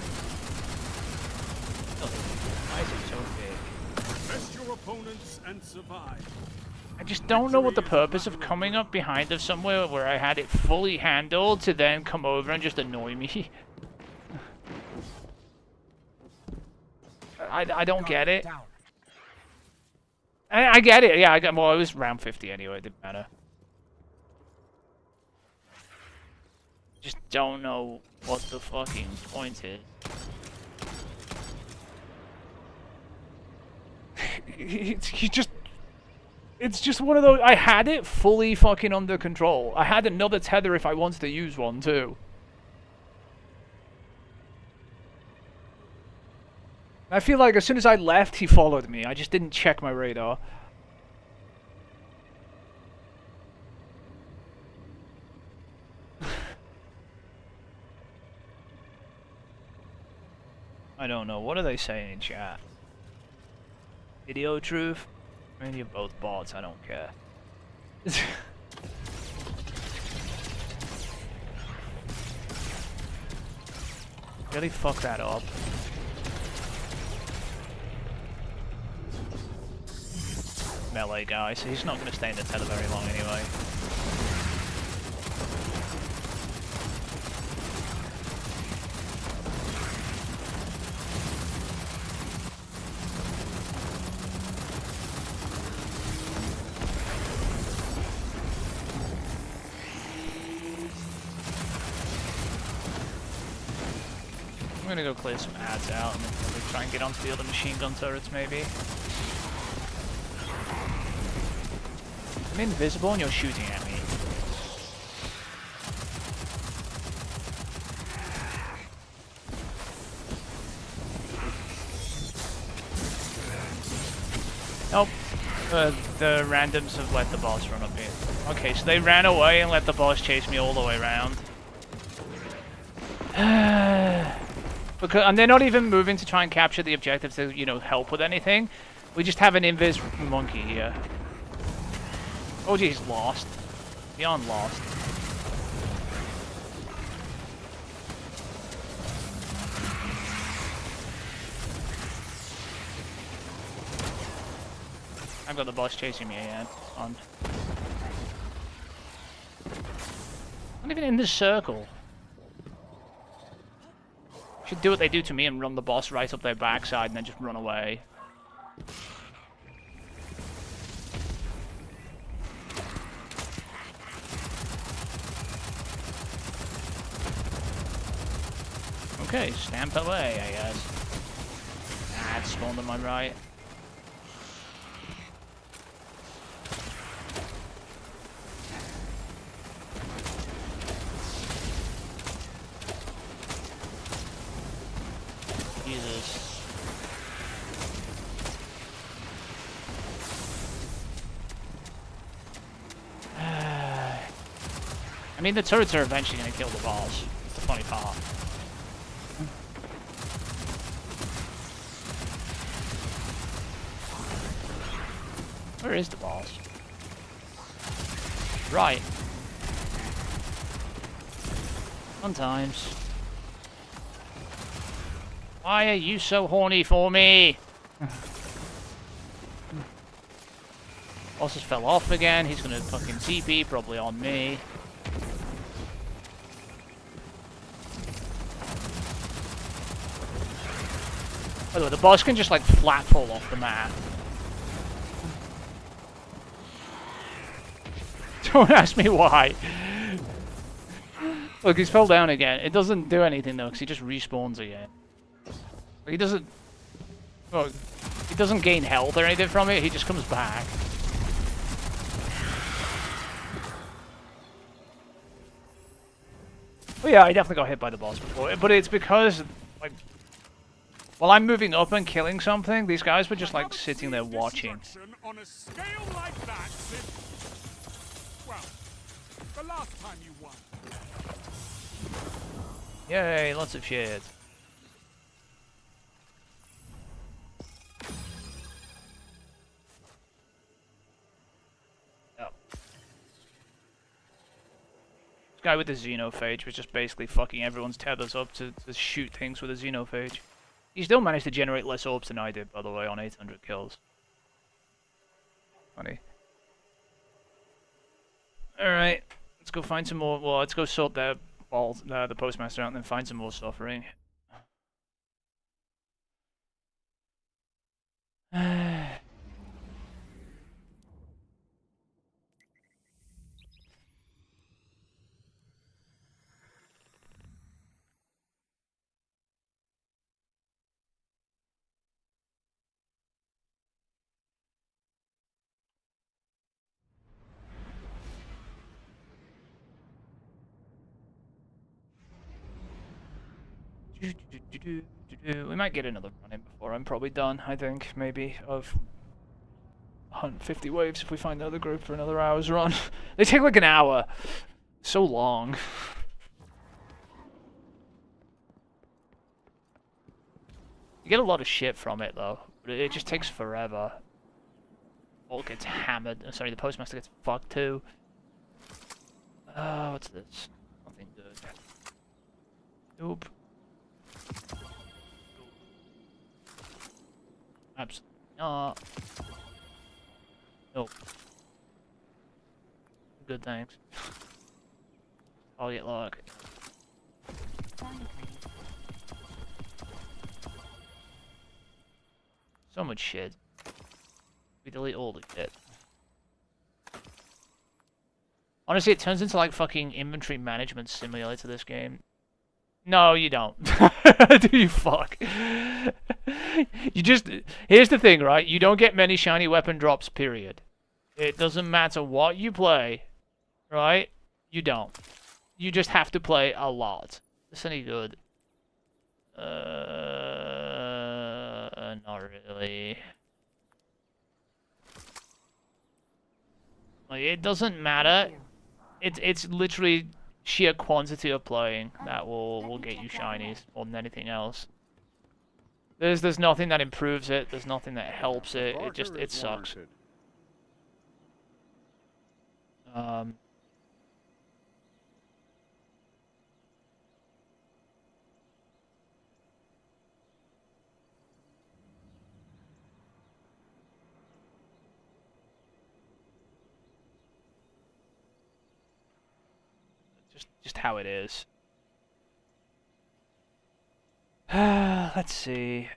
Why is it so big? Test your opponents and survive. I just don't know what the purpose of coming up behind of somewhere where I had it fully handled to then come over and just annoy me. I don't get it. I get it, yeah, well, it was round 50 anyway, it didn't matter. Just don't know what the fucking point is. It's just one of those. I had it fully fucking under control. I had another tether if I wanted to use one too. I feel like as soon as I left, he followed me. I just didn't check my radar. I don't know. What are they saying in chat? Video truth? I mean, you're both bots. I don't care. Really fuck that up. Melee guy, so he's not going to stay in the tether very long anyway. I'm gonna go clear some ads out and then probably try and get onto the other machine gun turrets maybe. I'm invisible and you're shooting at me. Nope. The randoms have let the boss run up here. Okay, so they ran away and let the boss chase me all the way around. Because, and they're not even moving to try and capture the objective to, you know, help with anything. We just have an invis monkey here. Oh gee, he's lost. Beyond lost. I've got the boss chasing me again. On. Not even in this circle. Should do what they do to me and run the boss right up their backside and then just run away. Okay, stamp away, I guess. Ah, it spawned on my right. Jesus. I mean, the turrets are eventually going to kill the boss. It's the funny part. Where is the boss? Right. Sometimes. Why are you so horny for me? Boss just fell off again. He's gonna fucking TP, probably on me. By the way, the boss can just like flat fall off the map. Don't ask me why. Look, he's fell down again. It doesn't do anything though, because he just respawns again. He doesn't... Well, he doesn't gain health or anything from it, he just comes back. Oh yeah, I definitely got hit by the boss before, but it's because, like... While I'm moving up and killing something, these guys were just like sitting there watching. On a scale like that since, well, the last time you won. Yay, lots of shit. Yep. This guy with the xenophage was just basically fucking everyone's tethers up to shoot things with a xenophage. He still managed to generate less orbs than I did, by the way, on 800 kills. Funny. Alright, let's go find some more. Well, let's go sort the postmaster out and then find some more suffering. We might get another run in before I'm probably done, I think, maybe, of 150 waves if we find another group for another hour's run. They take like an hour. So long. You get a lot of shit from it, though, but it just takes forever. All gets hammered. Sorry, the postmaster gets fucked, too. What's this? Nothing good. Nope. Absolutely not. Nope. Good, thanks. I'll get luck. So much shit. We delete all the shit. Honestly, it turns into like fucking inventory management simulator, this game. No, you don't. Do you fuck? You just... Here's the thing, right? You don't get many shiny weapon drops, period. It doesn't matter what you play, right? You don't. You just have to play a lot. Is this any good? Not really. Like, it doesn't matter. It's literally sheer quantity of playing that will get you shinies more than anything else. There's nothing that improves it. There's nothing that helps it. It sucks. Just how it is. Let's see.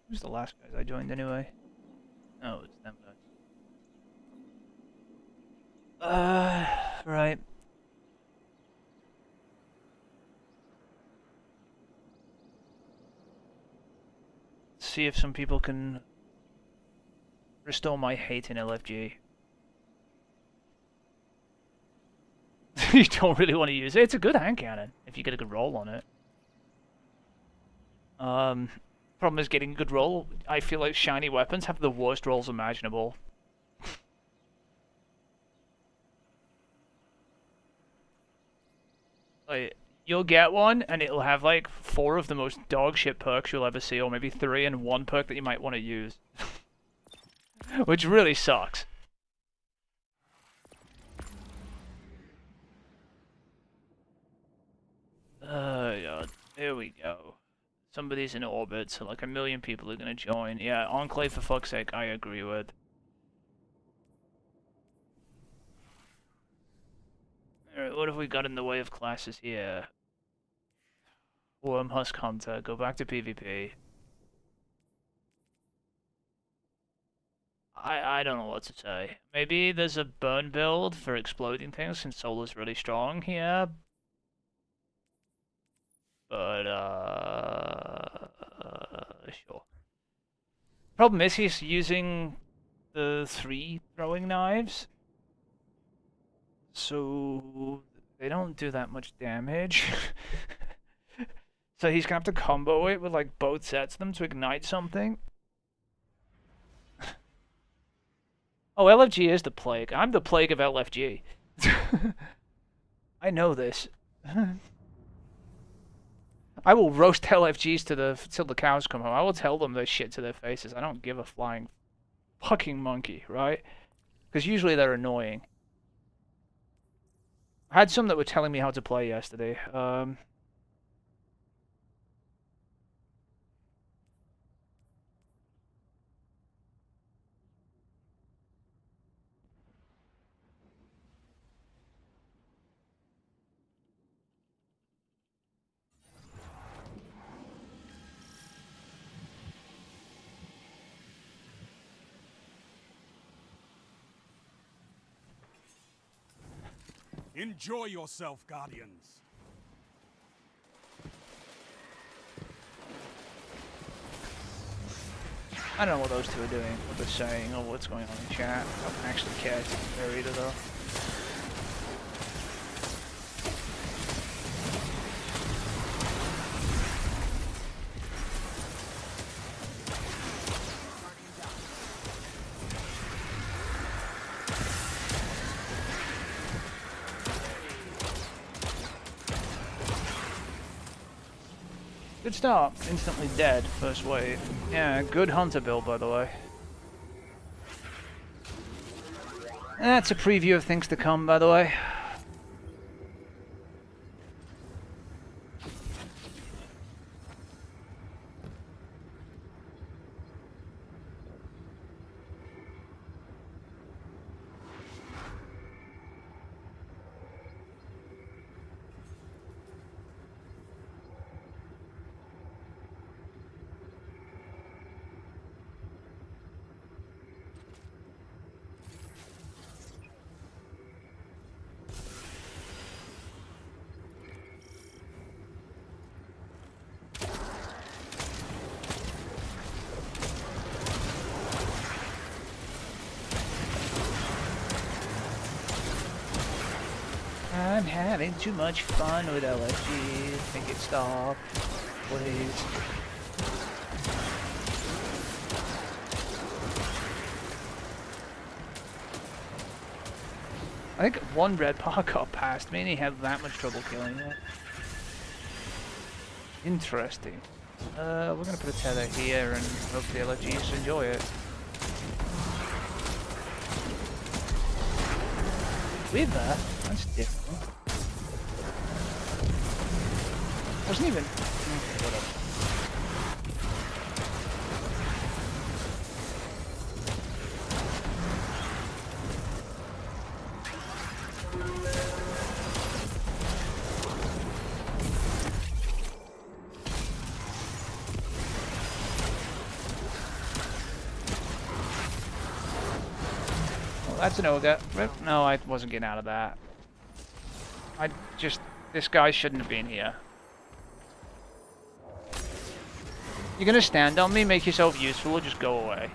Who's the last guys I joined anyway? Oh, it's them guys. Right. See if some people can restore my hate in LFG. You don't really want to use it. It's a good hand cannon if you get a good roll on it. Problem is getting a good roll. I feel like shiny weapons have the worst rolls imaginable. Like, you'll get one, and it'll have like 4 of the most dog shit perks you'll ever see, or maybe 3 and 1 perk that you might want to use. Which really sucks. Oh god, here we go. Somebody's in orbit, so like 1 million people are gonna join. Yeah, Enclave for fuck's sake, I agree with. Alright, what have we got in the way of classes here? Wormhusk Hunter, go back to PvP. I don't know what to say. Maybe there's a burn build for exploding things since Solar's really strong here. But, sure. Problem is he's using the 3 throwing knives. So, they don't do that much damage. So he's gonna have to combo it with like both sets of them to ignite something. Oh, LFG is the plague. I'm the plague of LFG. I know this. I will roast LFGs till the cows come home. I will tell them this shit to their faces. I don't give a flying fucking monkey, right? Because usually they're annoying. I had some that were telling me how to play yesterday. Enjoy yourself, Guardians. I don't know what those two are doing, what they're saying, or what's going on in chat. I don't actually care to compare either, though. Good start. Instantly dead, first wave. Yeah, good hunter build, by the way. And that's a preview of things to come, by the way. I'm having too much fun with LFG. Make it stop. please. I think one red bar got past me and he had that much trouble killing it. Interesting. We're gonna put a tether here and hopefully I'll let Jesus enjoy it. Weird there. That's different. Wasn't even. Okay, whatever. That's an ogre. No, I wasn't getting out of that. This guy shouldn't have been here. You're gonna stand on me, make yourself useful, or just go away.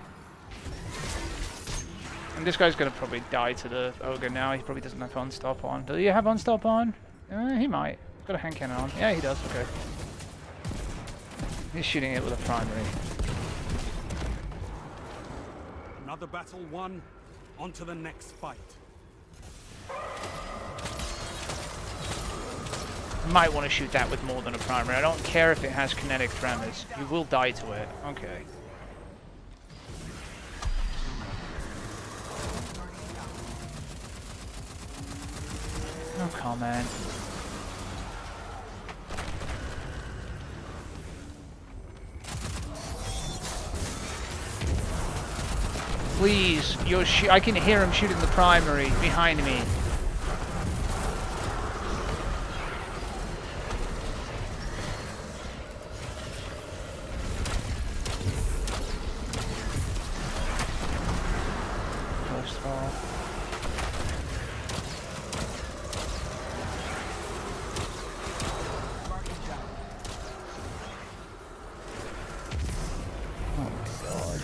And this guy's gonna probably die to the ogre now. He probably doesn't have unstop on. Do you have unstop on? He might. He's got a hand cannon on. Yeah, he does. Okay. He's shooting it with a primary. Another battle won. On to the next fight. Might want to shoot that with more than a primary. I don't care if it has kinetic tremors. You will die to it. Okay. No comment. Please, I can hear him shooting the primary behind me. First of all. Oh my god.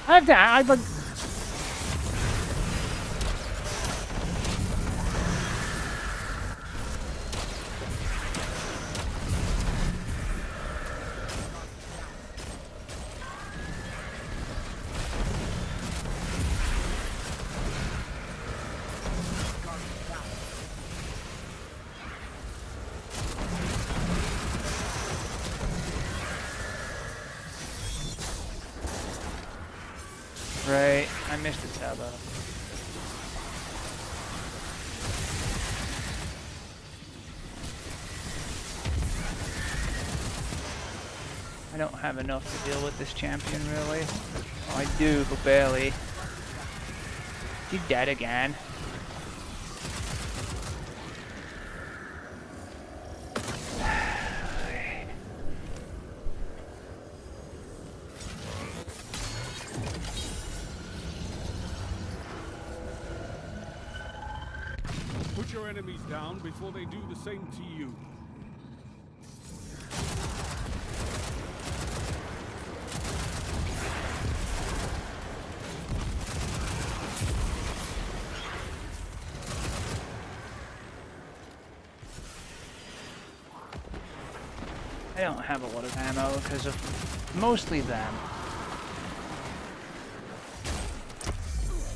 I've Right, I missed the tab up. I don't have enough to deal with this champion, really. Oh, I do, but barely. He's dead again. Put your enemies down before they do the same to you. don't have a lot of ammo because of mostly them.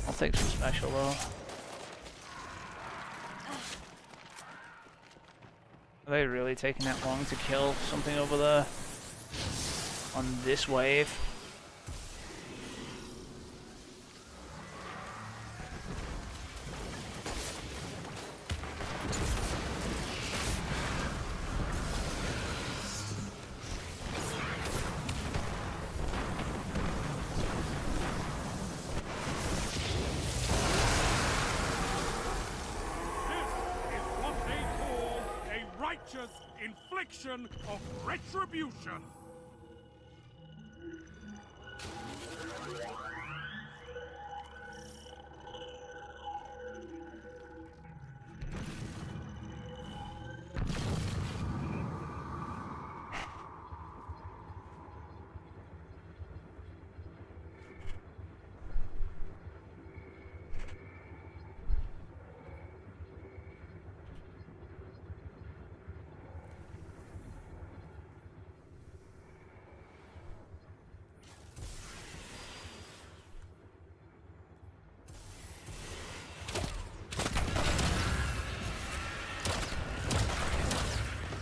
I'll take some special though. Are they really taking that long to kill something over there? On this wave? Infliction of retribution.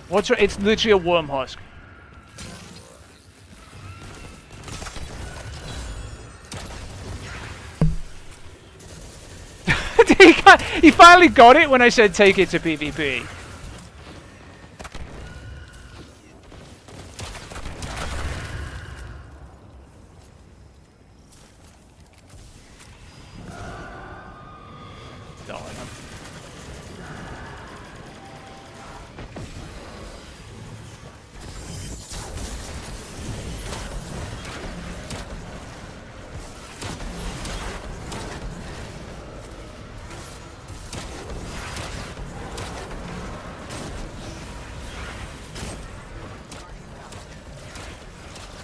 What's your, it's literally a worm husk. He finally got it when I said take it to PvP.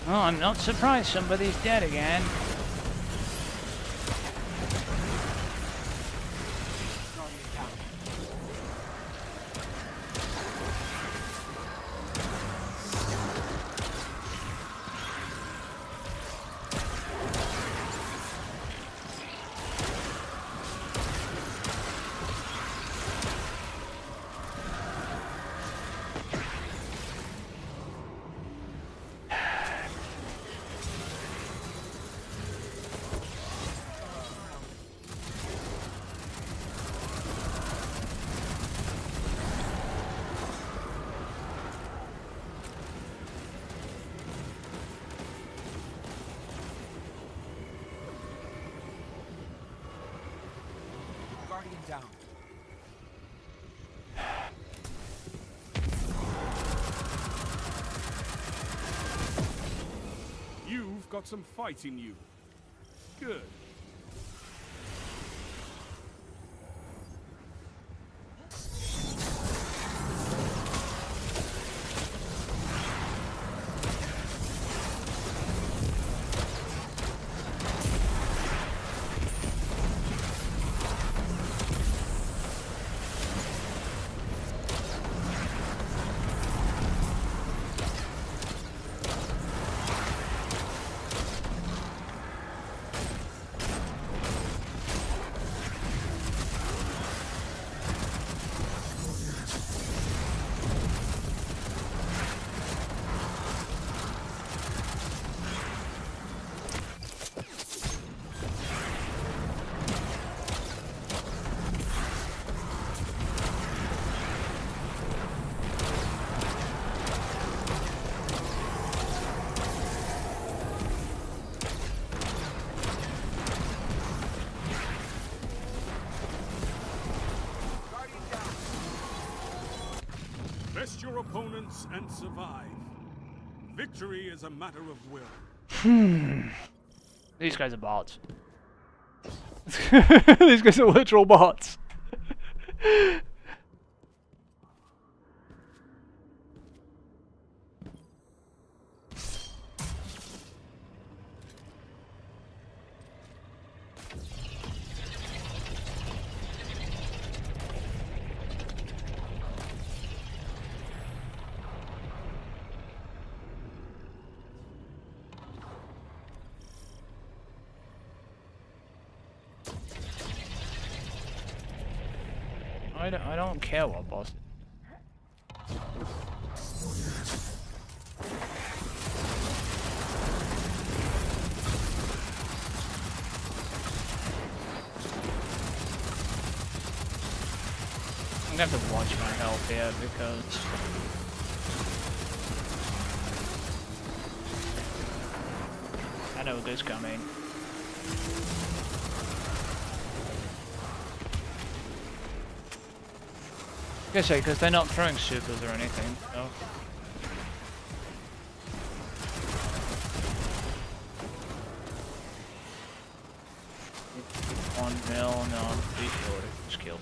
Oh, I'm not surprised somebody's dead again. Guardian down. You've got some fight in you. Good. Best your opponents and survive. Victory is a matter of will. These guys are bots. These guys are literal bots. I don't care what boss. I'm gonna have to watch my health here because I know this coming. I guess because they're not throwing supers or anything, so. 1 mil, no, I'm pretty sure it was killed.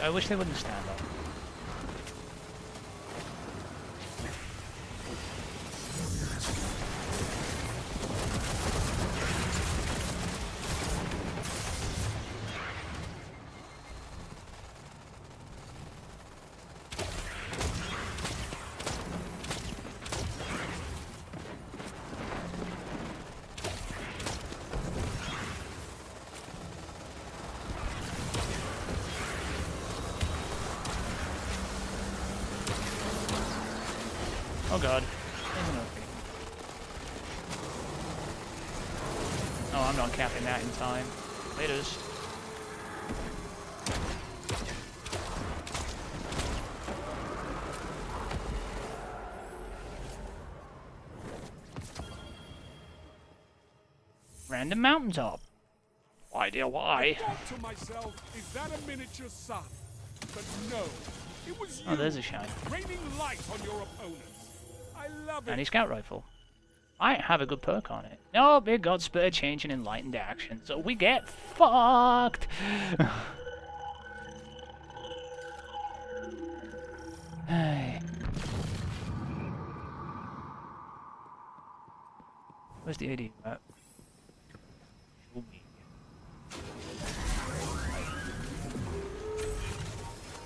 I wish they wouldn't stand up. Oh god. Isn't okay. Oh, I'm not capping that in time. Laters. Random mountaintop. Why dear why? I thought to myself, is that a miniature sun? But no, it was you. Oh, there's a shine. Raining light on your opponents. I love it. And scout rifle. I have a good perk on it. No, big god spur change and enlightened action. So we get fucked. Hey. Where's the AD at?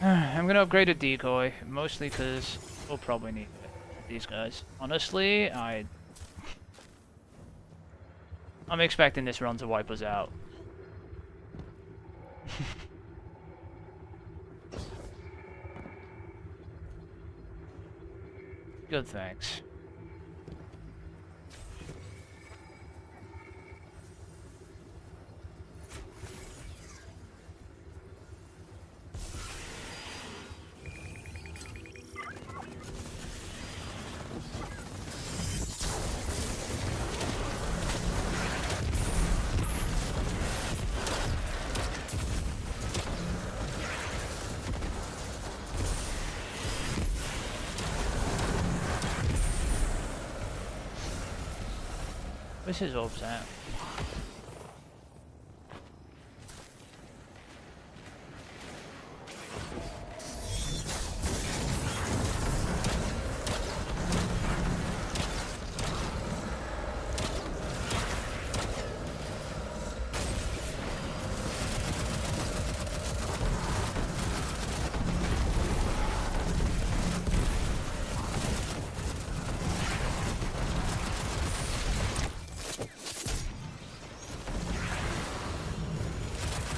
I'm gonna upgrade a decoy, mostly because we'll probably need it. These guys. Honestly, I'm expecting this run to wipe us out. Good, thanks. Where's his orbs at?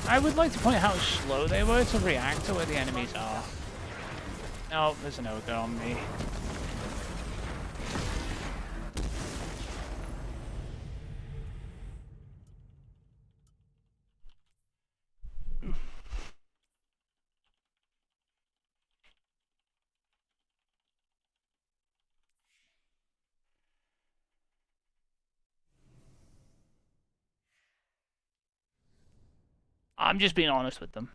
I would like to point out how slow they were to react to where the enemies are. No, there's an ogre on me. I'm just being honest with them.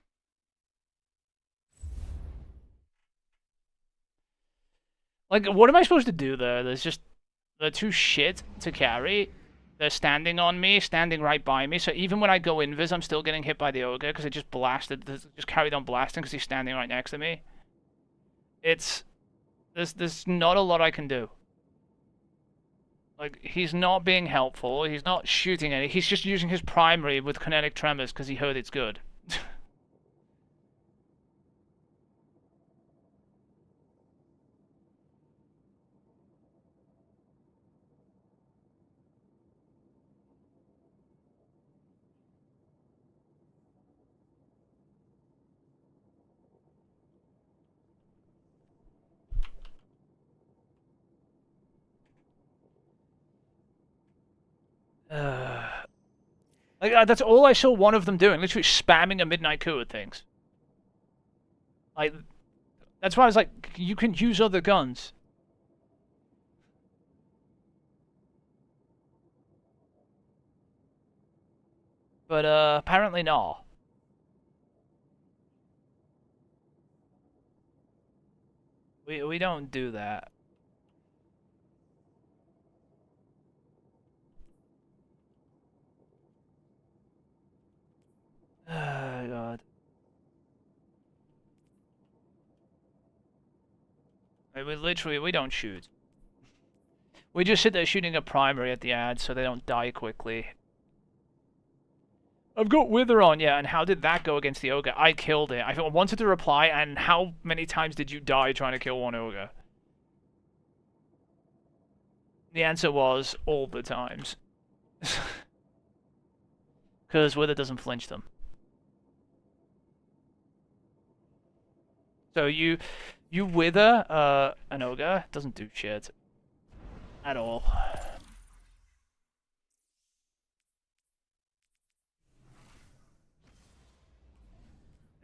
Like, what am I supposed to do there? They're too shit to carry. They're standing on me, standing right by me. So even when I go invis, I'm still getting hit by the ogre because it just blasted, just carried on blasting because he's standing right next to me. There's not a lot I can do. Like, he's not being helpful, he's not shooting any, he's just using his primary with kinetic tremors because he heard it's good. Like that's all I saw one of them doing, literally spamming a midnight coup at things. Like, that's why I was like, you can use other guns. But apparently not. We don't do that. Oh god. We don't shoot. We just sit there shooting a primary at the ads so they don't die quickly. I've got Wither on, yeah, and how did that go against the Ogre? I killed it. I wanted to reply, and how many times did you die trying to kill one Ogre? The answer was, all the times. Because Wither doesn't flinch them. So you Wither an Ogre, doesn't do shit. At all.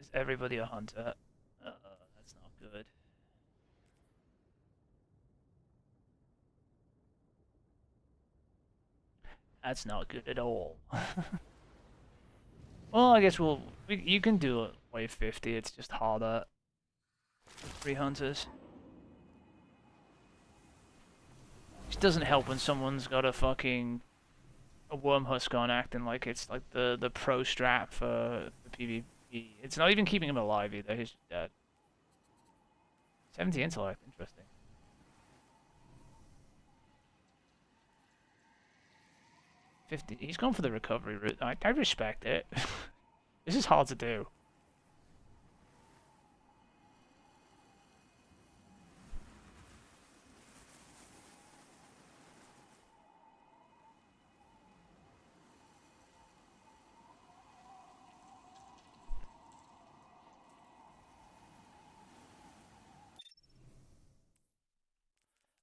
Is everybody a hunter? That's not good. That's not good at all. Well, I guess you can do it wave 50, it's just harder. 3 hunters. It doesn't help when someone's got a worm husk on acting like it's like the pro strat for PvP. It's not even keeping him alive either, he's just dead. 70 intellect, interesting. 50, he's gone for the recovery route. I respect it. This is hard to do.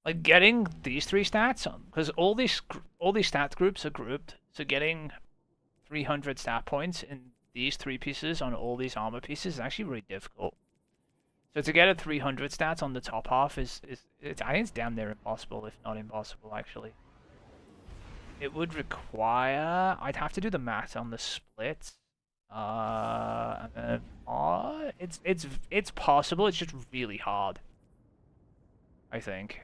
Like getting these 3 stats on, because all these stat groups are grouped, so getting 300 stat points in these 3 pieces on all these armor pieces is actually really difficult. So to get a 300 stats on the top half I think it's damn near impossible, if not impossible actually. It would require, I'd have to do the math on the splits. It's possible, it's just really hard, I think.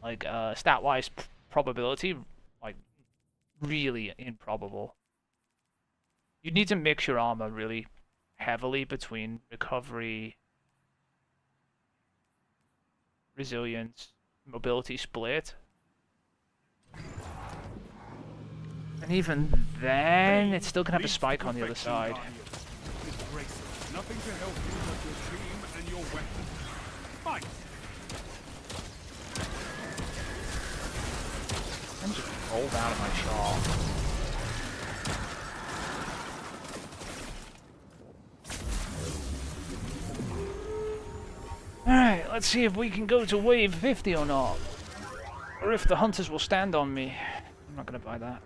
Like, stat-wise probability, like, really improbable. You'd need to mix your armor really heavily between recovery, resilience, mobility split. And even then, it's still gonna have a spike on the other side. Nothing to help you but your team and your weapon. Fight! I'm just rolled out of my shawl. Alright, let's see if we can go to wave 50 or not. Or if the hunters will stand on me. I'm not gonna buy that.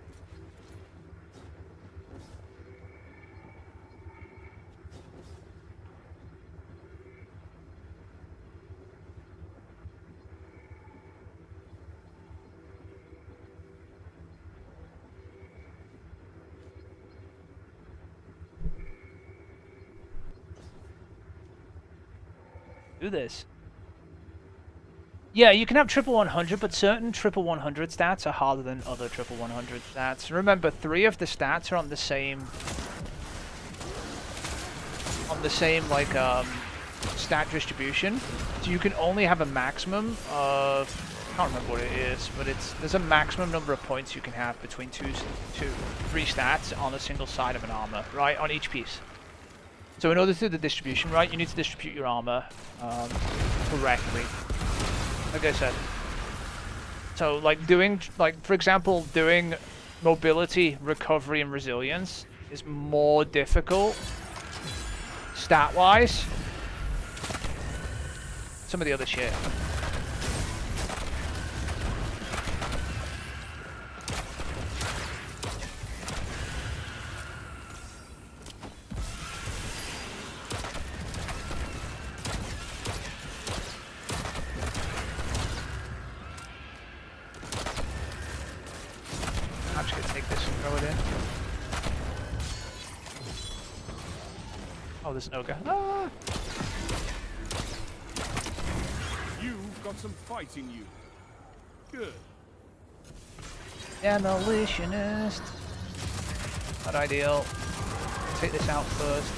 Do this. Yeah, you can have triple 100, but certain triple 100 stats are harder than other triple 100 stats. Remember, 3 of the stats are on the same like stat distribution. So you can only have a maximum of, I can't remember what it is, but there's a maximum number of points you can have between 3 stats on a single side of an armor, right, on each piece. So in order to do the distribution right, you need to distribute your armor correctly. Like I said. So like for example, doing mobility, recovery, and resilience is more difficult stat-wise. Some of the other shit. Oh, there's an ogre. Ah! You've got some fight in you. Good. Demolitionist. Not ideal. Take this out first.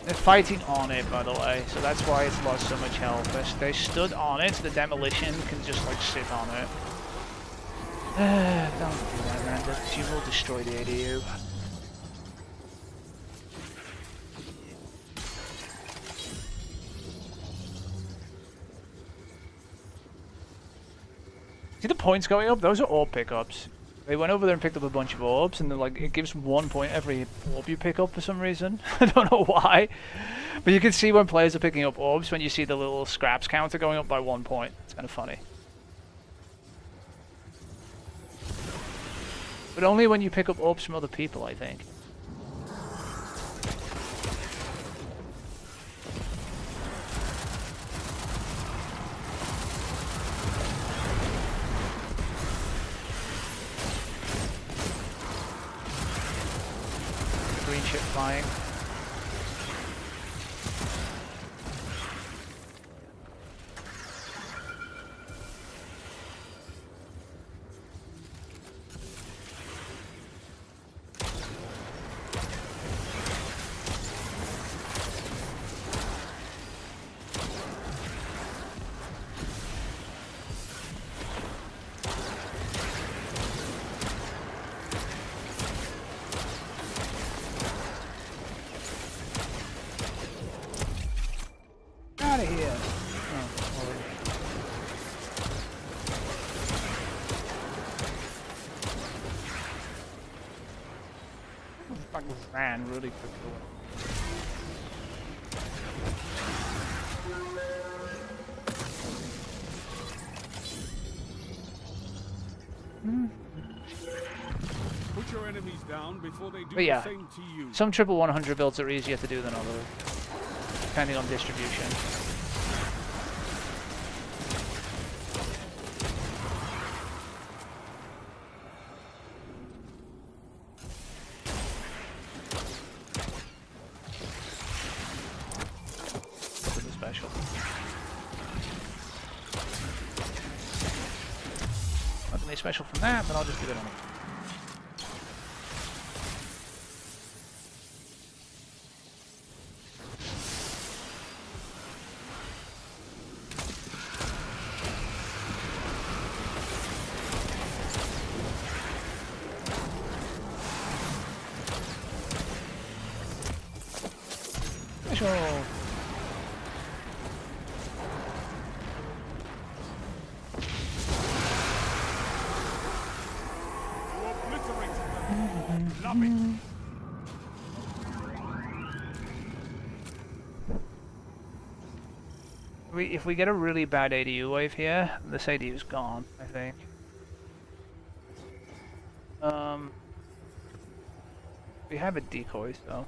They're fighting on it, by the way, so that's why it's lost so much health. They stood on it, the demolition can just like sit on it. Don't do that, man, because you will destroy the ADU. See the points going up? Those are orb pickups. They went over there and picked up a bunch of orbs, and they're like, it gives 1 point every orb you pick up for some reason. I don't know why. But you can see when players are picking up orbs when you see the little scraps counter going up by 1 point. It's kind of funny. But only when you pick up orbs from other people, I think. Green ship flying. Out of here. Oh, Lord. Fucking ran really quickly. Put your enemies down before they do But yeah, the same to you. some triple 100 builds are easier to do than others, depending on distribution. To the special. Not gonna be special from that, but I'll just do it on it. Special. You obliterated them. Love it. If we get a really bad ADU wave here, this ADU's gone, I think. We have a decoy, so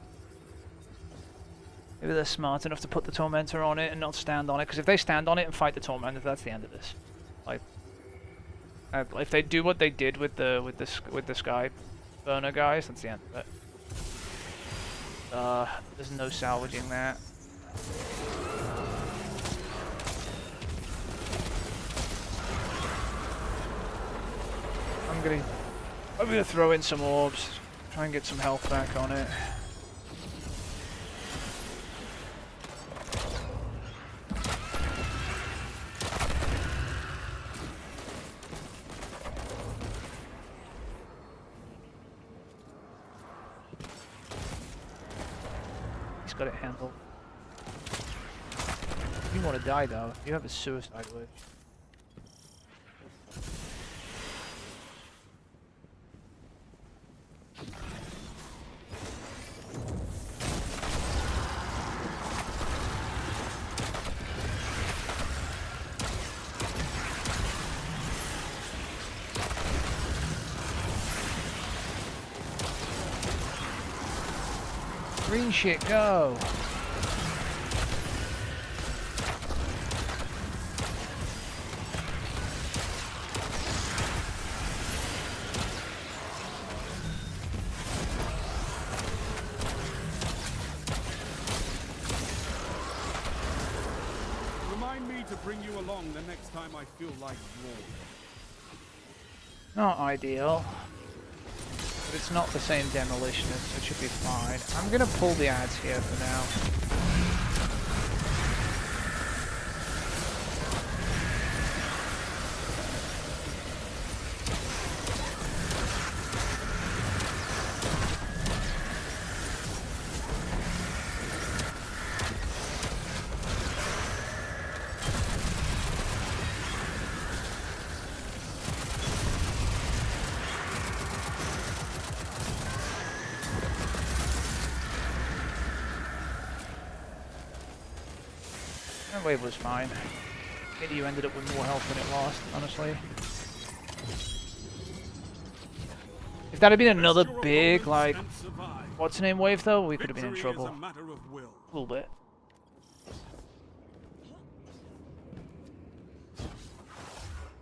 maybe they're smart enough to put the Tormentor on it and not stand on it. Because if they stand on it and fight the Tormentor, that's the end of this. Like, if they do what they did with the Sky Burner guys, that's the end of it. There's no salvaging that. I'm gonna throw in some orbs, try and get some health back on it. He's got it handled. You want to die though. You have a suicide wish. Green shit, go! Remind me to bring you along the next time I feel like roaring. Not ideal. But it's not the same demolitionist, so it should be fine. I'm gonna pull the ads here for now. That wave was fine. Maybe you ended up with more health than it lost, honestly. If that had been another big, like, what's the name wave though, we could have been in trouble. A matter of will. A little bit.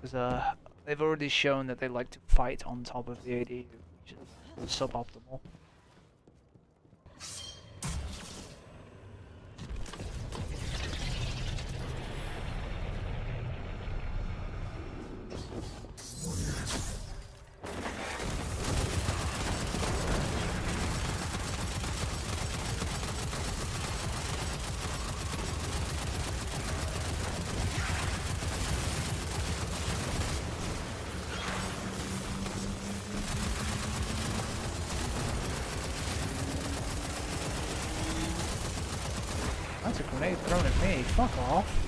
Because they've already shown that they like to fight on top of the AD, which is suboptimal. That's a grenade thrown at me. Fuck off.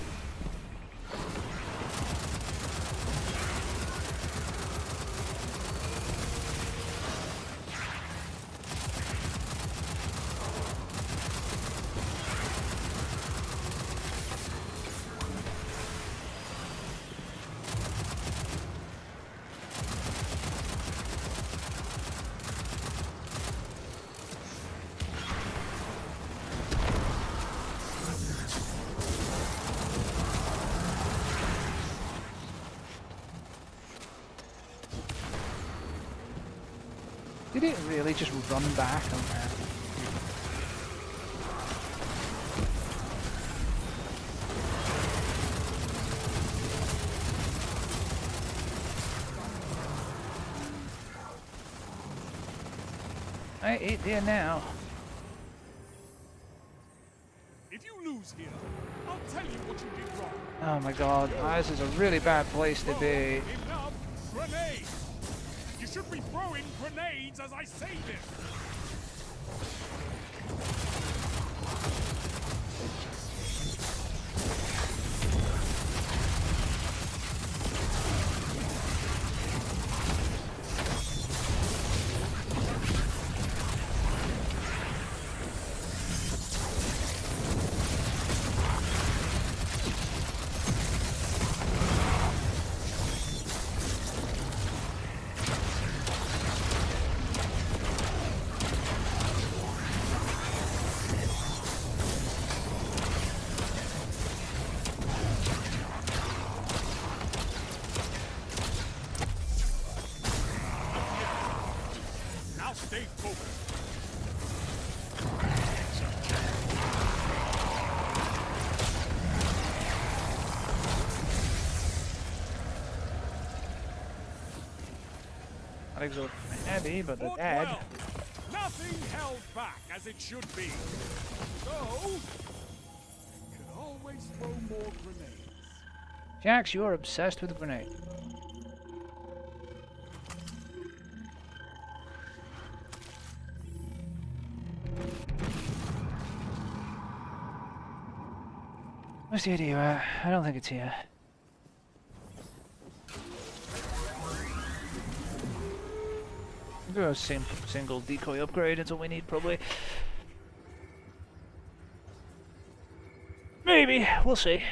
Did it really just run back on that? I ate there now. If you lose here, I'll tell you what you did wrong. Oh my god, this is a really bad place to be. Enough grenades! You should be throwing grenades as I say this! Now stay focused. Not exorbitant heavy, but they're Fought dead. well. Nothing held back as it should be. So, you can always throw more grenades. Jax, you are obsessed with grenades. Where's the idiot at? I don't think it's here. We'll go single decoy upgrade. That's all we need, probably. Maybe. We'll see.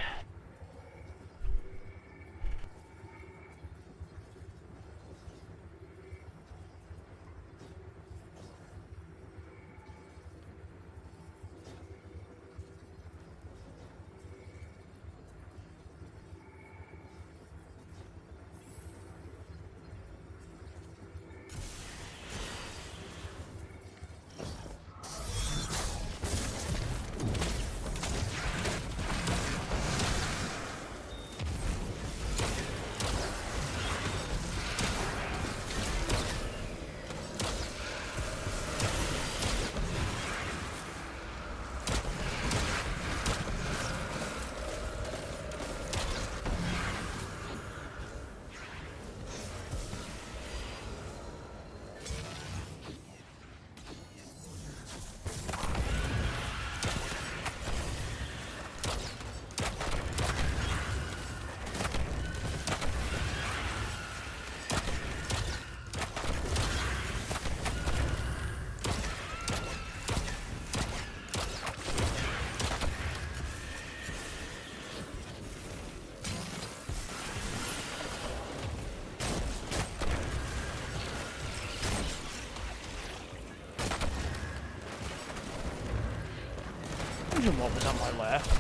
What was on my left?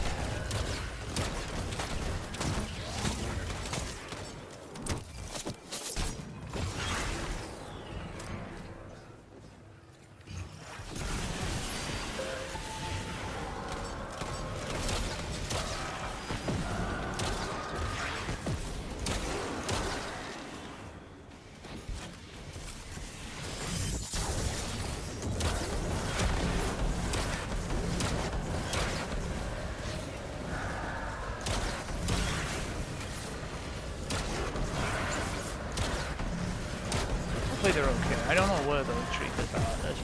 Hopefully they're okay. I don't know where those treatments are on this.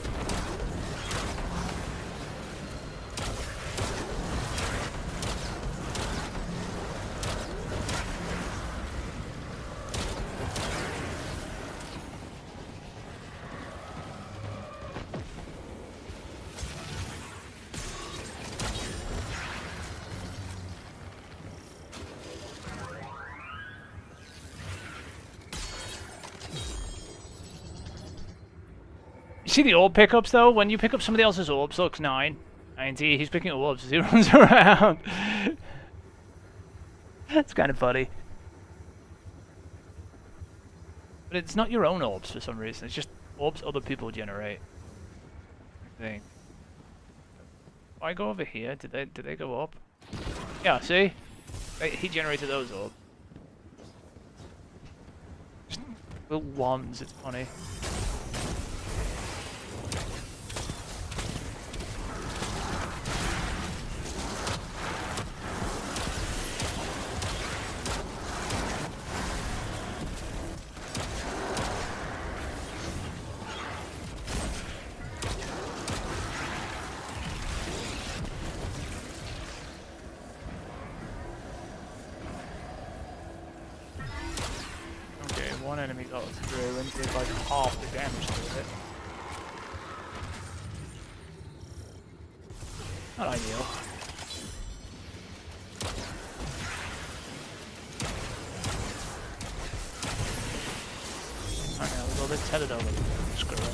See the orb pickups though? When you pick up somebody else's orbs, looks 9. 90, he's picking up orbs as he runs around. That's kind of funny. But it's not your own orbs for some reason, it's just orbs other people generate. I think. If I go over here, did they go up? Yeah, see? He generated those orbs. Just little ones, it's funny. One enemy got through and did like half the damage to it. Not ideal. I know, we'll just head it over. Screw it.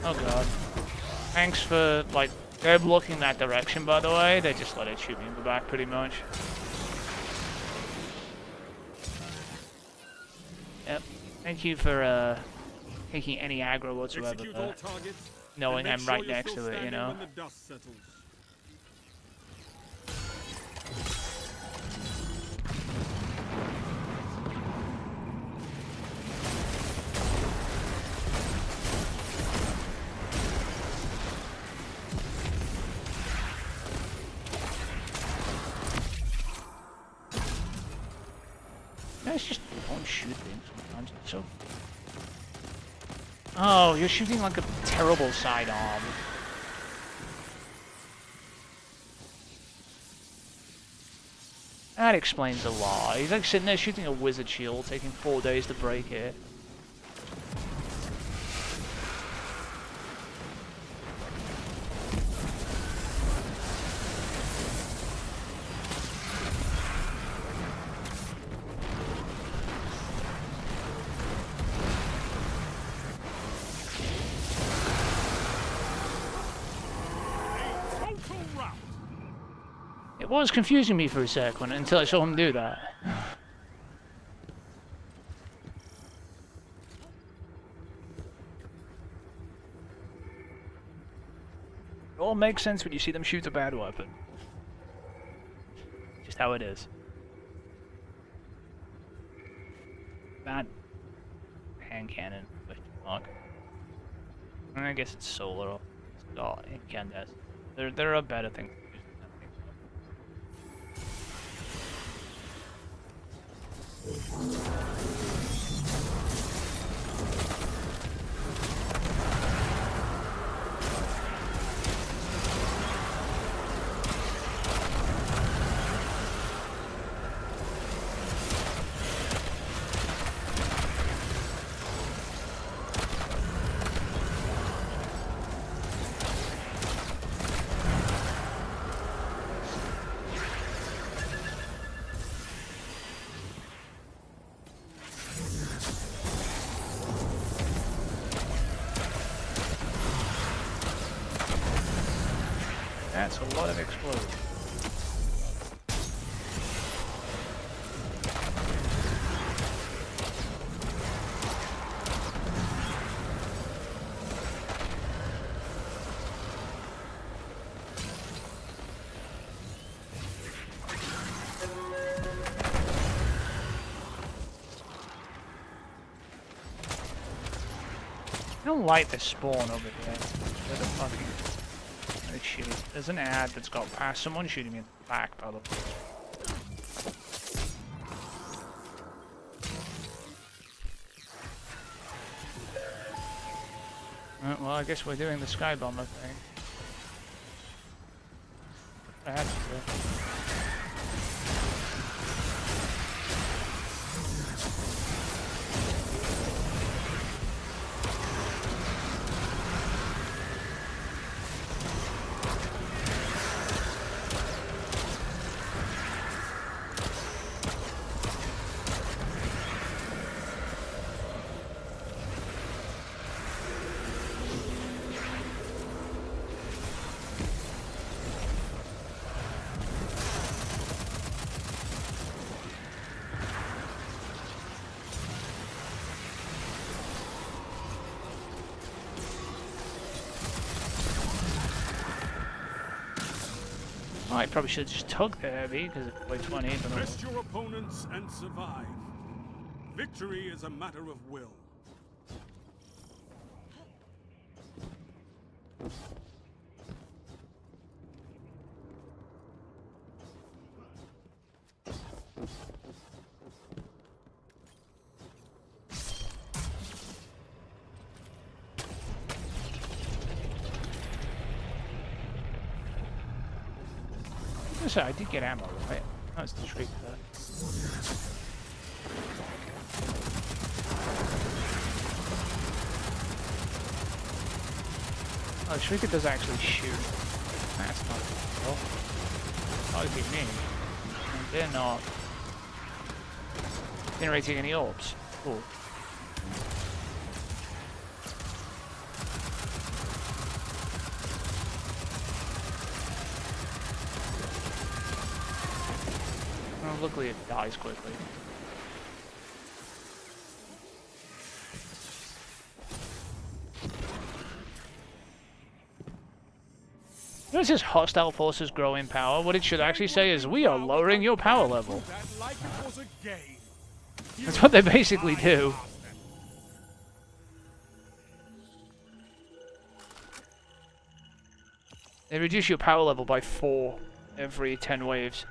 Oh god. Thanks for, like, they're blocking that direction, by the way. They just let it shoot me in the back, pretty much. Yep. Thank you for, taking any aggro whatsoever, but knowing I'm right next to it, you know? Guys just don't shoot things sometimes. It's so. Oh, you're shooting like a terrible sidearm. That explains a lot. He's like sitting there shooting a wizard shield, taking 4 days to break it. Total rout. It was confusing me for a sec until I saw him do that. It all makes sense when you see them shoot a bad weapon. Just how it is. That hand cannon, question mark. I guess it's solar. It's all incandescent. There are better things. That's a lot of explosions. I don't like the spawn over here. Where the fucking... Oh, shit. There's an ad that's got past someone shooting me in the back, by the way. Well, I guess we're doing the Sky Bomber thing. I had to do it. I probably should have just took the heavy because it's way 20. But Test your opponents and survive. Victory is a matter of will. So I did get ammo, right? That's the trick there. Oh, the Shrieker does actually shoot. That's not cool. That would be me. And they're not generating any orbs. Cool. Well, luckily it dies quickly. This is hostile forces grow in power. What it should actually say is, we are lowering your power level. That's what they basically do. They reduce your power level by 4 every 10 waves.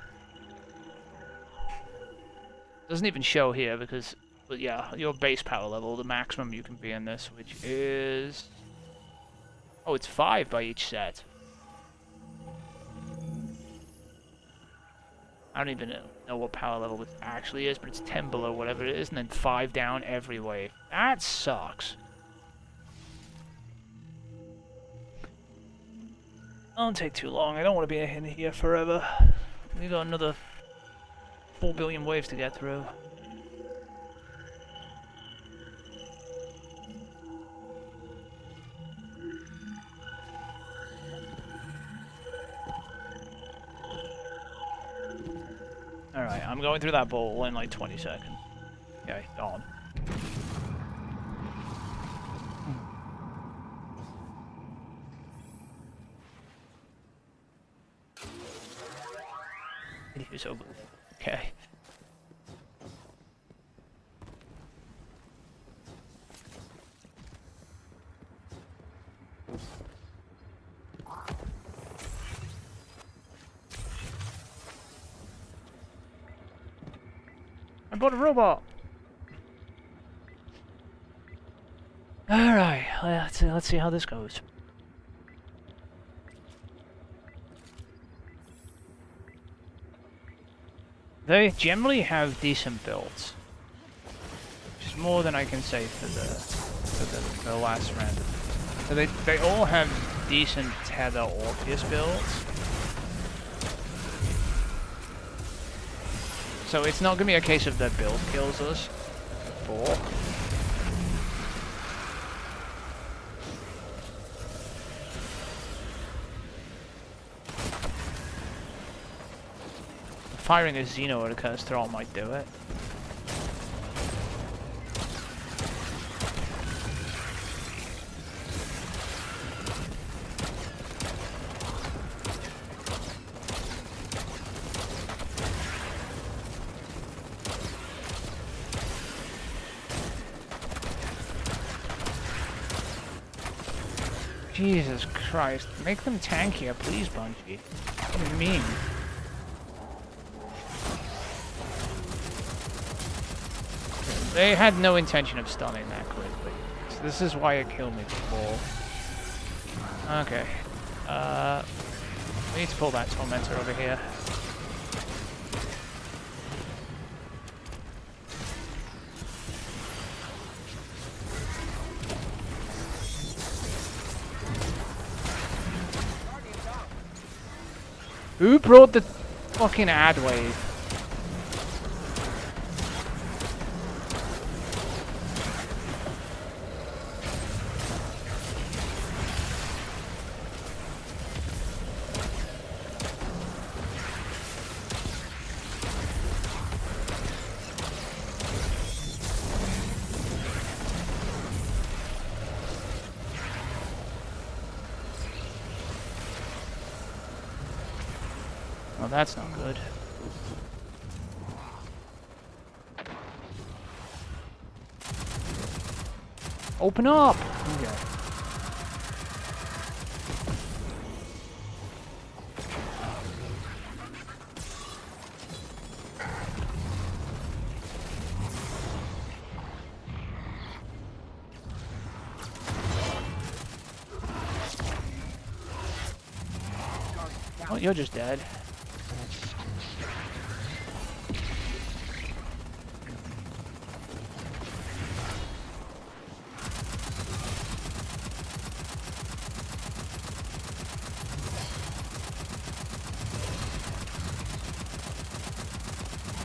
Doesn't even show here because, but yeah, your base power level, the maximum you can be in this, which is, oh, it's 5 by each set. I don't even know what power level this actually is, but it's 10 below whatever it is, and then 5 down every wave. That sucks. Don't take too long. I don't want to be in here forever. We got another 4 billion waves to get through. Alright, I'm going through that bowl in like 20 seconds. Okay, on. Use over. Okay. I bought a robot. All right, let's see how this goes. They generally have decent builds, which is more than I can say for the last round. So they all have decent Tether Orpheus builds. So it's not gonna be a case of their build kills us. Or firing a Xeno at a Curse Thrall might do it. Jesus Christ, make them tankier, please, Bungie. What do you mean? They had no intention of stunning that quickly. So this is why it killed me before. Okay. We need to pull that Tormentor over here. Who brought the fucking ad wave? Well, that's not good. Open up! Okay. Oh, you're just dead.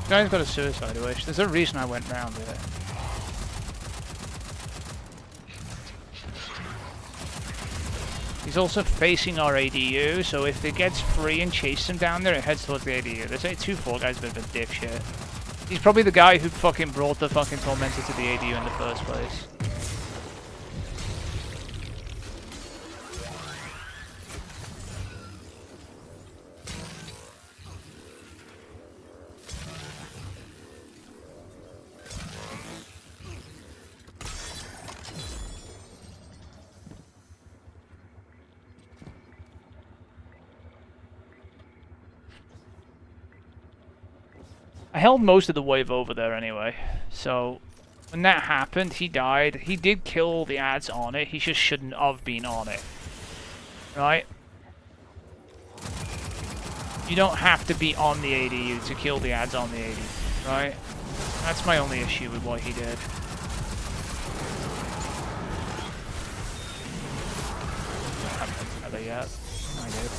Guy's got a suicide wish. There's a reason I went round it. He's also facing our ADU, so if it gets free and chases him down there, it heads towards the ADU. They say 2-4 guy's a bit of a dipshit. He's probably the guy who fucking brought the fucking Tormentor to the ADU in the first place. I held most of the wave over there anyway, so when that happened, he died. He did kill the ads on it, he just shouldn't have been on it. Right? You don't have to be on the ADU to kill the ads on the ADU, right? That's my only issue with what he did. I haven't done that yet. I did.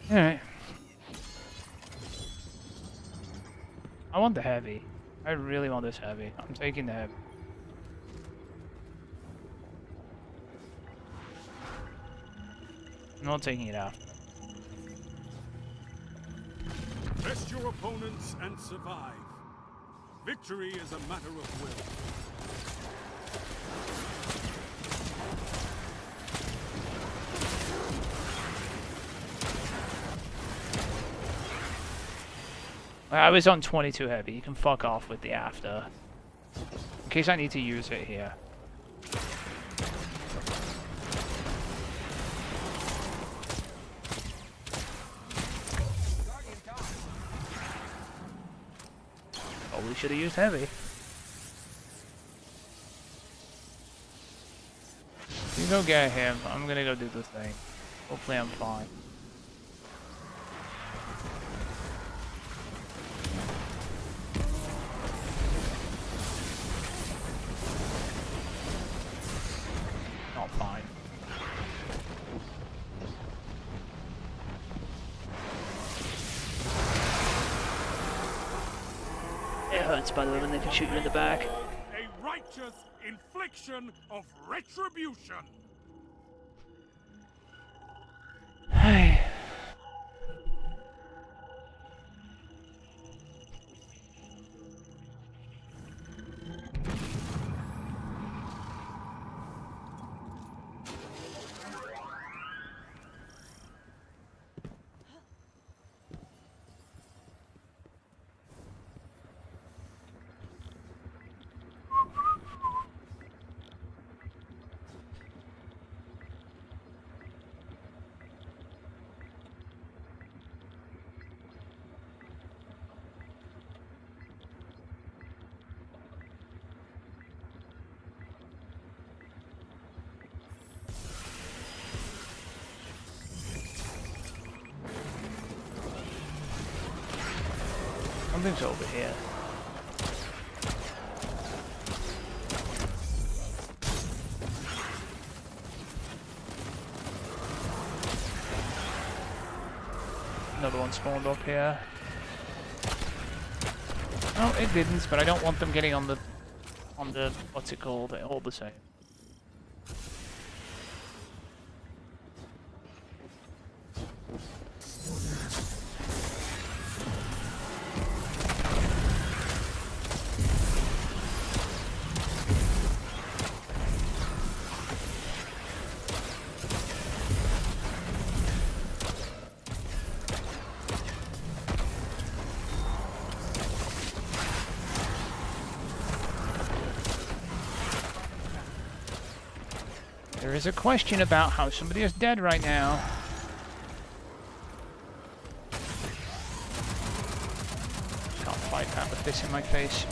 Alright. I want the heavy. I really want this heavy. I'm taking the heavy. I'm not taking it after. Test your opponents and survive. Victory is a matter of will. I was on 22 heavy. You can fuck off with the after. In case I need to use it here. Probably should have used heavy. You go get him. I'm gonna go do the thing. Hopefully I'm fine. Not fine. It hurts, by the way, when they can shoot you in the back. A righteous infliction of retribution. Hey. Something's over here. Another one spawned up here. Oh, it didn't, but I don't want them getting on the what's it called? All the same. There is a question about how somebody is dead right now. Can't fight that with this in my face.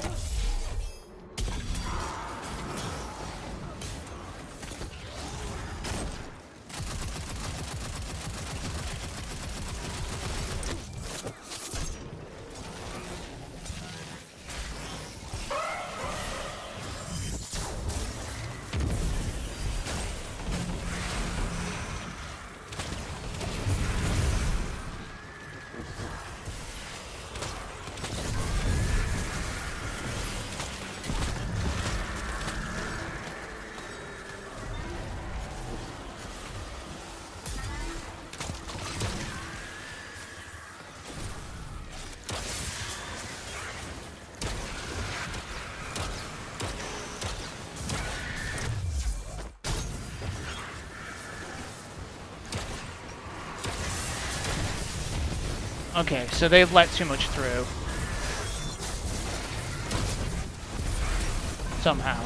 Okay, so they've let too much through. Somehow.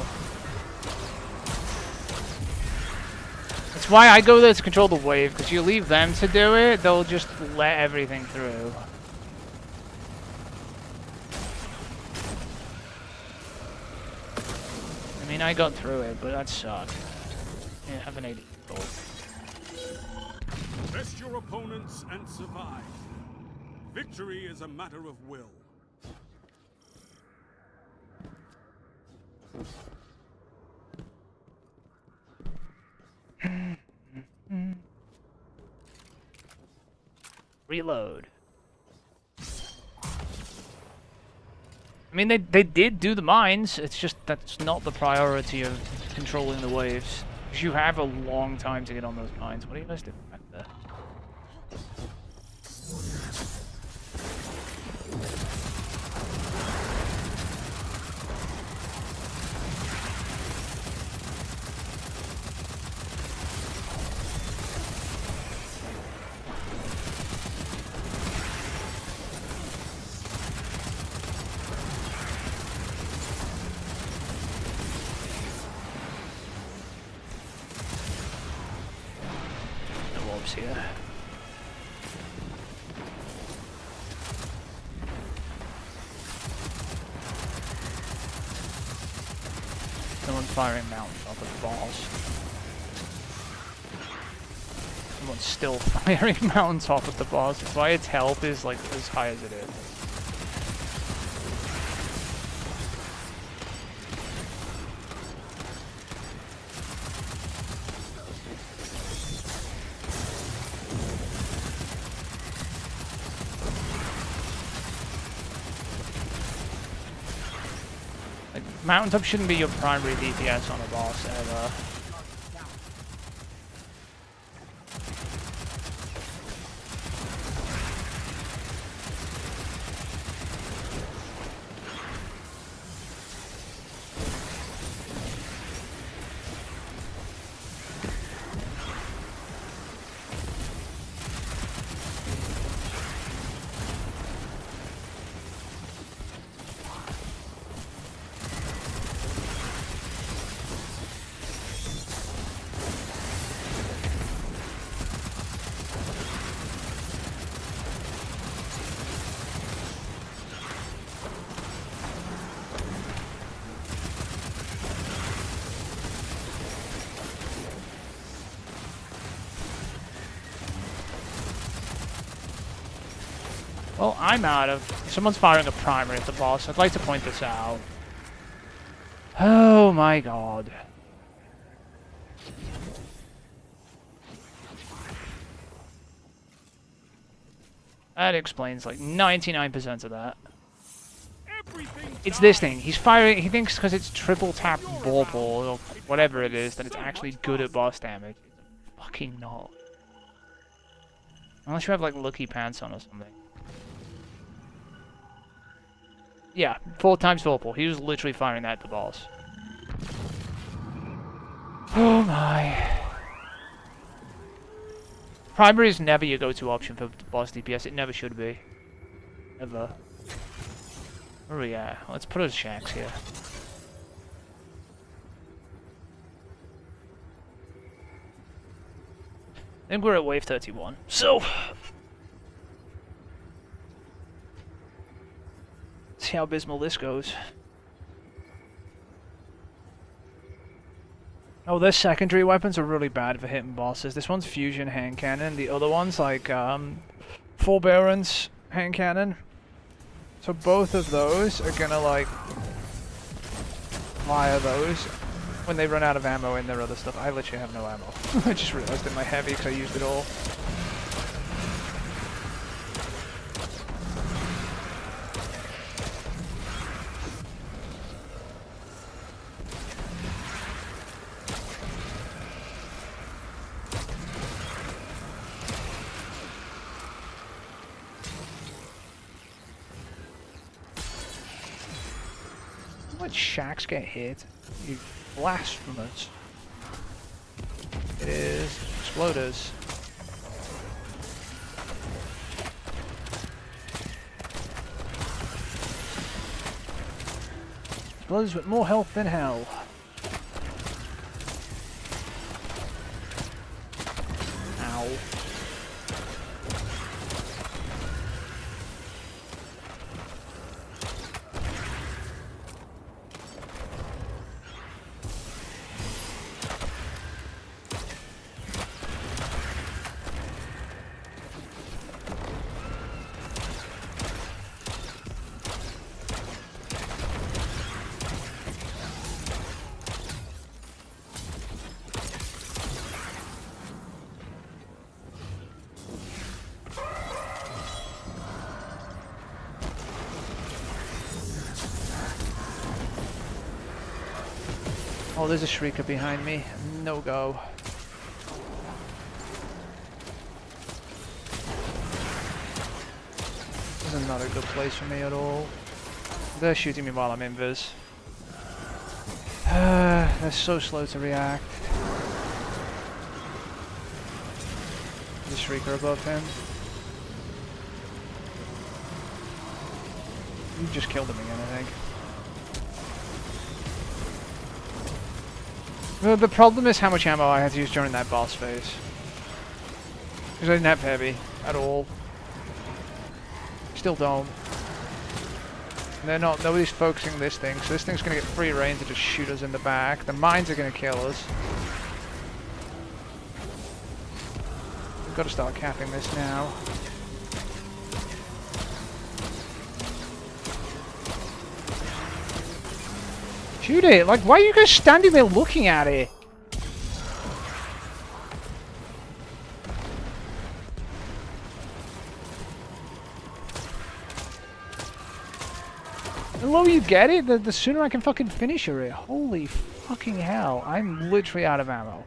That's why I go there to control the wave, because you leave them to do it, they'll just let everything through. I mean, I got through it, but that sucked. Yeah, have an 80 gold. Best your opponents and survive. Victory is a matter of will. Reload. I mean, they did do the mines, it's just that's not the priority of controlling the waves. Because you have a long time to get on those mines. What are you guys doing back there? Here. Someone's firing mountains off of the balls. Someone's still firing mountains off of the balls. That's why its health is like as high as it is. Mountaintop shouldn't be your primary DPS on a boss ever. Well, I'm out of... Someone's firing a primary at the boss. I'd like to point this out. Oh my god. That explains like 99% of that. It's this thing. He's firing... He thinks because it's triple tap Vorpal or whatever it is that it's actually good at boss damage. It's fucking not. Unless you have like Lucky Pants on or something. Yeah, 4 times Vorpal. He was literally firing that at the boss. Oh my. Primary is never your go-to option for boss DPS. It never should be. Ever. Where are we at? Let's put our shacks here. I think we're at wave 31. So... see how abysmal this goes. Oh, their secondary weapons are really bad for hitting bosses. This one's fusion hand cannon. The other one's like forbearance hand cannon. So both of those are gonna like fire those when they run out of ammo in their other stuff. I literally have no ammo. I just realized in my heavy because I used it all. What shacks get hit? You blasphemous. It is exploders. Bloods with more health than hell. Ow. Oh, there's a Shrieker behind me. No go. This is not a good place for me at all. They're shooting me while I'm invis. They're so slow to react. There's a Shrieker above him. You just killed him again, I think. The problem is how much ammo I had to use during that boss phase. Because I didn't have heavy at all. Still don't. Nobody's focusing this thing, so this thing's gonna get free reign to just shoot us in the back. The mines are gonna kill us. We've got to start capping this now. Shoot it! Like, why are you guys standing there looking at it? The lower you get it, the sooner I can fucking finish her. Holy fucking hell, I'm literally out of ammo.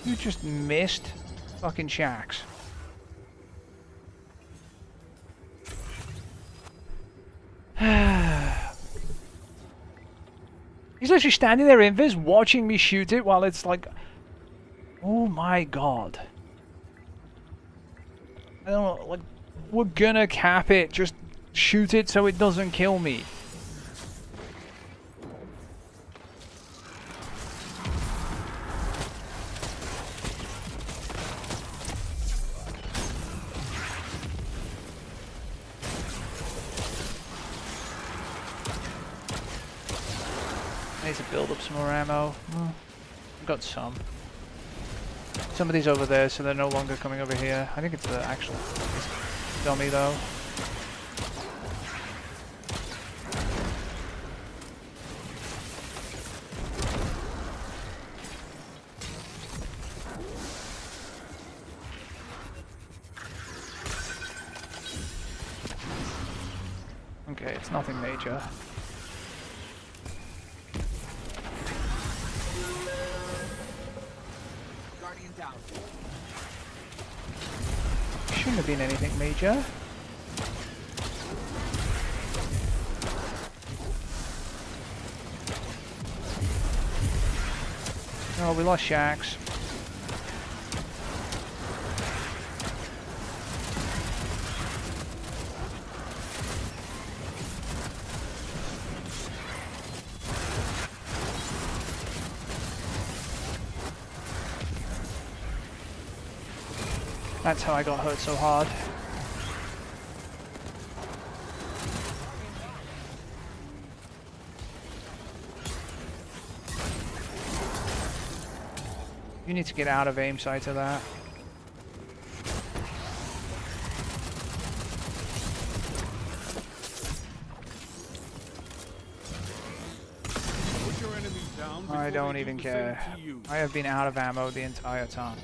You just missed fucking Shaxx. He's literally standing there invis, watching me shoot it while it's like... Oh my god. I don't know, like... We're gonna cap it, just shoot it so it doesn't kill me. I need to build up some more ammo. I've got some. Somebody's over there, so they're no longer coming over here. I think it's the actual dummy, though. Okay, it's nothing major. Guardian down. Shouldn't have been anything major. Oh, we lost Shaxx. That's how I got hurt so hard. You need to get out of aim sight of that. Put your enemies down before I don't they do even the same care. to you. I have been out of ammo the entire time.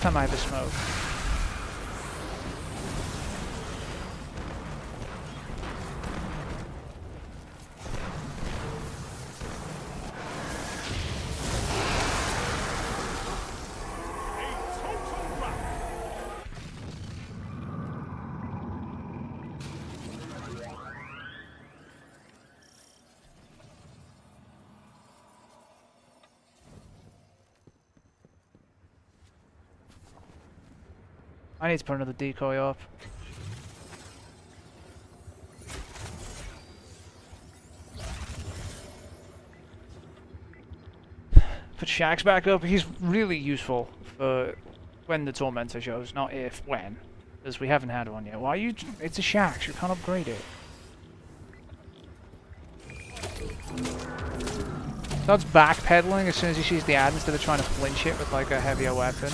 last time I ever smoked. A total wrap. I need to put another decoy up. Put Shax back up. He's really useful for when the Tormentor shows, not if, when. Because we haven't had one yet. Why are you... It's a Shax, you can't upgrade it. Starts backpedaling as soon as he sees the ad instead of trying to flinch it with like a heavier weapon.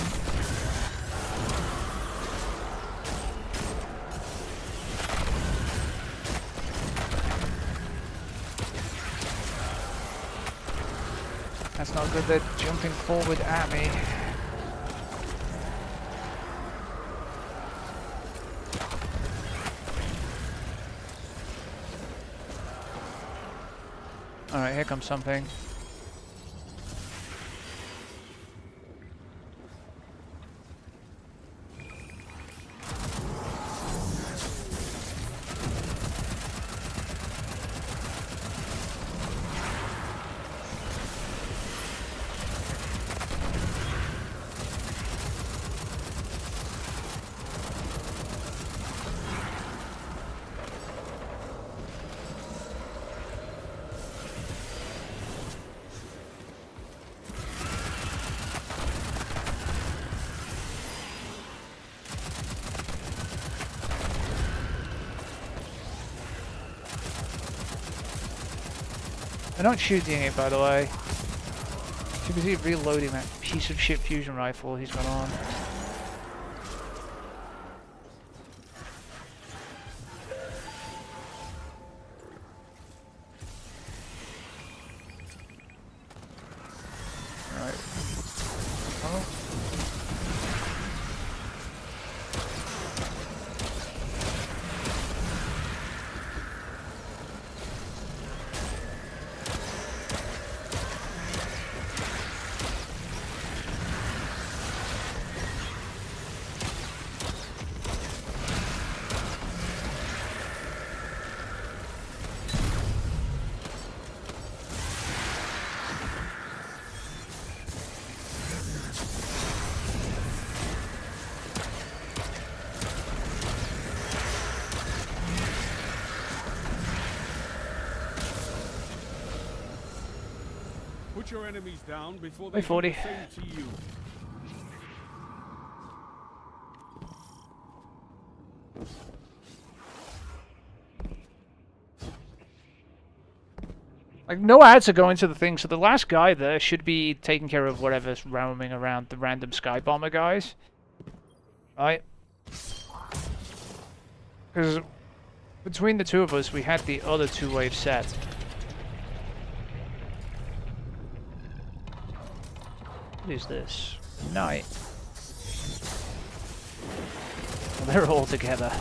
That's not good, they're jumping forward at me. Alright, here comes something. I don't shoot the it, by the way. Too busy reloading that piece of shit fusion rifle he's got on. Alright. Oh. Put your enemies down before they Hey, 40. do the same to you. Like, no ads are going to the thing, so the last guy there should be taking care of whatever's roaming around the random Sky Bomber guys. Right? Because between the two of us, we had the other two waves set. What is this? Night. Well, they're all together.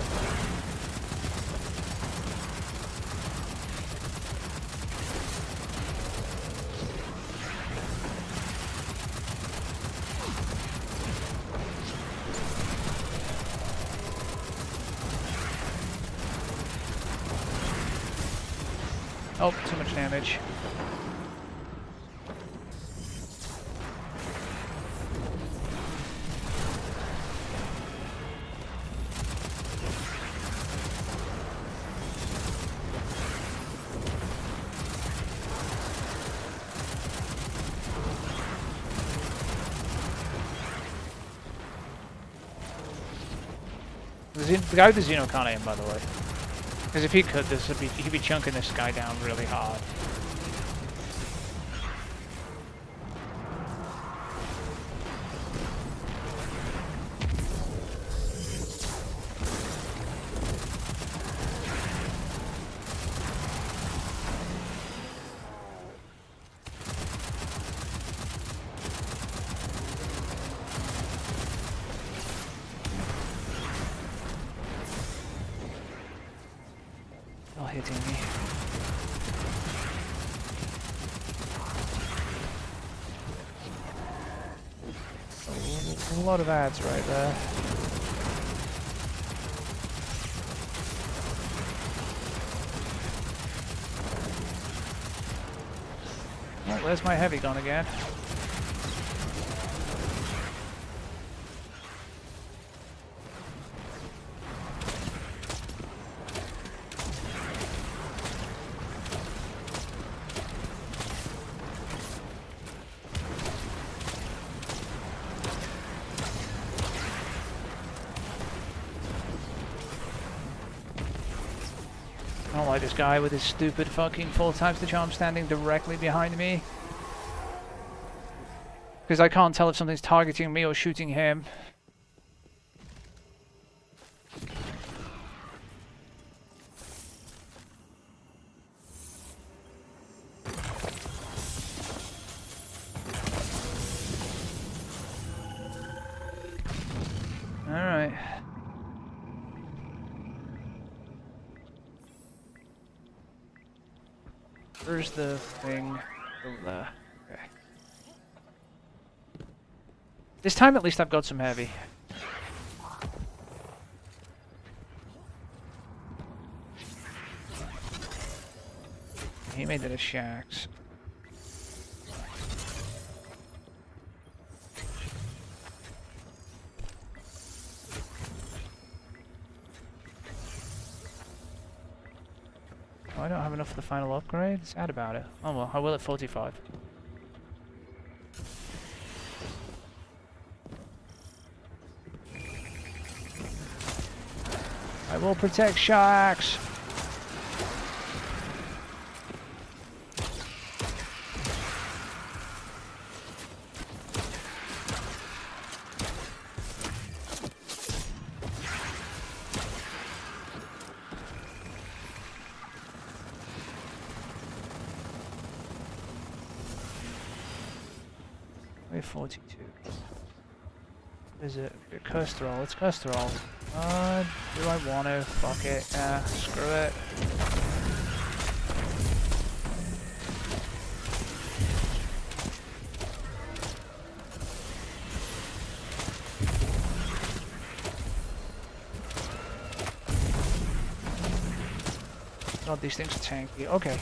Oh, too much damage. The guy with the Xeno can't aim, by the way. Because if he could, he'd be chunking this guy down really hard. hitting me. A lot of ads right there. Oh, where's my heavy gun again? I don't like this guy with his stupid fucking 4 times the charm standing directly behind me. Because I can't tell if something's targeting me or shooting him. Alright. Where's the thing? Over there. Okay. This time at least I've got some heavy. He made it a Shaxx. Oh, I don't have enough for the final upgrade. Sad about it. Oh well, I will at 45. I will protect Shaxx. We're 42. Is it cholesterol? It's cholesterol. Do I want to? Fuck it. Screw it. God, these things are tanky. Okay.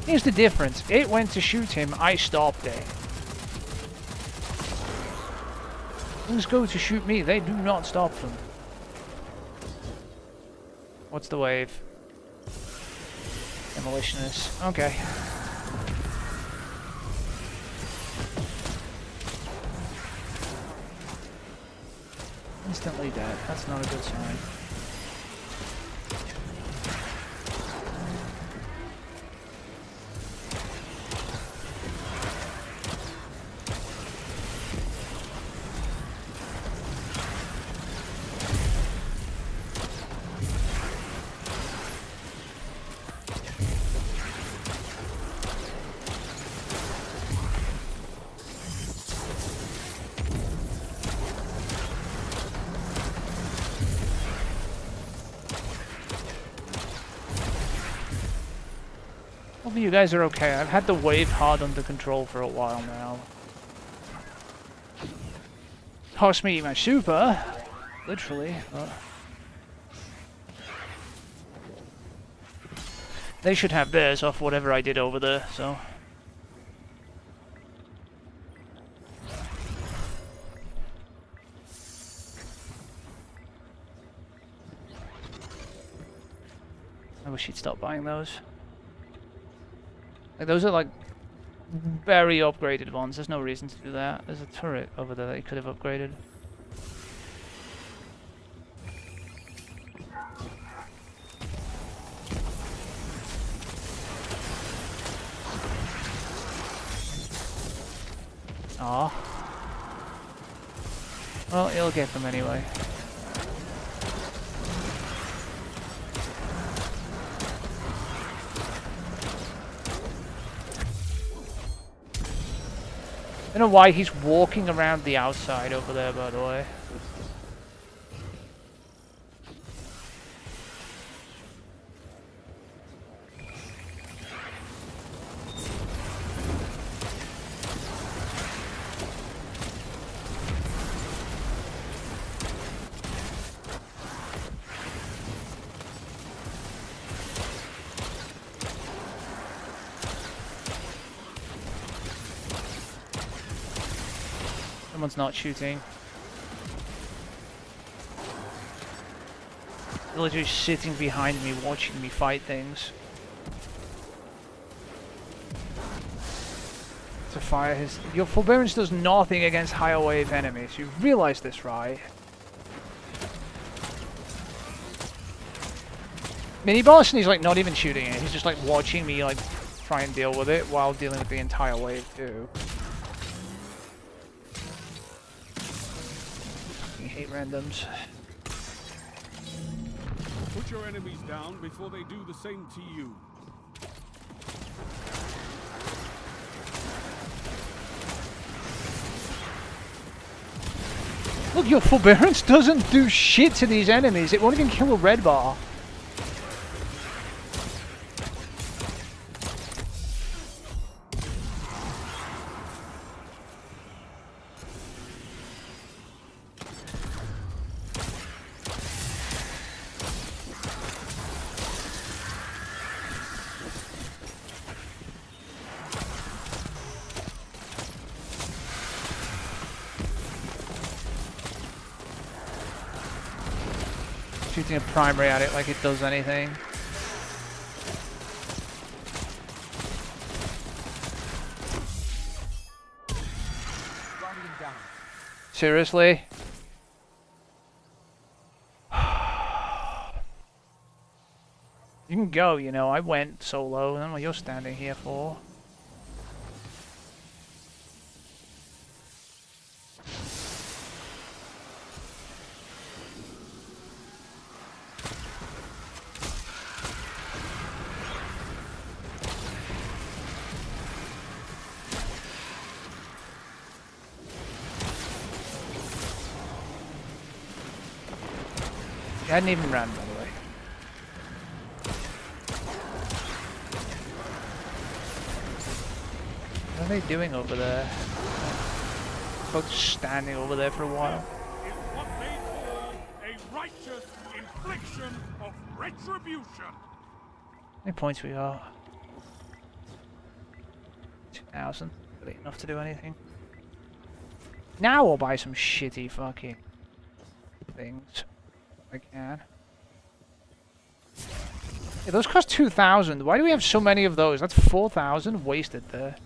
Here's the difference. It went to shoot him, I stopped it. Things go to shoot me, they do not stop them. What's the wave? Demolitionist. Okay. Instantly dead. That's not a good sign. Hopefully you guys are okay. I've had the wave hard under control for a while now. Cost me my super, literally. But they should have theirs off whatever I did over there, so. I wish he'd stop buying those. Like, those are like very upgraded ones. There's no reason to do that. There's a turret over there that you could have upgraded. Aw. Well, you'll get them anyway. I don't know why he's walking around the outside over there, by the way. Someone's not shooting. They're literally sitting behind me, watching me fight things. To fire his... Your forbearance does nothing against higher wave enemies. You realize this, right? Mini boss, and he's like not even shooting it. He's just like watching me like try and deal with it while dealing with the entire wave too. I hate randoms. Put your enemies down before they do the same to you. Look, your forbearance doesn't do shit to these enemies. It won't even kill a red bar. Shooting a primary at it like it does anything. Guardian down. Seriously? You can go, you know, I went solo, and then what you're standing here for. I hadn't even ran, by the way. What are they doing over there? Both standing over there for a while. Is what they call a righteous infliction of retribution. How many points we got? 2,000. Really enough to do anything. Now I'll buy some shitty fucking things. I can. Yeah, those cost 2,000. Why do we have so many of those? That's 4,000 wasted there.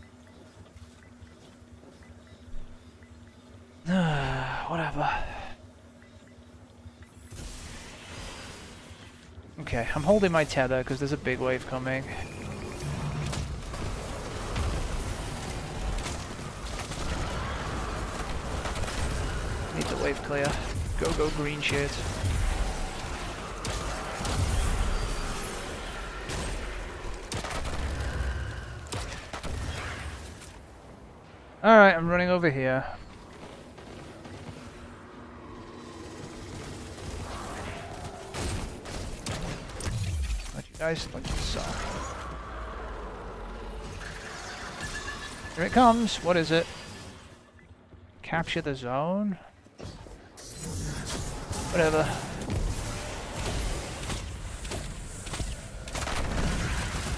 Whatever. Okay, I'm holding my tether because there's a big wave coming. Need the wave clear. Go green shit. Alright, I'm running over here. Let you guys look this up. Here it comes. What is it? Capture the zone? Whatever.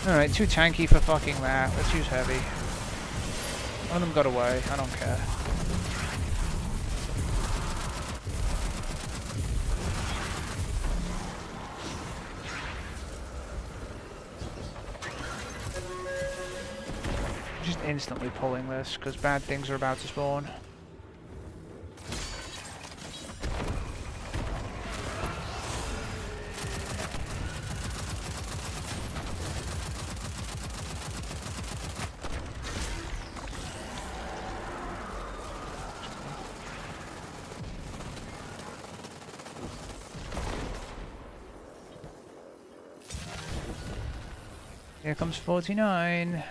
Alright, too tanky for fucking that. Let's use heavy. One of them got away. I don't care. Just instantly pulling this because bad things are about to spawn. Here comes 49.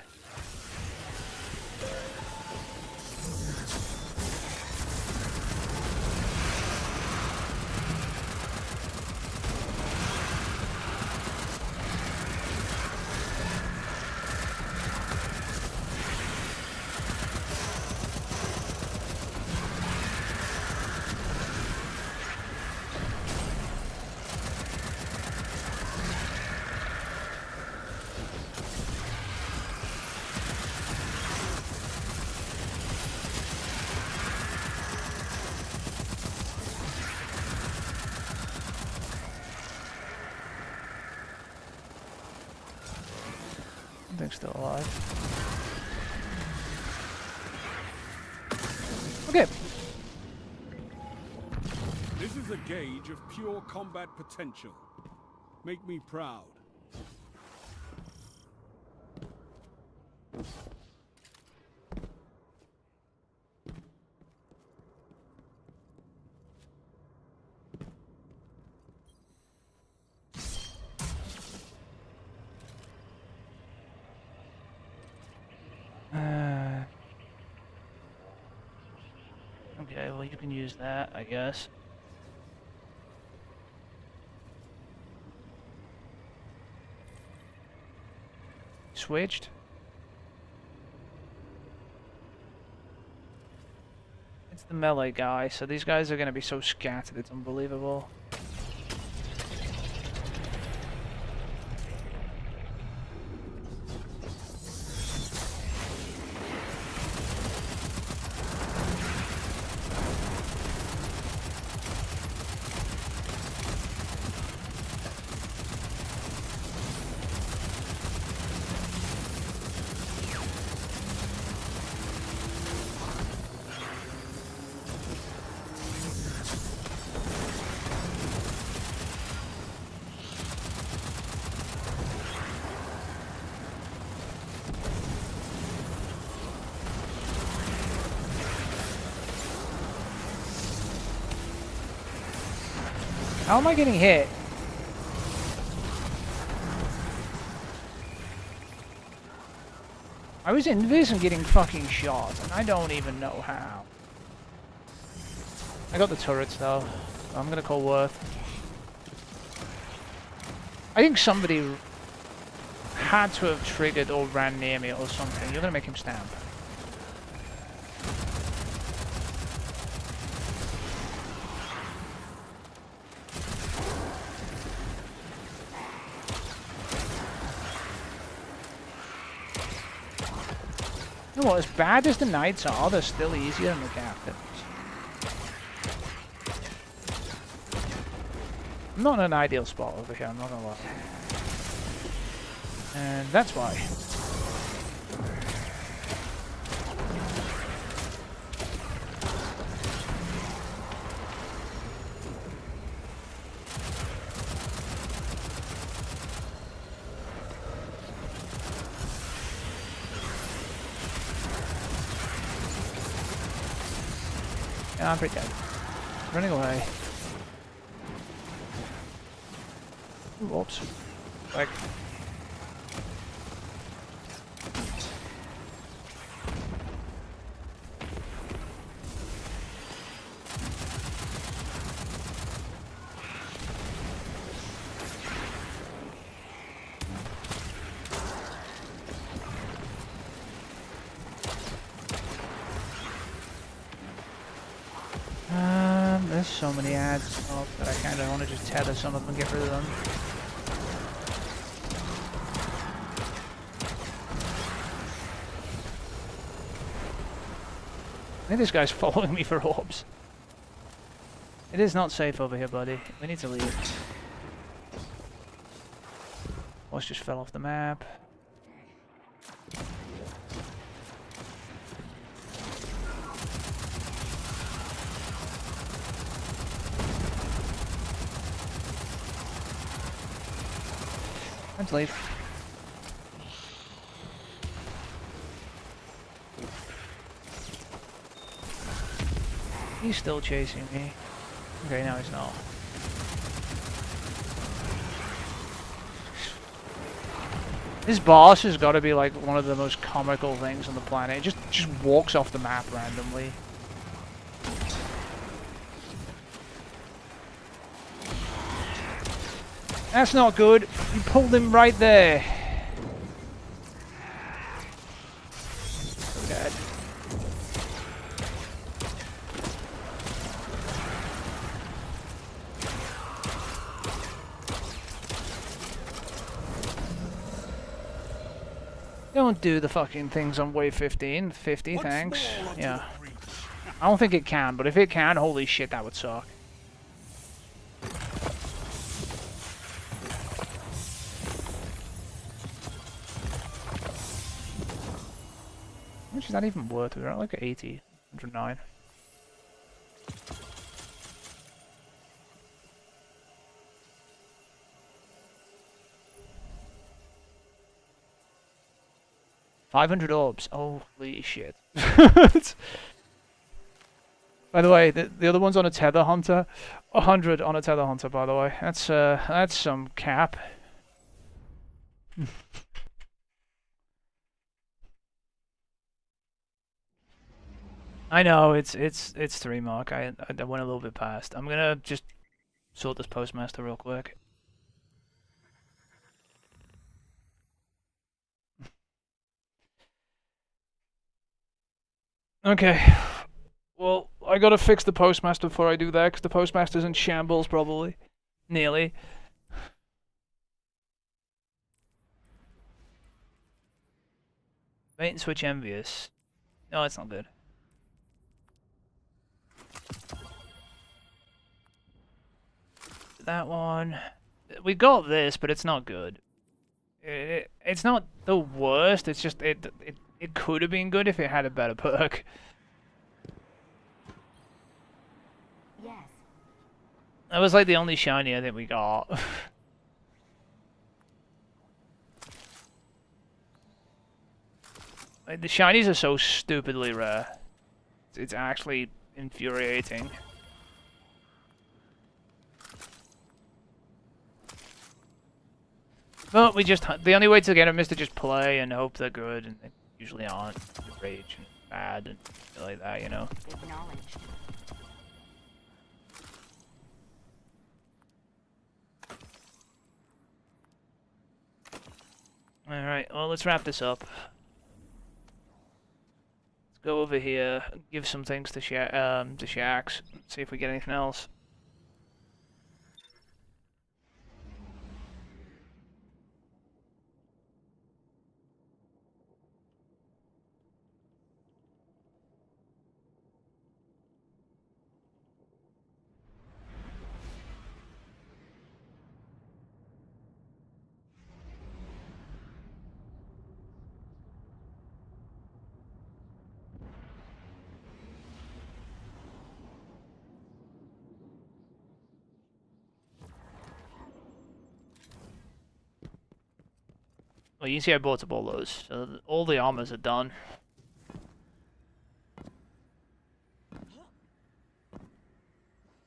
Something's still alive. Okay. This is a gauge of pure combat potential. Make me proud. Okay, well you can use that, I guess. Switched. It's the melee guy, so these guys are gonna be so scattered, it's unbelievable. How am I getting hit? I was in this and getting fucking shot, and I don't even know how. I got the turrets though. I'm gonna call Worth. I think somebody had to have triggered or ran near me or something. You're gonna make him stamp. You know what, as bad as the knights are, they're still easier than the captains. I'm not in an ideal spot over here, I'm not gonna lie. And that's why. Yeah, I'm pretty dead. Running away. Ooh, oops. Like. There's so many ads up that I kind of want to just tether some of them and get rid of them. I think this guy's following me for orbs. It is not safe over here, buddy. We need to leave. Horse just fell off the map. Let's leave. He's still chasing me. Okay, now he's not. This boss has got to be like one of the most comical things on the planet. It just walks off the map randomly. That's not good. You pulled him right there. So dead. Don't do the fucking things on wave 15. 50, thanks. Yeah. I don't think it can, but if it can, holy shit, that would suck. much is that even worth? We're at like 80, 109. $500 orbs. Holy shit. By the way, the other one's on a Tether Hunter. 100 on a Tether Hunter, by the way. That's some cap. I know it's 3 mark. I went a little bit past. I'm gonna just sort this postmaster real quick. Okay. Well, I gotta fix the postmaster before I do that, because the postmaster's in shambles, probably. Nearly. Bait and switch envious. No, it's not good. That one. We got this, but it's not good. It's not the worst, it's just, it could have been good if it had a better perk. Yes. That was like the only shiny I think we got. Like, the shinies are so stupidly rare. It's actually infuriating. But we just, the only way to get them is to just play and hope they're good, and they usually aren't. Rage and bad and shit like that, you know. Acknowledged. Alright, well, let's wrap this up. Let's go over here, give some things to Shax, see if we get anything else. Well, you see I bought up all those, so all the armors are done.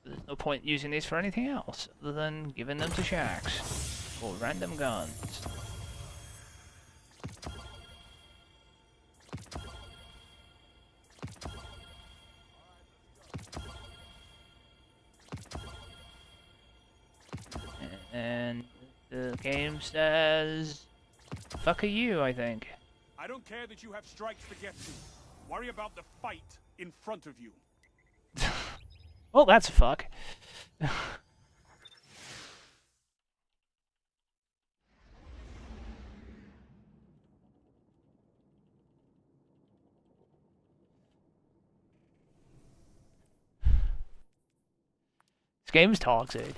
There's no point using these for anything else, other than giving them to Shax. Or random guns. And the game says... Fuck are you, I think. I don't care that you have strikes to get to. Worry about the fight in front of you. Well, that's a fuck. This game's toxic.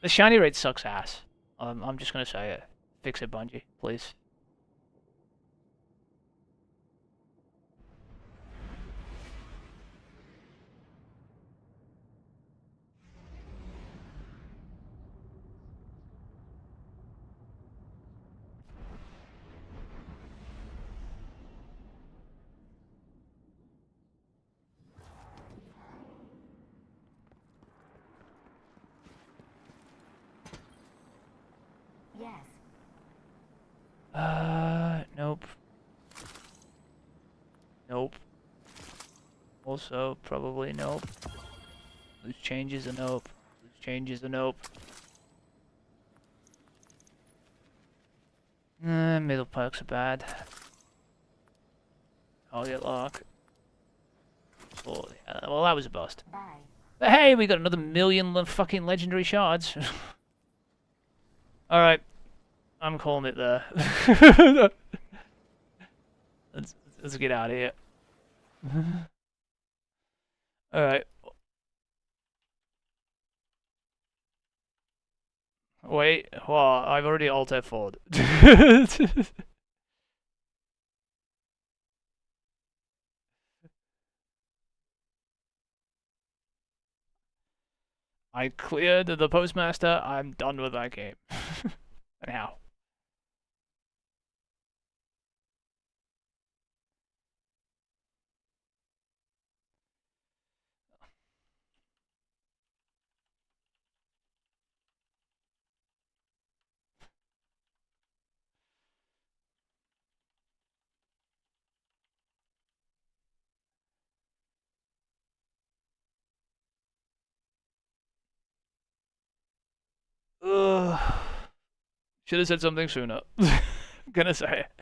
The shiny rate sucks ass. I'm just gonna say it. Fix it, Bungie, please. Yes. Nope. Nope. Also, probably nope. Loose changes a nope. Loose changes a nope. Middle perks are bad. Target lock. Oh, yeah, well, that was a bust. Bye. But hey, we got another million fucking legendary shards. Alright. I'm calling it there. let's get out of here. Alright. Wait, well, I've already alt F4'd. I cleared the postmaster. I'm done with that game. Anyhow. Ugh. Should have said something sooner. I'm gonna say it.